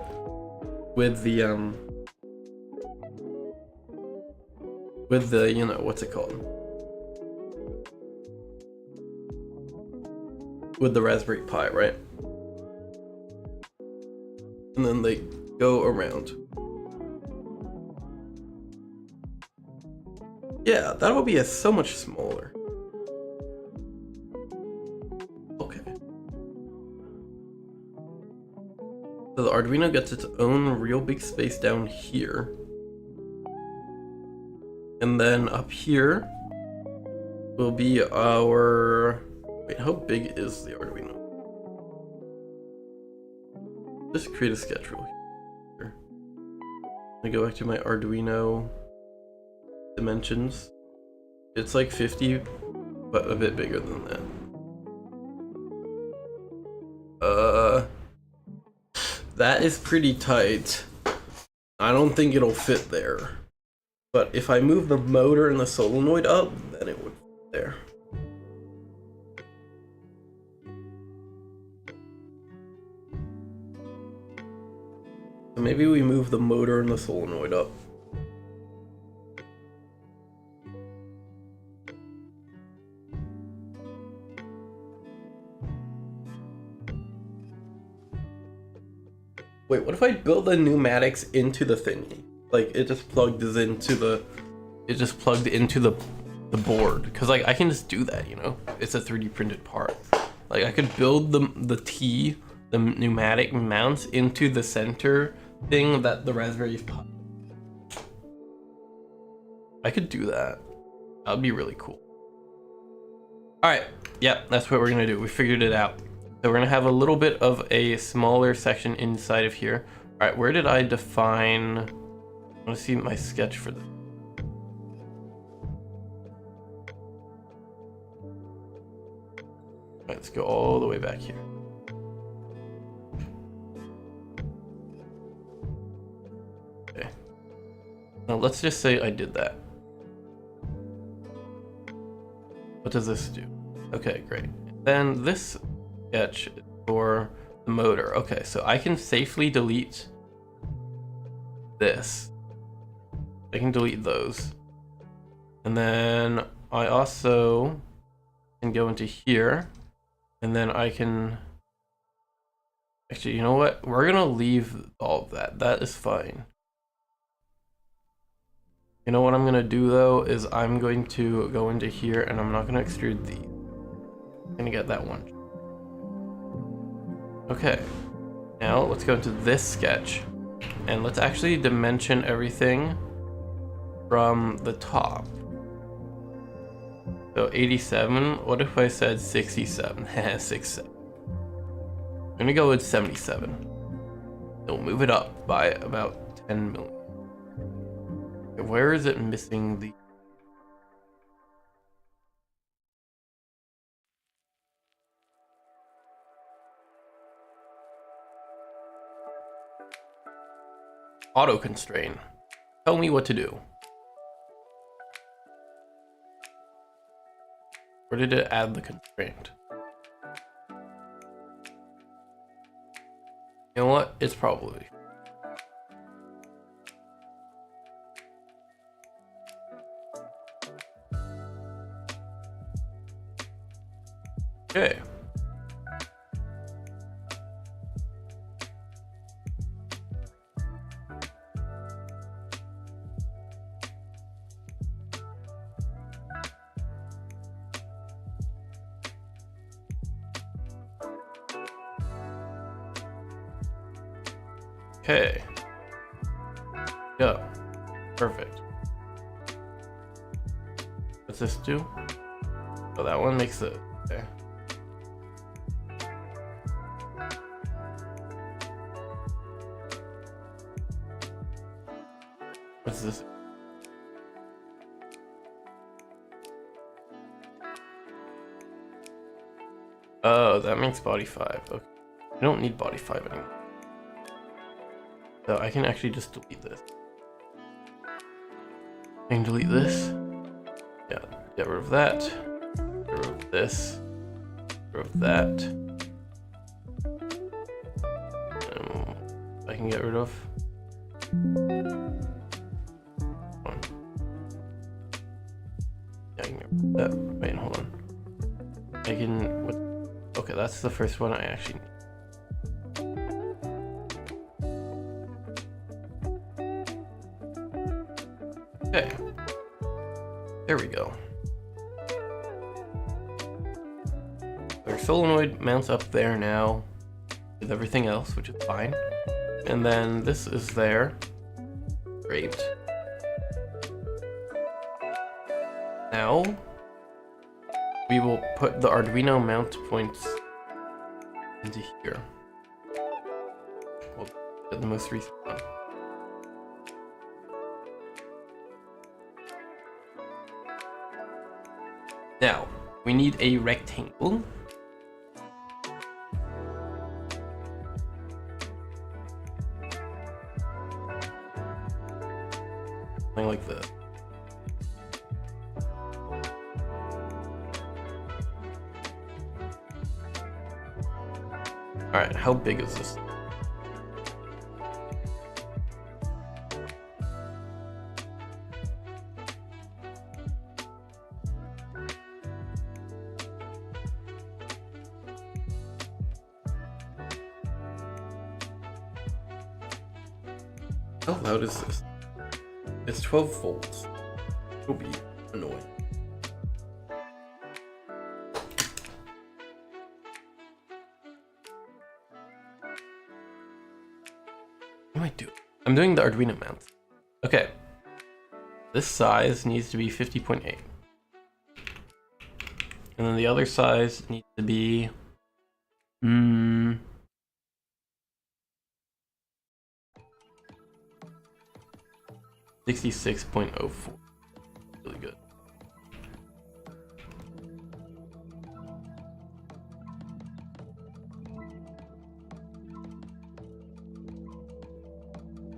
with the, you know, what's it called? With the Raspberry Pi, right? And then they go around. Yeah, that will be so much smaller. Okay. So the Arduino gets its own real big space down here. And then up here will be our... Wait, how big is the Arduino? Just create a sketch real here. I go back to my Arduino dimensions. It's like 50, but a bit bigger than that. That is pretty tight. I don't think it'll fit there. But if I move the motor and the solenoid up, then it would fit there. So maybe we move the motor and the solenoid up. Wait, what if I build the pneumatics into the thingy? Like it just plugged into the, the board. Cause like I can just do that, you know? It's a 3D printed part. Like I could build the pneumatic mounts into the center thing that the Raspberry Pi. I could do that. That would be really cool. All right, yeah, that's what we're gonna do. We figured it out. So we're gonna have a little bit of a smaller section inside of here. All right, where did I define? I want to see my sketch for this. All right, let's go all the way back here. Okay. Now let's just say I did that. What does this do? Okay, great. Then this sketch for the motor. Okay, so I can safely delete this. I can delete those. And then I also can go into here, and then I can actually, you know what? We're gonna leave all of that. That is fine. You know what I'm gonna do though is I'm going to go into here and I'm not gonna extrude these. I'm gonna get that one. Okay, now let's go into this sketch and let's actually dimension everything from the top. So 87, what if I said 67? 67. I'm gonna go with 77. It'll move it up by about 10 million. Okay, where is it missing the... Auto constrain. Tell me what to do. Where did it add the constraint? You know what? It's probably... Okay. Okay. Go. Perfect. What's this do? Oh, that one makes it. Okay. What's this? Oh, that makes body 5. Okay. I don't need body 5 anymore. So I can actually just delete this. I can delete this. Yeah, get rid of that. Get rid of this. Get rid of that. I can get rid of. Wait, hold on. I can. What? Okay, that's the first one I actually need. Okay. There we go. Our solenoid mounts up there now with everything else, which is fine. And then this is there. Great. Now, we will put the Arduino mount points into here. We'll get the most recent one. Now, we need a rectangle. Something like this. Alright, how big is this? How loud is this? It's 12 volts. It'll be annoying. What am I doing? I'm doing the Arduino mount. Okay. This size needs to be 50.8. And then the other size needs to be 66.04. Really good.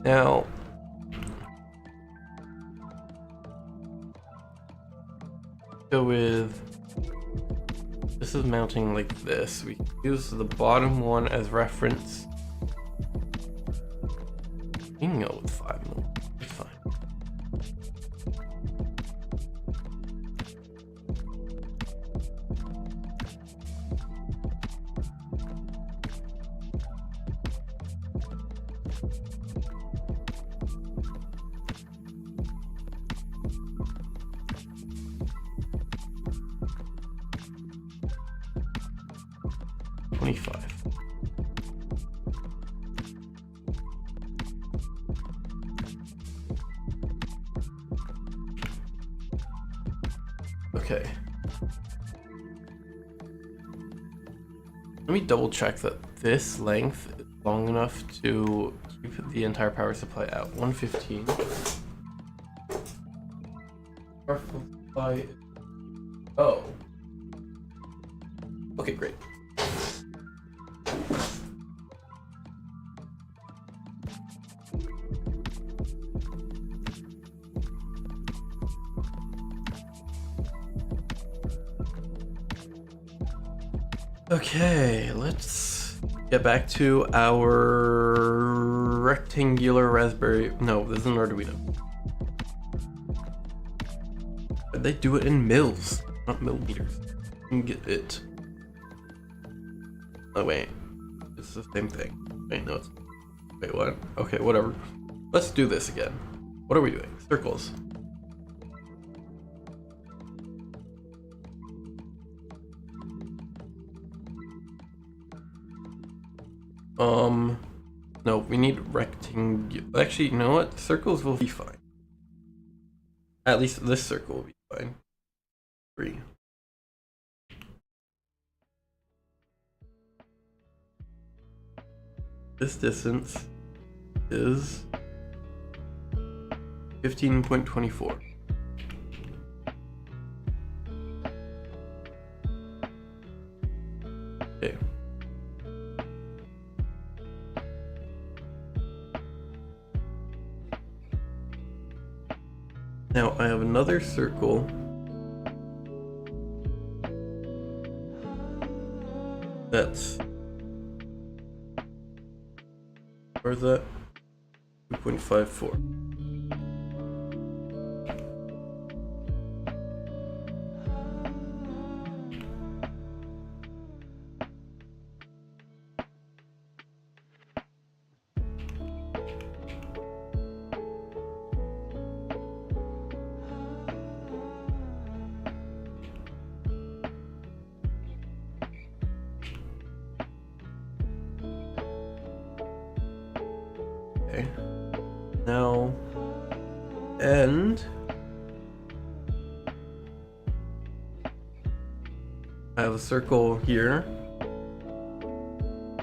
Now, go with, this is mounting like this. We can use the bottom one as reference. You can go with 5 mil. It's fine. Okay. Let me double check that this length is long enough to keep the entire power supply out. 115. Power supply. Oh. Okay, great. Okay, let's get back to our rectangular Raspberry. No, this is an Arduino. They do it in mils, not millimeters. You can get it. Oh wait, it's the same thing. Wait, no, it's. Wait, what? Okay, whatever. Let's do this again. What are we doing? Circles. No, we need rectangular. Actually, you know what? Circles will be fine. At least this circle will be fine. 3. This distance is 15.24. Okay. Now I have another circle that's, where's that? 2.54. end, I have a circle here,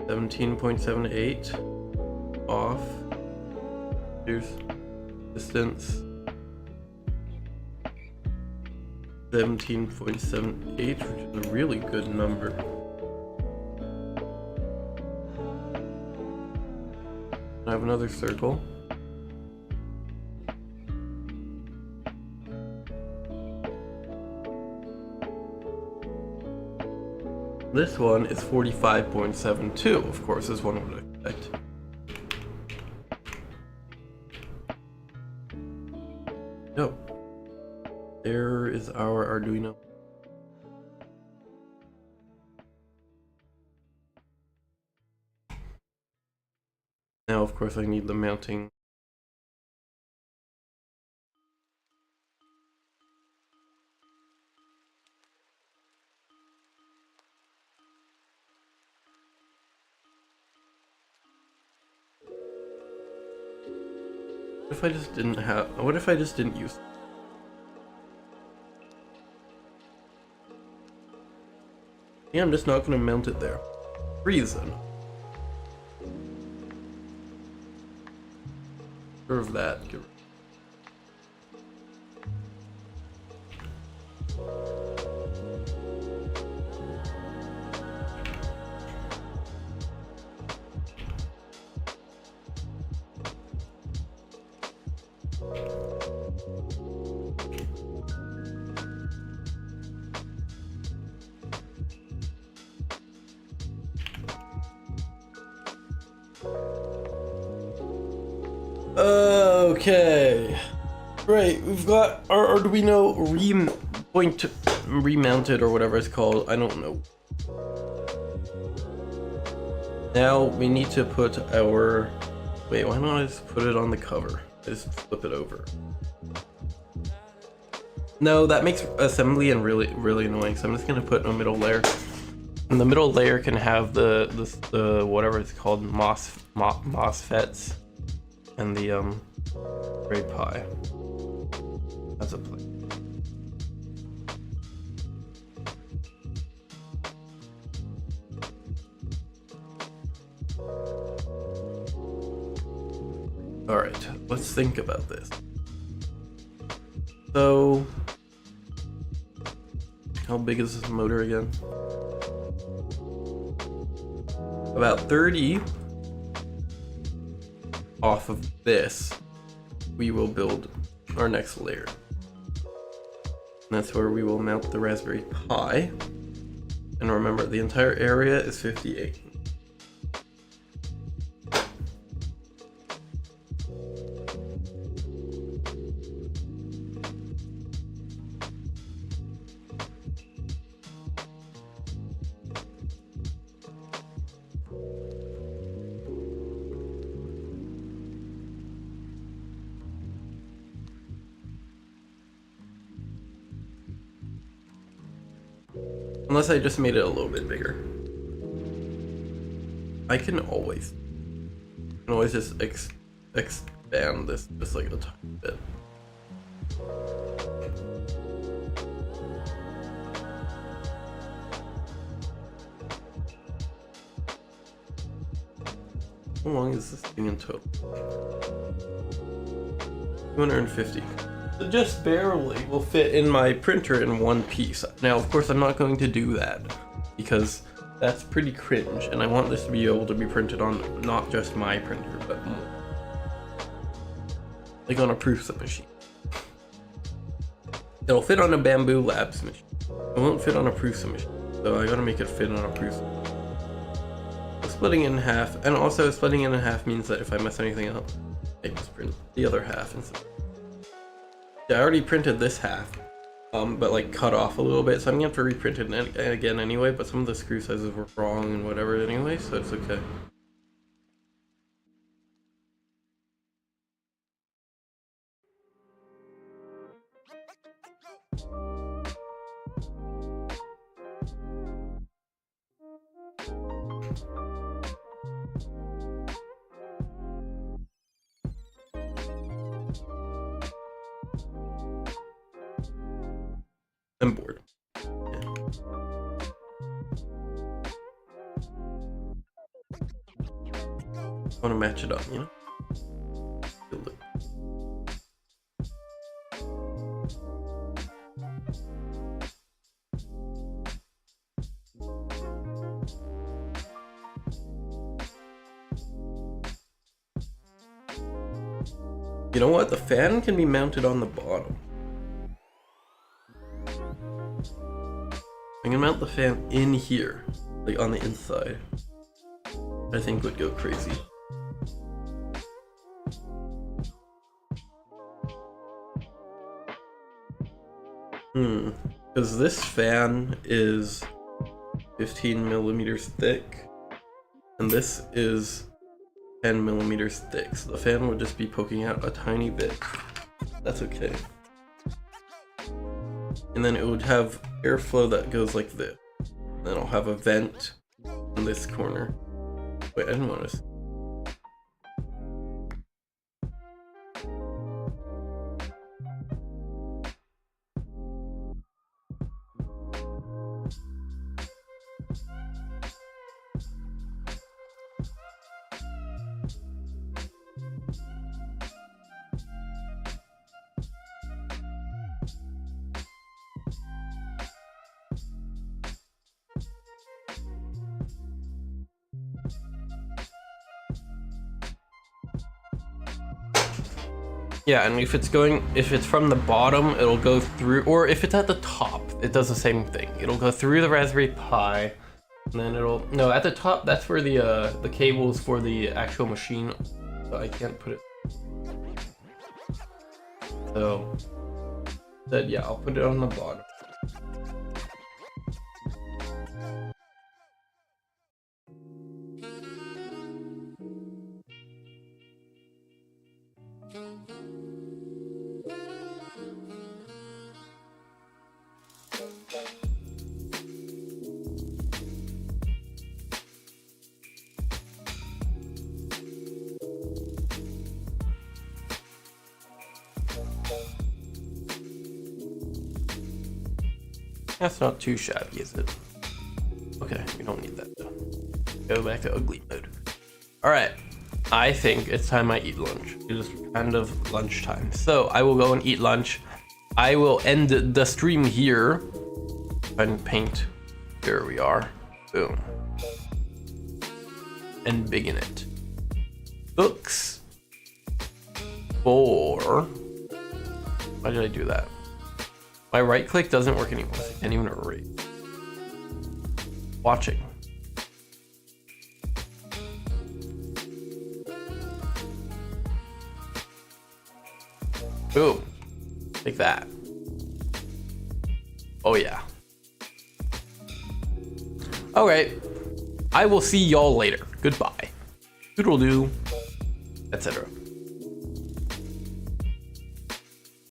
17.78 off. Here's distance, 17.78, which is a really good number. I have another circle. This one is 45.72, of course, as one would expect. So, there is our Arduino. Now, of course, I need the mounting. What if I just didn't have, what if I just didn't use? Yeah, I'm just not gonna mount it there. Reason. Of that. Okay, right, we've got our Arduino remounted or whatever it's called, I don't know. Now we need to put our, wait, why don't I just put it on the cover? I just flip it over. No, that makes assembly and really annoying, so I'm just gonna put a middle layer. And the middle layer can have the whatever it's called, MOSFETs and the Gray Pi as a plate. All right, let's think about this. So, how big is this motor again? About 30 off of this, we will build our next layer. And that's where we will mount the Raspberry Pi. And remember, the entire area is 58. Unless I just made it a little bit bigger. I can always just expand this just like a tiny bit. How long is this thing in total? 250. So just barely will fit in my printer in one piece. Now, of course, I'm not going to do that because that's pretty cringe, and I want this to be able to be printed on not just my printer, but like on a Prusa machine. It'll fit on a Bamboo Labs machine. It won't fit on a Prusa machine, so I gotta make it fit on a Prusa. So splitting it in half, and also splitting it in half means that if I mess anything up, I just print the other half instead. Yeah, I already printed this half, but like cut off a little bit, so I'm gonna have to reprint it again anyway, but some of the screw sizes were wrong and whatever anyway, so it's okay. I'm bored. I want to match it up, you know? You know what? The fan can be mounted on the bottom. I'm gonna mount the fan in here, like on the inside. I think would go crazy. Because this fan is 15 millimeters thick, and this is 10 millimeters thick, so the fan would just be poking out a tiny bit. That's okay. And then it would have airflow that goes like this. Then I'll have a vent in this corner. Wait, I didn't want to. Yeah, and if it's from the bottom, it'll go through, or if it's at the top, it does the same thing. It'll go through the Raspberry Pi, and then no, at the top, that's where the cables for the actual machine, so I can't put it. So, yeah, I'll put it on the bottom. That's not too shabby, is it? Okay, we don't need that though. Go back to ugly mode. Alright, I think it's time I eat lunch. It is kind of lunchtime. So I will go and eat lunch. I will end the stream here and paint. There we are. Boom. And big in it. Books. Why did I do that? My right click doesn't work anymore, so I can't even erase. Watching. Boom. Like that. Oh yeah. Alright. I will see y'all later. Goodbye. Doodle-doo. Etc.